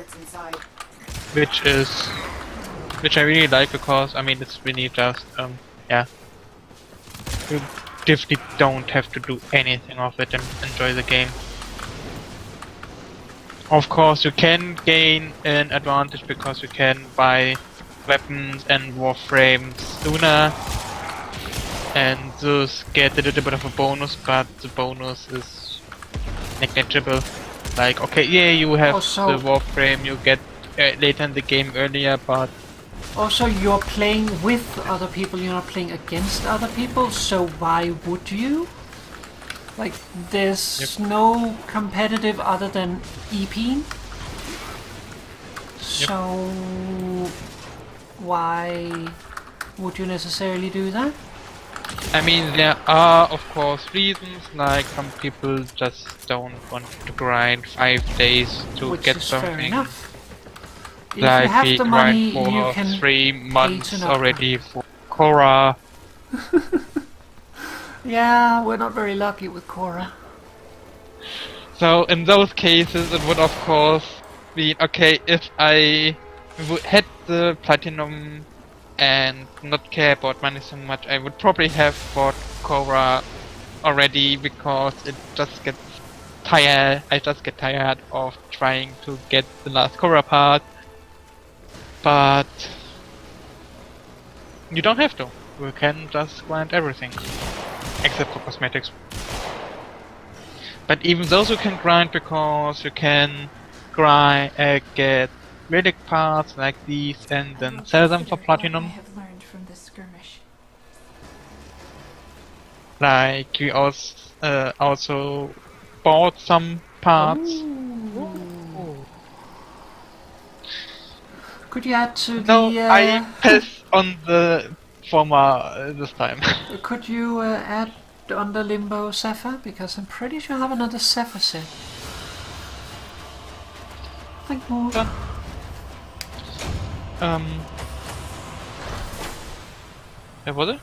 which I really like because, I mean, it's really just, yeah. You definitely don't have to do anything of it and enjoy the game. Of course, you can gain an advantage because you can buy weapons and Warframes sooner, and thus get a little bit of a bonus, but the bonus is negligible. Like, okay, yeah, you have Also- the Warframe you get later in the game earlier, but Also, you're playing with other people, you're not playing against other people, so why would you? Like, there's no competitive other than EP. So, why would you necessarily do that? I mean, there are of course reasons, like some people just don't want to grind 5 days to Which get is fair something. enough. If you Like have we the money, grind you for can 3 months to not already for Khora. Yeah, we're not very lucky with Khora. So in those cases it would of course be okay if I had the platinum and not care about money so much, I would probably have bought Khora already because it just gets tired. I just get tired of trying to get the last Khora part. But you don't have to. you can just grind everything. Except for cosmetics. But even those you can grind because you can grind, get relic parts like these and I then will sell them for consider what I platinum. have learned from this skirmish. Like we also bought some parts. Could you add to No, the? I pass on the former this time. Could you add on the Limbo Zephyr? Because I'm pretty sure I have another Zephyr set. Think more. Done. Where was it?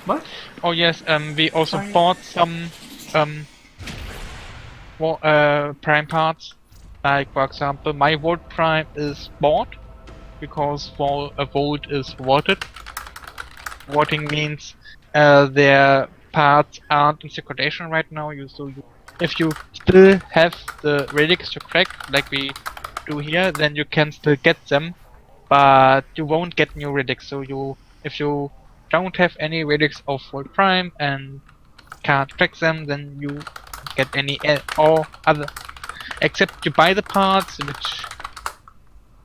What? Oh yes, we also Sorry. bought some prime parts. Like for example, my Volt Prime is bought because a Volt is voted. Voting means their parts aren't in circulation right now. If you still have the relics to crack, like we do here, then you can still get them, but you won't get new relics. So if you don't have any relics of Volt Prime and can't crack them, then you get any or other, except you buy the parts, which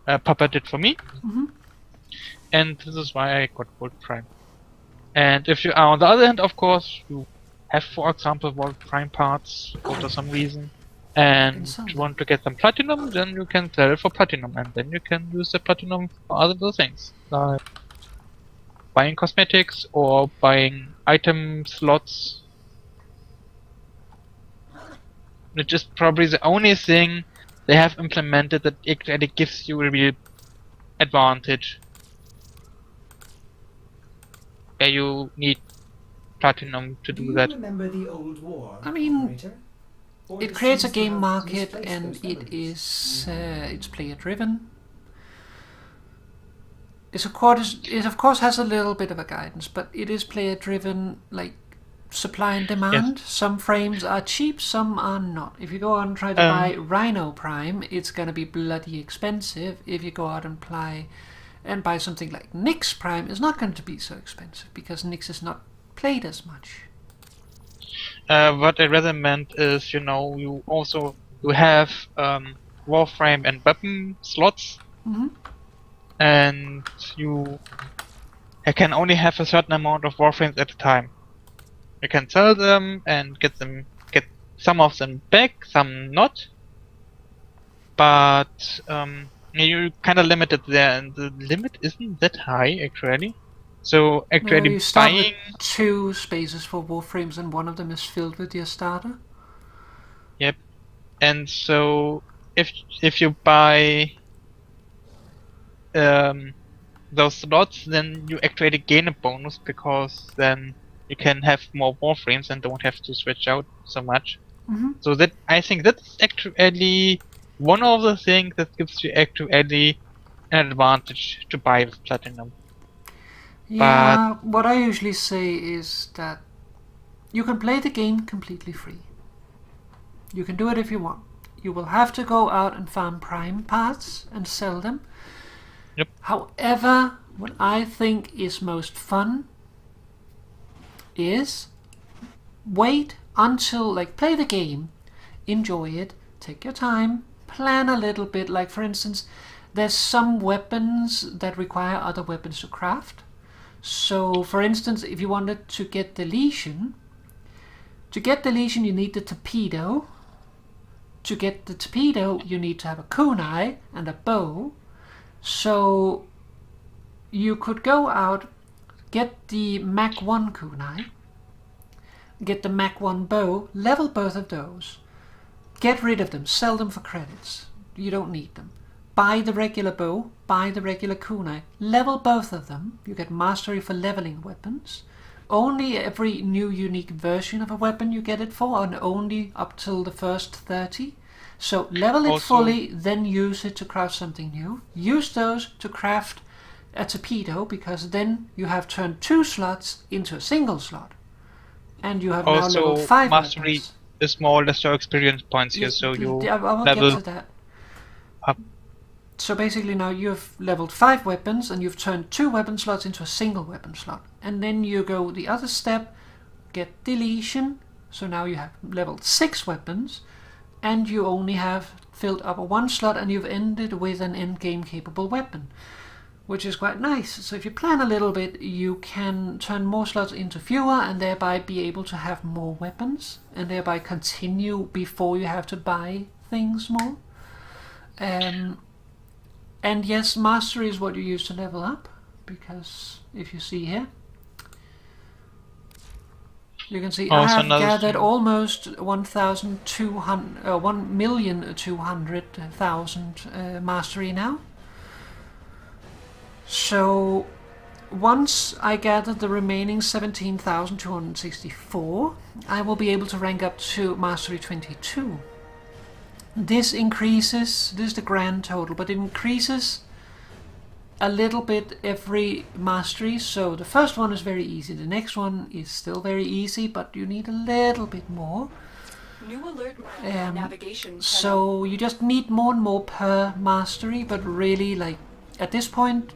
Papa did for me. And this is why I got Volt Prime. And if you are on the other hand, of course, you have, for example, Volt Prime parts for some reason, and you want to get some platinum, then you can sell it for platinum, and then you can use the platinum for other things, like buying cosmetics or buying item slots. Which is probably the only thing they have implemented that actually gives you a real advantage. Where you need platinum to do that. Remember the old war, I mean, operator? Or it does creates a seems to game have market, misplaced and those it memories? is it's player driven. It of course has a little bit of a guidance, but it is player driven, like supply and demand. Yes. Some frames are cheap, some are not. If you go out and try to buy Rhino Prime, it's gonna be bloody expensive. If you go out and buy something like Nyx Prime, it's not going to be so expensive because Nyx is not played as much. What I rather meant is, you have Warframe and weapon slots, and you can only have a certain amount of Warframes at a time. You can sell them and get some of them back, some not. But you're kind of limited there, and the limit isn't that high actually. So actually You start buying with 2 spaces for Warframes, and one of them is filled with your starter. Yep. And so if you buy those slots, then you actually gain a bonus because then you can have more Warframes and don't have to switch out so much. So that I think that's actually one of the things that gives you actually an advantage to buy with platinum. Yeah, what I usually say is that you can play the game completely free. You can do it if you want. You will have to go out and farm prime parts and sell them. Yep. However, what I think is most fun is wait until, like, play the game, enjoy it, take your time, plan a little bit. Like, for instance, there's some weapons that require other weapons to craft. So, for instance, if you wanted to get the Legion, you need the torpedo. To get the torpedo, you need to have a kunai and a bow. So, you could go out, get the Mach 1 kunai, get the Mach 1 bow, level both of those, get rid of them, sell them for credits. You don't need them. Buy the regular bow, buy the regular kunai, level both of them. You get mastery for leveling weapons. Only every new unique version of a weapon you get it for, and only up till the first 30. So level it fully, then use it to craft something new. Use those to craft a torpedo, because then you have turned 2 slots into a single slot. And you have now level 5 mastery weapons. is more or less your experience points here, Yes, so you I will level get to that. up. So basically now you've leveled 5 weapons and you've turned 2 weapon slots into a single weapon slot. And then you go the other step, get deletion. So now you have leveled 6 weapons and you only have filled up a 1 slot and you've ended with an endgame capable weapon, which is quite nice. So if you plan a little bit, you can turn more slots into fewer and thereby be able to have more weapons and thereby continue before you have to buy things more. And yes, mastery is what you use to level up, because if you see here, you can see I have gathered almost 1,200,000 mastery now. So once I gather the remaining 17,264, I will be able to rank up to mastery 22. This increases, this is the grand total, but it increases a little bit every mastery. So the first one is very easy, the next one is still very easy, but you need a little bit more. New alert navigation panel. So you just need more and more per mastery, but really, like, at this point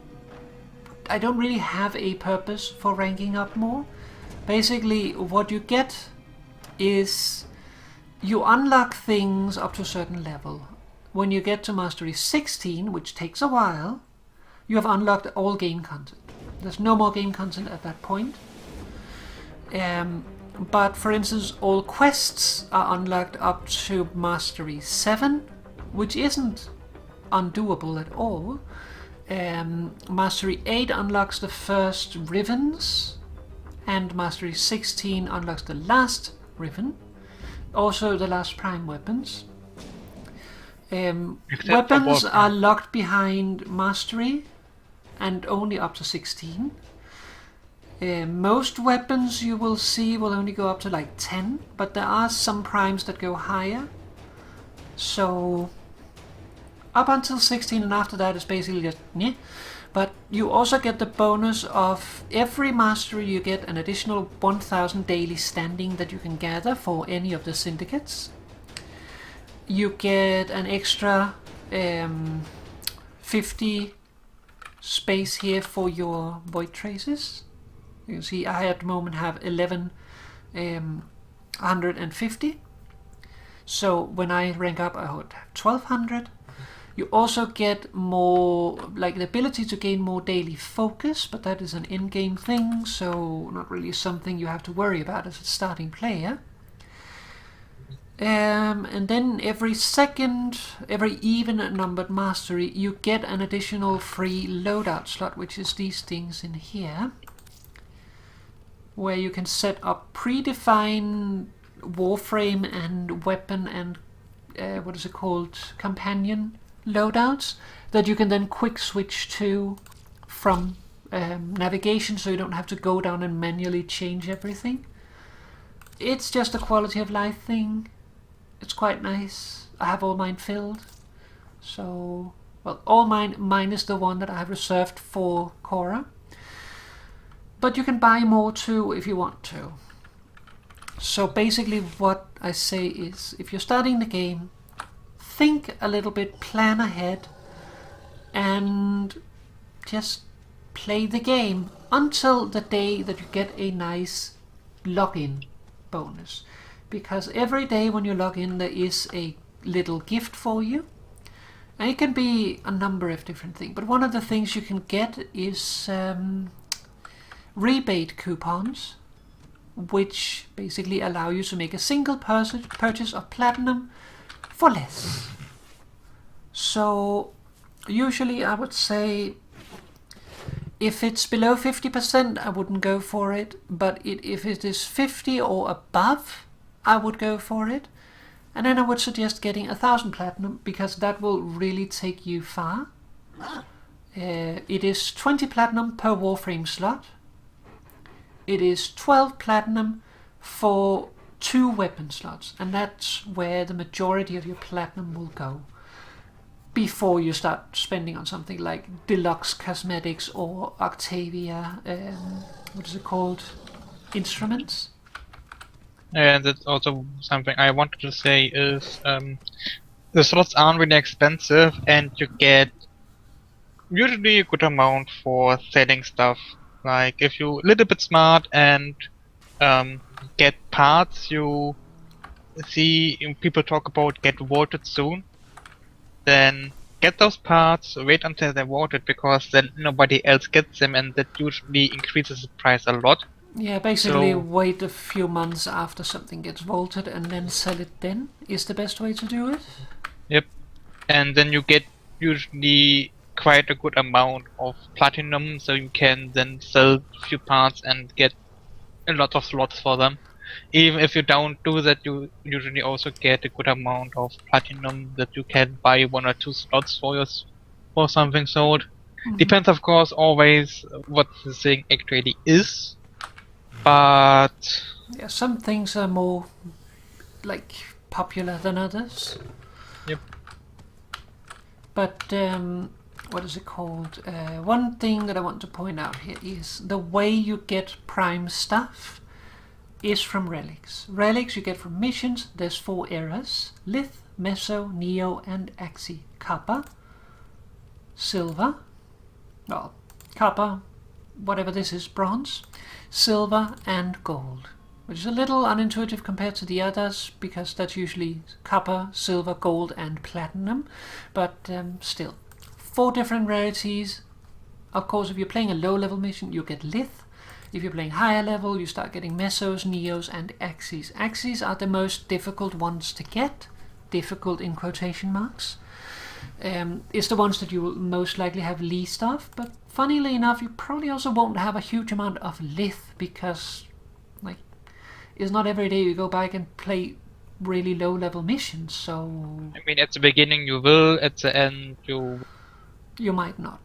I don't really have a purpose for ranking up more. Basically what you get is you unlock things up to a certain level. When you get to mastery 16, which takes a while, you have unlocked all game content. There's no more game content at that point. But for instance, all quests are unlocked up to mastery 7, which isn't undoable at all. Mastery 8 unlocks the first ribbons, and mastery 16 unlocks the last ribbon. Also the last prime weapons. Weapons are locked behind mastery and only up to 16. Most weapons you will see will only go up to like 10, but there are some primes that go higher. So up until 16, and after that is basically just meh. But you also get the bonus of every mastery you get an additional 1,000 daily standing that you can gather for any of the syndicates. You get an extra 50 space here for your void traces. You can see I at the moment have 1,150. So when I rank up I would have 1,200. You also get more, like, the ability to gain more daily focus, but that is an in-game thing, so not really something you have to worry about as a starting player. And then every even numbered mastery, you get an additional free loadout slot, which is these things in here, where you can set up predefined Warframe and weapon and what is it called, companion loadouts that you can then quick switch to from navigation, so you don't have to go down and manually change everything. It's just a quality of life thing. It's quite nice. I have all mine filled. So, well, all mine minus the one that I have reserved for Khora. But you can buy more too if you want to. So basically what I say is, if you're starting the game, think a little bit, plan ahead, and just play the game until the day that you get a nice login bonus. Because every day when you log in there is a little gift for you. And it can be a number of different things. But one of the things you can get is rebate coupons, which basically allow you to make a single purchase of platinum for less. So usually I would say if it's below 50% I wouldn't go for it, but if it is 50 or above I would go for it. And then I would suggest getting 1,000 platinum, because that will really take you far. It is 20 platinum per Warframe slot. It is 12 platinum for 2 weapon slots, and that's where the majority of your platinum will go before you start spending on something like deluxe cosmetics or Octavia, what is it called, instruments. And that's also something I wanted to say is the slots aren't really expensive, and you get usually a good amount for selling stuff. Like if you a little bit smart and get parts, you see people talk about get voted soon. Then get those parts, wait until they're voted because then nobody else gets them, and that usually increases the price a lot. Yeah, basically So- wait a few months after something gets vaulted and then sell it then is the best way to do it. Yep. And then you get usually quite a good amount of platinum, so you can then sell a few parts and get a lot of slots for them. Even if you don't do that, you usually also get a good amount of platinum that you can buy 1 or 2 slots for something sold. Depends, of course, always what the thing actually is. But Yeah, some things are more like popular than others. Yep. But what is it called? One thing that I want to point out here is the way you get prime stuff is from relics. Relics you get from missions. There's 4 eras: Lith, Meso, Neo, and Axi. Copper, silver, well, copper, whatever this is, bronze, silver, and gold. Which is a little unintuitive compared to the others, because that's usually copper, silver, gold, and platinum. But still, 4 different rarities. Of course, if you're playing a low-level mission, you get Lith. If you're playing higher level, you start getting Mesos, Neos, and Axes. Axes are the most difficult ones to get. Difficult in quotation marks. It's the ones that you will most likely have least of. But funnily enough, you probably also won't have a huge amount of Lith, because like, it's not every day you go back and play really low-level missions. So I mean, at the beginning you will, at the end you might not.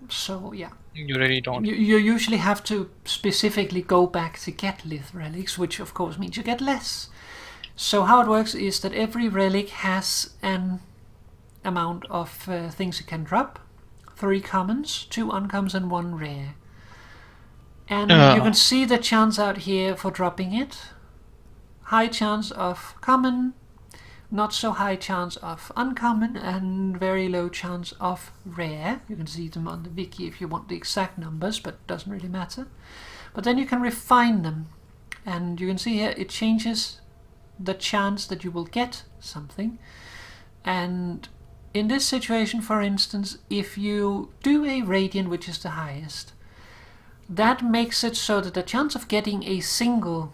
So yeah. you really don't. You usually have to specifically go back to get Lith relics, which of course means you get less. So how it works is that every relic has an amount of things it can drop. 3 commons, 2 uncommons, and 1 rare. And you can see the chance out here for dropping it. High chance of common, not so high chance of uncommon, and very low chance of rare. You can see them on the wiki if you want the exact numbers, but it doesn't really matter. But then you can refine them, and you can see here it changes the chance that you will get something. And in this situation, for instance, if you do a radiant, which is the highest, that makes it so that the chance of getting a single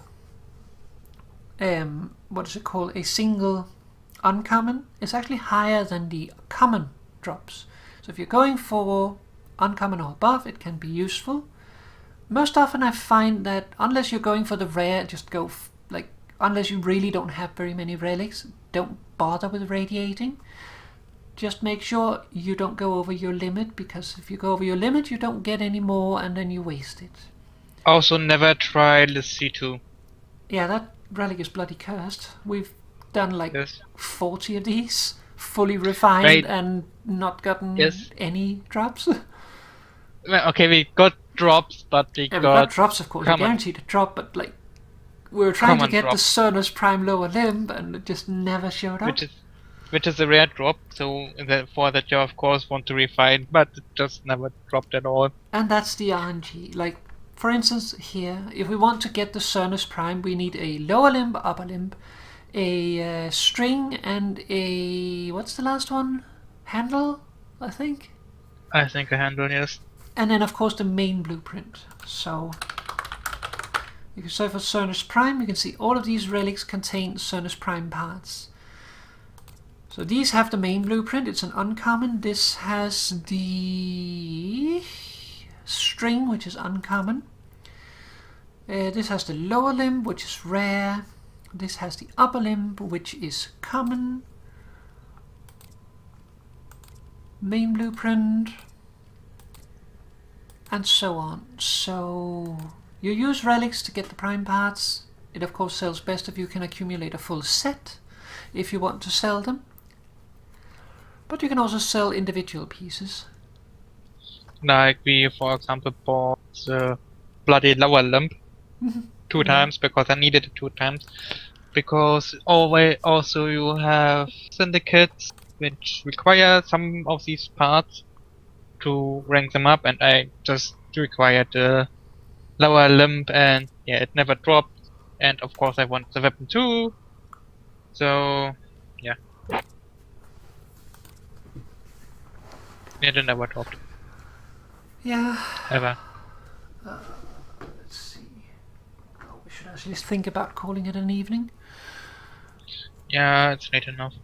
a single uncommon is actually higher than the common drops. So if you're going for uncommon or above, it can be useful. Most often I find that unless you're going for the rare, just go unless you really don't have very many relics, don't bother with radiating. Just make sure you don't go over your limit, because if you go over your limit you don't get any more and then you waste it. Also, never try the C2. Yeah, that relic is bloody cursed. We've done like Yes. 40 of these, fully refined, Right. and not gotten Yes. any drops. Well, okay, we got drops, but we Yeah, we got got drops, of course. We common. guaranteed a drop, but like we were trying to Common get drop. the Cernus Prime lower limb, and it just never showed up. which is a rare drop. So for that you of course want to refine, but it just never dropped at all. And that's the RNG. Like, for instance, here, if we want to get the Cernus Prime, we need a lower limb, upper limb, a string, and a... what's the last one? Handle, I think? I think a handle, yes. And then, of course, the main blueprint. So, you can search for Cernus Prime. You can see all of these relics contain Cernus Prime parts. So these have the main blueprint. It's an uncommon. This has the string, which is uncommon. This has the lower limb, which is rare. This has the upper limb, which is common. Main blueprint. And so on. So you use relics to get the prime parts. It of course sells best if you can accumulate a full set, if you want to sell them. But you can also sell individual pieces. Like we, for example, bought the bloody lower limb 2 times because I needed it 2 times. Because always also you have syndicates which require some of these parts to rank them up, and I just required the lower limb, and yeah, it never dropped. And of course, I want the weapon too. So yeah, it never dropped Yeah. ever. Let's see. Oh, we should actually think about calling it an evening. Yeah, it's late enough.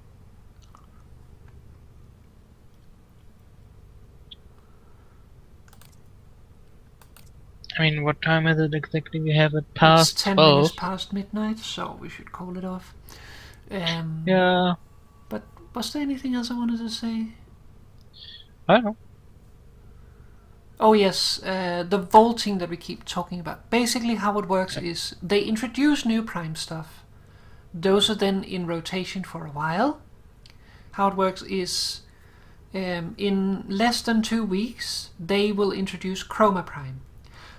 I mean, what time is it exactly? We have it past It's 10 12. minutes past midnight, so we should call it off. Yeah, But was there anything else I wanted to say? I don't know. Oh yes, the vaulting that we keep talking about. Basically how it works is they introduce new Prime stuff. Those are then in rotation for a while. How it works is in less than 2 weeks they will introduce Chroma Prime.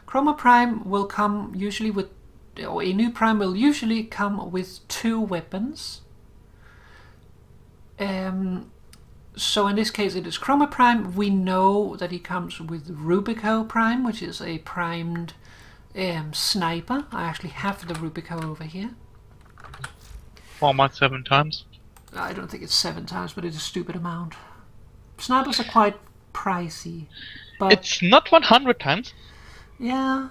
Chroma Prime will come usually with, or a new Prime will usually come with 2 weapons. So in this case it is Chroma Prime. We know that he comes with Rubico Prime, which is a primed sniper. I actually have the Rubico over here. Format 7 times. I don't think it's 7 times, but it's a stupid amount. Snipers are quite pricey. But It's not 100 times. yeah,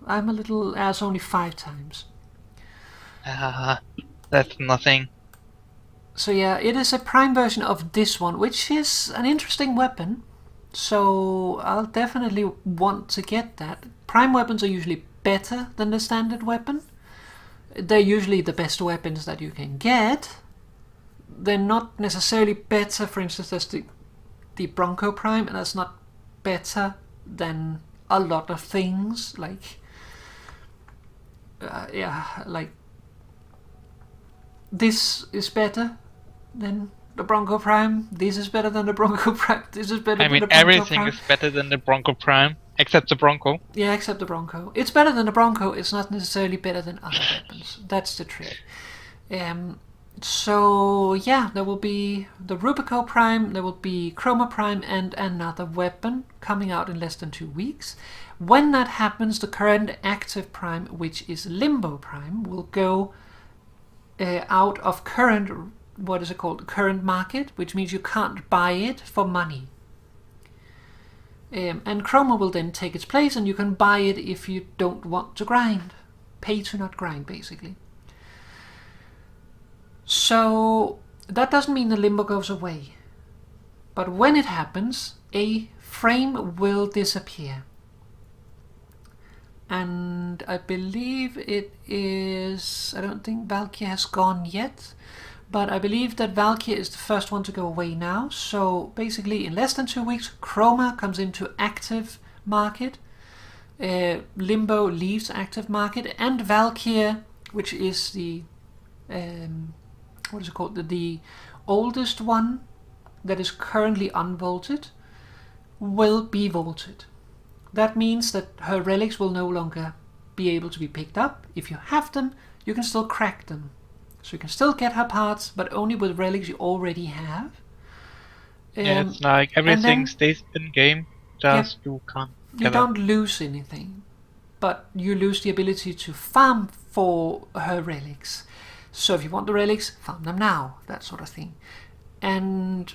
I'm a little... it's only 5 times. That's nothing. So yeah, it is a prime version of this one, which is an interesting weapon. So I'll definitely want to get that. Prime weapons are usually better than the standard weapon. They're usually the best weapons that you can get. They're not necessarily better, for instance, as the Bronco Prime, and that's not better than a lot of things, like like this is better than the Bronco Prime, this is better than the Bronco Prime, this is better I than mean, the Bronco everything Prime. is better than the Bronco Prime, except the Bronco. Yeah, except the Bronco. It's better than the Bronco, it's not necessarily better than other weapons. That's the trick. So yeah, there will be the Rubico Prime, there will be Chroma Prime, and another weapon coming out in less than 2 weeks. When that happens, the current active Prime, which is Limbo Prime, will go out of current, what is it called, current market, which means you can't buy it for money. And Chroma will then take its place, and you can buy it if you don't want to grind. Pay to not grind, basically. So that doesn't mean the Limbo goes away. But when it happens, a frame will disappear. And I believe it is... I don't think Valkyrie has gone yet. But I believe that Valkyrie is the first one to go away now. So basically in less than 2 weeks, Chroma comes into active market. Limbo leaves active market. And Valkyrie, which is the... what is it called? The oldest one that is currently unvaulted will be vaulted. That means that her relics will no longer be able to be picked up. If you have them, you can still crack them. So you can still get her parts, but only with relics you already have. Yeah, it's like everything then, stays in game, just you can't you get it. don't lose anything, but you lose the ability to farm for her relics. So if you want the relics, farm them now, that sort of thing. And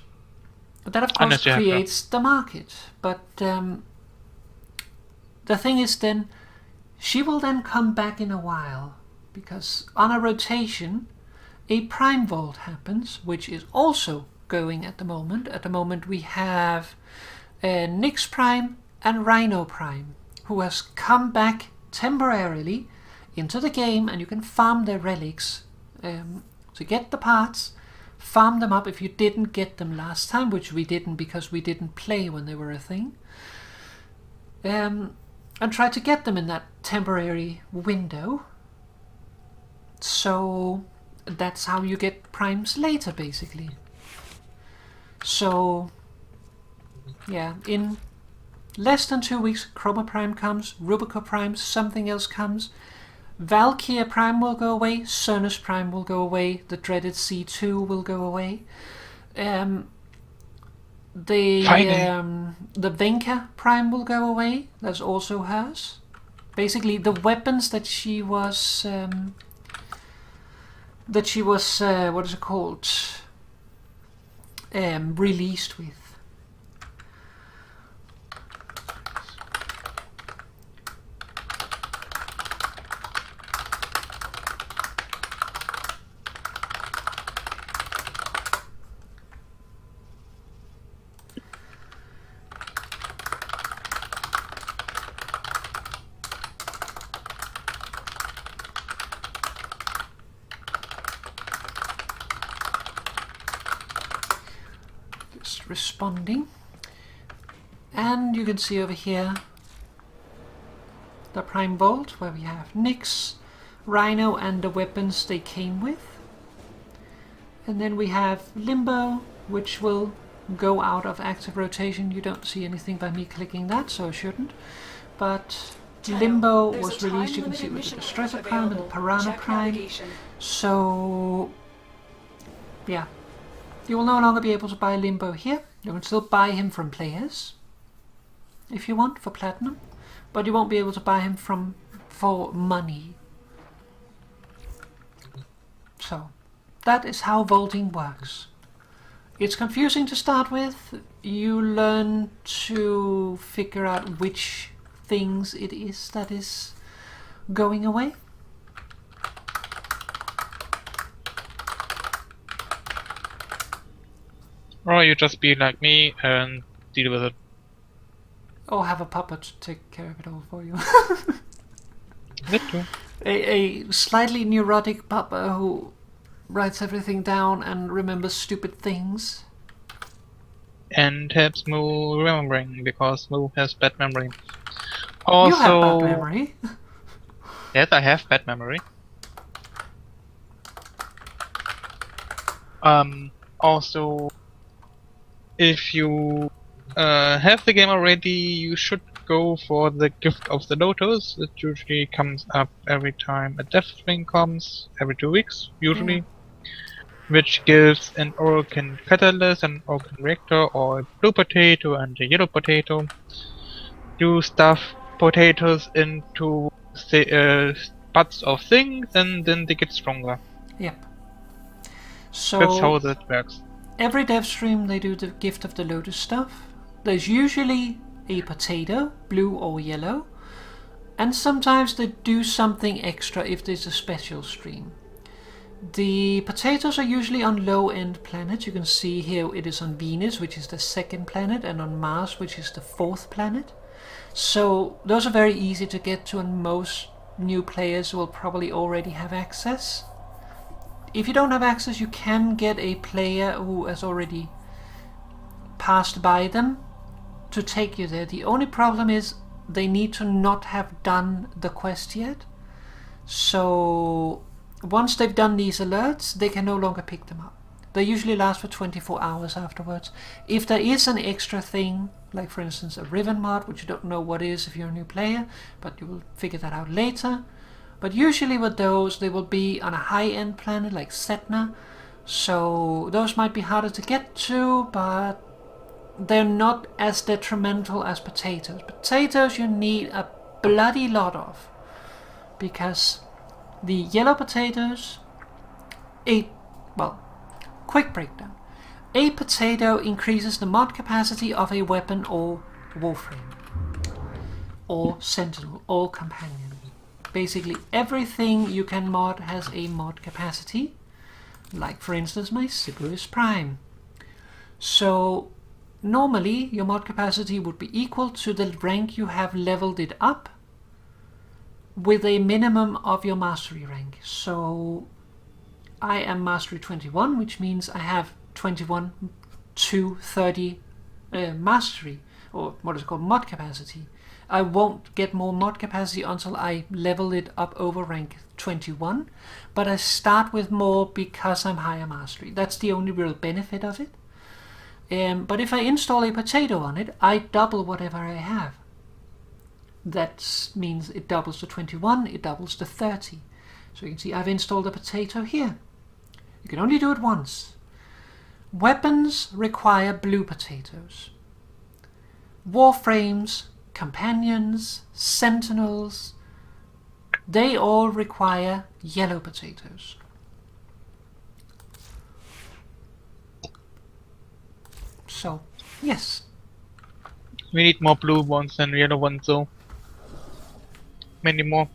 that of course Unless you have creates the market. But the thing is then, she will then come back in a while, because on a rotation, a Prime Vault happens, which is also going at the moment. At the moment we have Nyx Prime and Rhino Prime, who has come back temporarily into the game, and you can farm their relics to get the parts, farm them up if you didn't get them last time, which we didn't because we didn't play when they were a thing, and try to get them in that temporary window. So that's how you get primes later, basically. So yeah, in less than 2 weeks, Chroma Prime comes, Rubico Prime, something else comes. Valkyrie Prime will go away, Cernus Prime will go away, the dreaded C2 will go away. Finally. The Venka Prime will go away. That's also hers. Basically, the weapons that she was what is it called? Released with. Responding, and you can see over here the Prime Vault where we have Nyx, Rhino and the weapons they came with, and then we have Limbo, which will go out of active rotation. You don't see anything by me clicking that, so I shouldn't, but Limbo was released. You can see with the Distressor Prime and the Piranha Prime. So yeah, you will no longer be able to buy Limbo here. You can still buy him from players if you want for platinum, but you won't be able to buy him for money. So that is how vaulting works. It's confusing to start with. You learn to figure out which things it is that is going away. Or you just be like me and deal with it. Or have a puppet take care of it all for you. That too. A slightly neurotic puppet who writes everything down and remembers stupid things. And helps Moo remembering, because Moo has bad memory. You have Also, bad memory. yes, I have bad memory. Also, if you have the game already, you should go for the Gift of the Lotus. It usually comes up every time a Death String comes, every 2 weeks, usually. Which gives an Orokin Catalyst, an Orokin Reactor, or a blue potato and a yellow potato. You stuff potatoes into butts of things and then they get stronger. Yep. So That's how that works. every dev stream they do the Gift of the Lotus stuff. There's usually a potato, blue or yellow, and sometimes they do something extra if there's a special stream. The potatoes are usually on low-end planets. You can see here it is on Venus, which is the 2nd planet, and on Mars, which is the 4th planet. So those are very easy to get to, and most new players will probably already have access. If you don't have access, you can get a player who has already passed by them to take you there. The only problem is they need to not have done the quest yet. So once they've done these alerts, they can no longer pick them up. They usually last for 24 hours afterwards. If there is an extra thing, like for instance a Riven mod, which you don't know what is if you're a new player, but you will figure that out later. But usually with those, they will be on a high-end planet like Setna, so those might be harder to get to, but they're not as detrimental as potatoes. Potatoes you need a bloody lot of, because the yellow potatoes, quick breakdown. A potato increases the mod capacity of a weapon or Warframe, or Sentinel, or Companion. Basically everything you can mod has a mod capacity, like for instance my Silvershade Prime. So normally your mod capacity would be equal to the rank you have leveled it up with a minimum of your mastery rank. So I am mastery 21, which means I have 21 to 30 mastery, or what is it called, mod capacity. I won't get more mod capacity until I level it up over rank 21, but I start with more because I'm higher mastery. That's the only real benefit of it. But if I install a potato on it, I double whatever I have. That means it doubles to 21, it doubles to 30. So you can see I've installed a potato here. You can only do it once. weapons require blue potatoes. Warframes, companions, sentinels, they all require yellow potatoes. So, yes. We need more blue ones than yellow ones, so many more.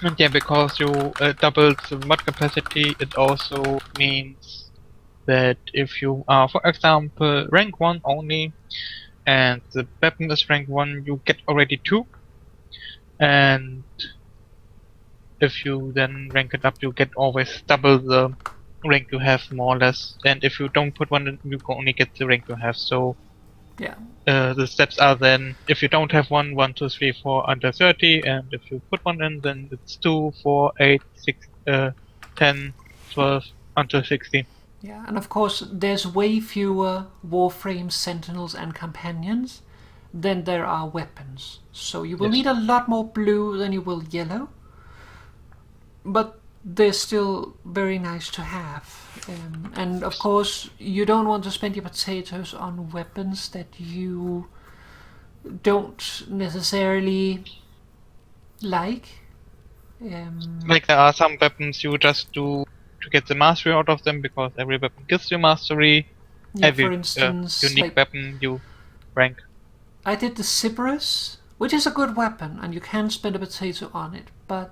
And yeah, because you doubled the mod capacity, it also means that if you are, for example, rank 1 only, and the weapon is rank 1, you get already 2. And if you then rank it up, you get always double the rank you have, more or less. And if you don't put one in, you can only get the rank you have. So Yeah. the steps are then, if you don't have one, 1, 2, 3, 4 under 30, and if you put one in, then it's 2, 4, 8, 6, 10, 12 until 60. Yeah, and of course there's way fewer Warframe, Sentinels and Companions than there are weapons. So you will Yes. need a lot more blue than you will yellow. But they're still very nice to have. And of course you don't want to spend your potatoes on weapons that you don't necessarily like. Like there are some weapons you just do to get the mastery out of them, because every weapon gives you mastery. Yeah, Every for instance, unique like, weapon you rank. I did the Cyberus, which is a good weapon, and you can spend a potato on it, but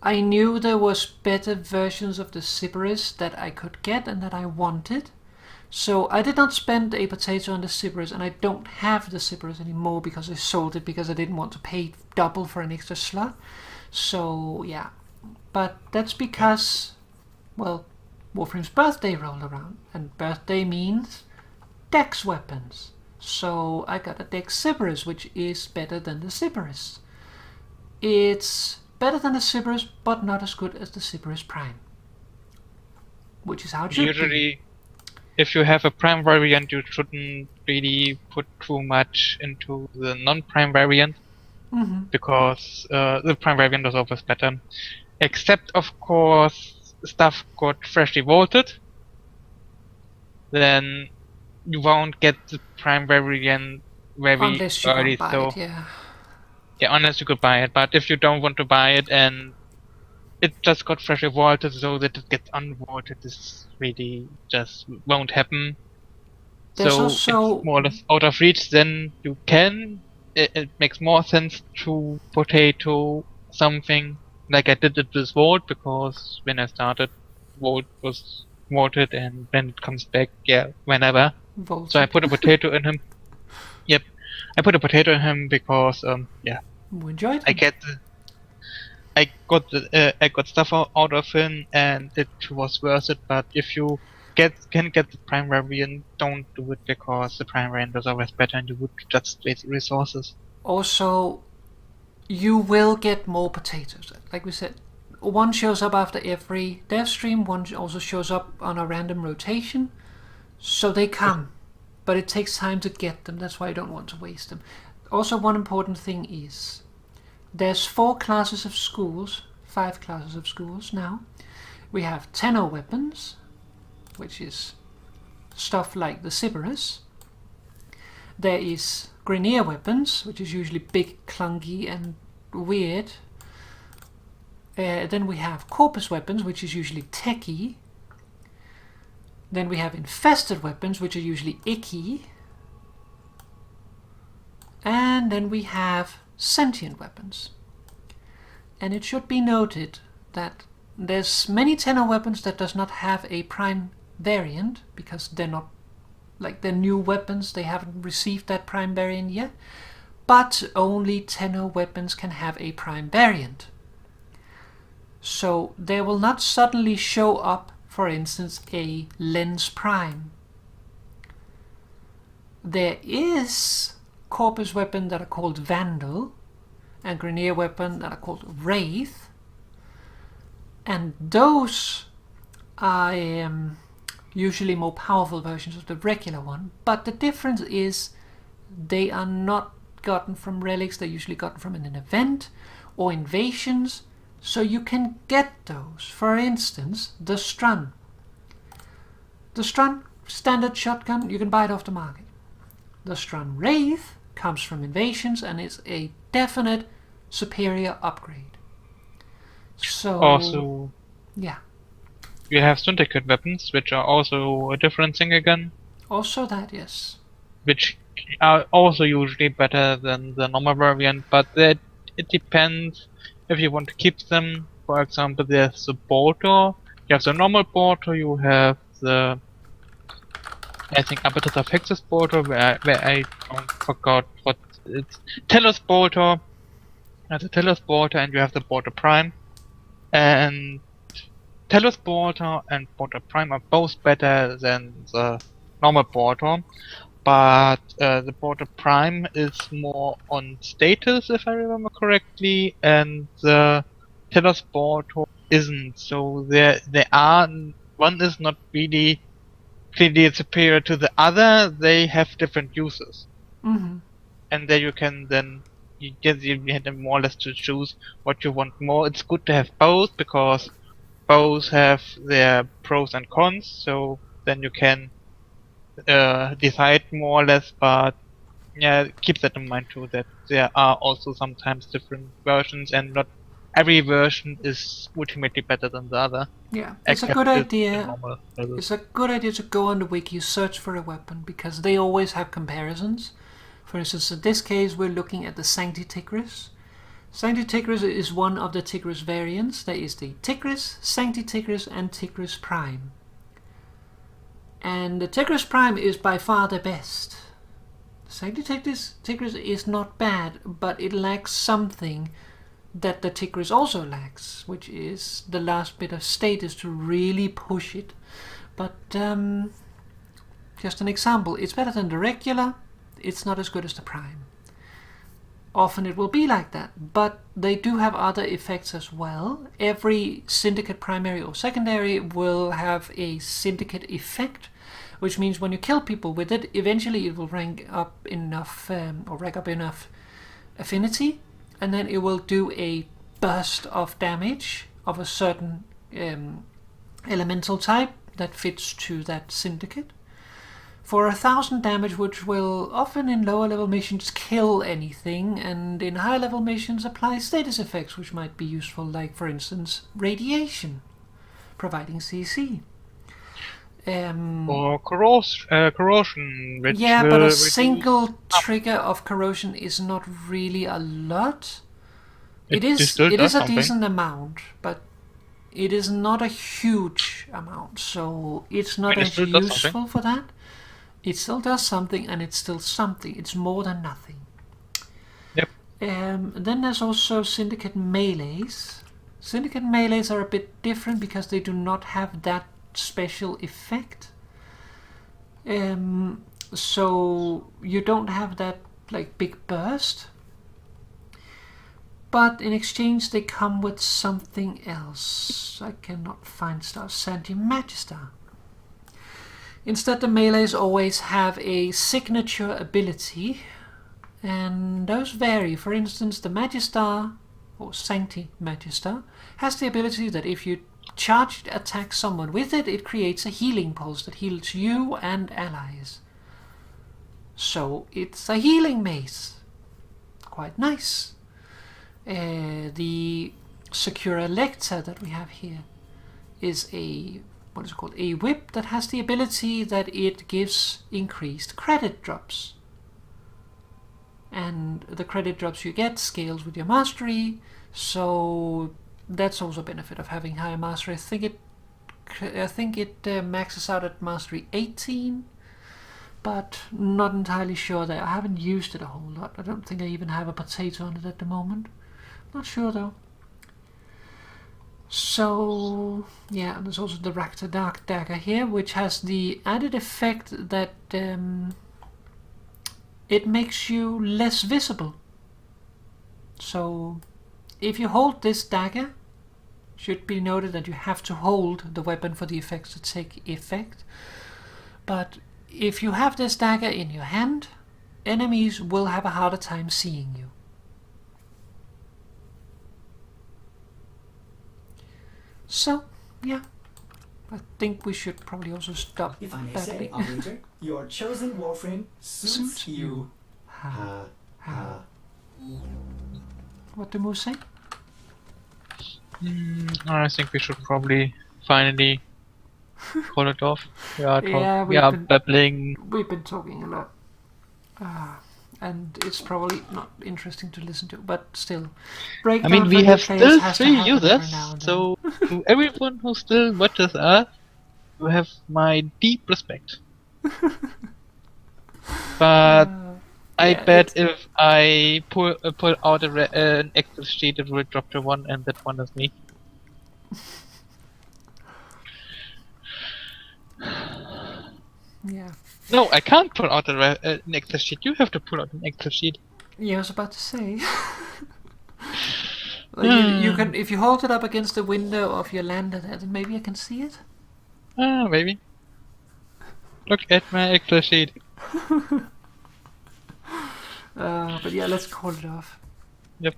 I knew there was better versions of the Cyberus that I could get and that I wanted. So I did not spend a potato on the Cyberus, and I don't have the Cyberus anymore because I sold it because I didn't want to pay double for an extra slot. So yeah, but that's because, well, Warframe's birthday rolled around, and birthday means Dex weapons. So I got a Dex Cyberus, which is better than the Cyberus. It's better than the Cyberus, but not as good as the Cyberus Prime, which is how it should be. Usually, if you have a prime variant, you shouldn't really put too much into the non-prime variant, because the prime variant is always better. Except, of course, stuff got freshly vaulted. Then you won't get the prime variant very Unless you early. can buy So it, yeah. yeah, unless you could buy it. But if you don't want to buy it and it just got freshly vaulted, so that it gets unvaulted, this really just won't happen. There's So also- it's more or less out of reach. Then you can. It makes more sense to potato something like I did it with Vault, because when I started, Vault was vaulted, and when it comes back, yeah, whenever. Vaulted. So I put a potato in him. Yep, I put a potato in him because yeah, We enjoyed I it. I got stuff out of him, and it was worth it. But if you can get the prime variant, don't do it, because the prime variant is always better, and you would just waste resources. Also, you will get more potatoes. Like we said, one shows up after every dev stream, one also shows up on a random rotation. So they come, but it takes time to get them. That's why I don't want to waste them. Also, one important thing is there's 4 classes of schools, 5 classes of schools now. We have tenor weapons, which is stuff like the Cyberus. There is Grineer weapons, which is usually big, clunky and weird. Then we have Corpus weapons, which is usually techy. Then we have Infested weapons, which are usually icky. And then we have Sentient weapons. And it should be noted that there's many tenor weapons that does not have a prime variant, because they're not, like, they're new weapons, they haven't received that prime variant yet, but only tenor weapons can have a prime variant. So they will not suddenly show up, for instance, a Lens Prime. There is Corpus weapon that are called Vandal, and Grineer weapon that are called Wraith, and those are usually more powerful versions of the regular one, but the difference is they are not gotten from relics. They're usually gotten from an event or invasions. So you can get those. For instance, the Strun. The Strun standard shotgun, you can buy it off the market. The Strun Wraith comes from invasions and is a definite superior upgrade. So Also, yeah. you have syndicate weapons, which are also a different thing again, Also that, yes. which are also usually better than the normal variant, but that it depends if you want to keep them. For example, there's the Bolter, you have the normal Bolter, you have the, I think, Abatus of Hexus Bolter, where I forgot what it's, Telos Bolter, the Telos Bolter, and you have the Bolter Prime, and Telos Bolter and Bolter Prime are both better than the normal Bolter, but the Bolter Prime is more on status, if I remember correctly, and the Telos Bolter isn't. So they are, one is not really clearly superior to the other. They have different uses, Mm-hmm. and there you can then you have more or less to choose what you want more. It's good to have both because both have their pros and cons, so then you can decide more or less, but yeah, keep that in mind too, that there are also sometimes different versions and not every version is ultimately better than the other. Yeah, it's a except good the idea. normal levels. It's a good idea to go on the wiki, search for a weapon, because they always have comparisons. For instance, in this case, we're looking at the Sancti Tigris. Sancti Tigris is one of the Tigris variants. There is the Tigris, Sancti Tigris, and Tigris Prime. And the Tigris Prime is by far the best. Sancti Tigris is not bad, but it lacks something that the Tigris also lacks, which is the last bit of status to really push it. But just an example, it's better than the regular, it's not as good as the Prime. Often it will be like that, but they do have other effects as well. Every syndicate primary or secondary will have a syndicate effect, which means when you kill people with it, eventually it will rank up enough or rack up enough affinity, and then it will do a burst of damage of a certain elemental type that fits to that syndicate. For 1,000 damage, which will often in lower level missions kill anything, and in higher level missions apply status effects which might be useful, like for instance radiation, providing CC. Or corrosion, which yeah, will but a reduce- single trigger of corrosion is not really a lot. It It is still a does something. decent amount, but it is not a huge amount, so it's not I mean, it as still does useful something. for that. It still does something, and it's still something. It's more than nothing. Yep. Then there's also Syndicate Melees. Syndicate Melees are a bit different because they do not have that special effect. So you don't have that like big burst. But in exchange they come with something else. I cannot find stuff. Santi Magister. Instead, the melees always have a signature ability, and those vary. For instance, the Magister, or Sancti Magister, has the ability that if you charge attack someone with it, it creates a healing pulse that heals you and allies. So it's a healing mace. Quite nice. The Secura Lecta that we have here is a a whip that has the ability that it gives increased credit drops. And the credit drops you get scales with your mastery, so that's also a benefit of having higher mastery. I think it maxes out at mastery 18, but not entirely sure that I haven't used it a whole lot. I don't think I even have a potato on it at the moment. Not sure though. So, yeah, there's also the Rakta Dark Dagger here, which has the added effect that it makes you less visible. So, if you hold this dagger, should be noted that you have to hold the weapon for the effects to take effect. But if you have this dagger in your hand, enemies will have a harder time seeing you. So, yeah. I think we should probably also stop If I may say, battling. operator, your chosen Warframe suits Suits you. Ha. Ha. What do Moose say? I think we should probably finally call it off. We are, Yeah, we are babbling. We've been talking a lot. And it's probably not interesting to listen to, but still. I mean, we Breakdown have for new players still has to 3 happen every users, now and then. so to everyone who still watches us, you have my deep respect. But I yeah, bet if I pull out an Excel sheet, it will drop to 1, and that one is me. Yeah. No, I can't pull out an Excel sheet. You have to pull out an Excel sheet. Yeah, I was about to say. Like, you can, if you hold it up against the window of your lander, then maybe I can see it. Maybe. Look at my Excel sheet. But yeah, let's call it off. Yep.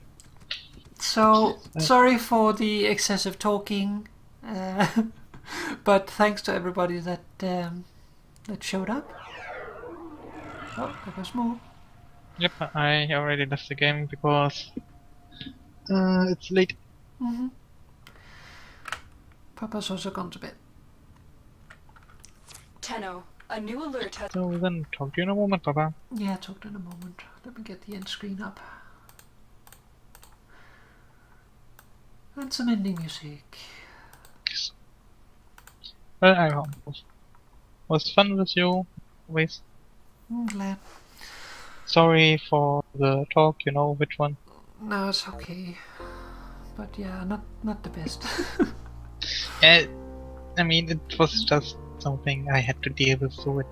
So, sorry for the excessive talking, but thanks to everybody that showed up. Oh, there goes more. Yep, I already left the game because it's late. Papa's also gone to bed. Tenno, a new alert has... So then, talk to you in a moment, Papa. Yeah, talked in a moment. Let me get the end screen up. And some ending music. Well, I hope it was fun with you. Always. I'm glad. Sorry for the talk, you know which one. No, it's okay. But yeah, not the best. I mean, it was just something I had to deal with, so it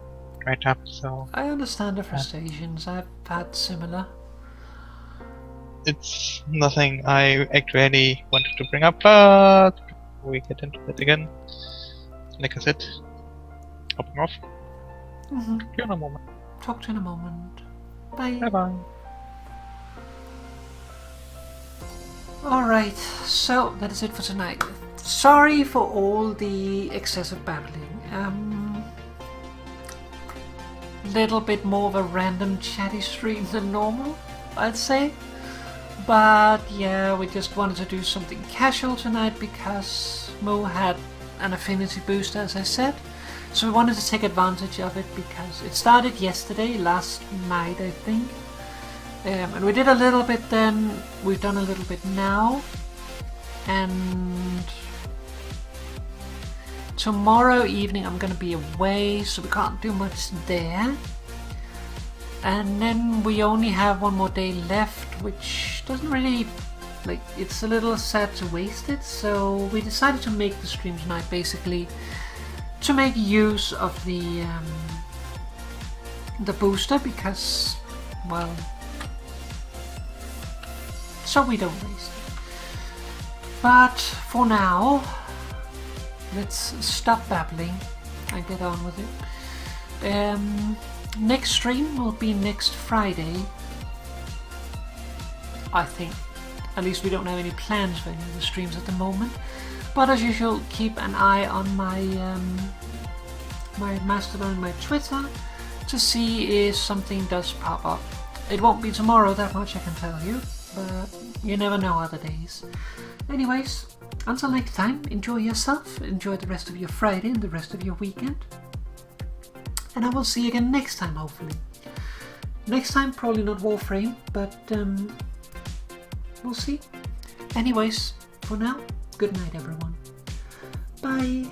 right up, so... I understand the frustrations. I've had similar. It's nothing I actually wanted to bring up, but before we get into it again, like I said, hopping off. See you in a moment. Talk to you in a moment. Bye. Bye bye. Alright, so that is it for tonight. Sorry for all the excessive babbling. Little bit more of a random chatty stream than normal, I'd say. But yeah, we just wanted to do something casual tonight because Mo had an affinity booster, as I said. So we wanted to take advantage of it because it started yesterday, last night I think. And we did a little bit then, we've done a little bit now. And tomorrow evening I'm gonna be away, so we can't do much there. And then we only have one more day left, which doesn't really, like, it's a little sad to waste it. So we decided to make the stream tonight basically to make use of the booster because, well, so we don't waste it. But for now, let's stop babbling and get on with it. Next stream will be next Friday, I think. At least we don't have any plans for any of the streams at the moment. But as usual, keep an eye on my my Mastodon and my Twitter to see if something does pop up. It won't be tomorrow, that much I can tell you, but you never know other days. Anyways, until next time, enjoy yourself, enjoy the rest of your Friday and the rest of your weekend. And I will see you again next time, hopefully. Next time, probably not Warframe, but we'll see. Anyways, for now, good night everyone. Bye.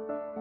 bye.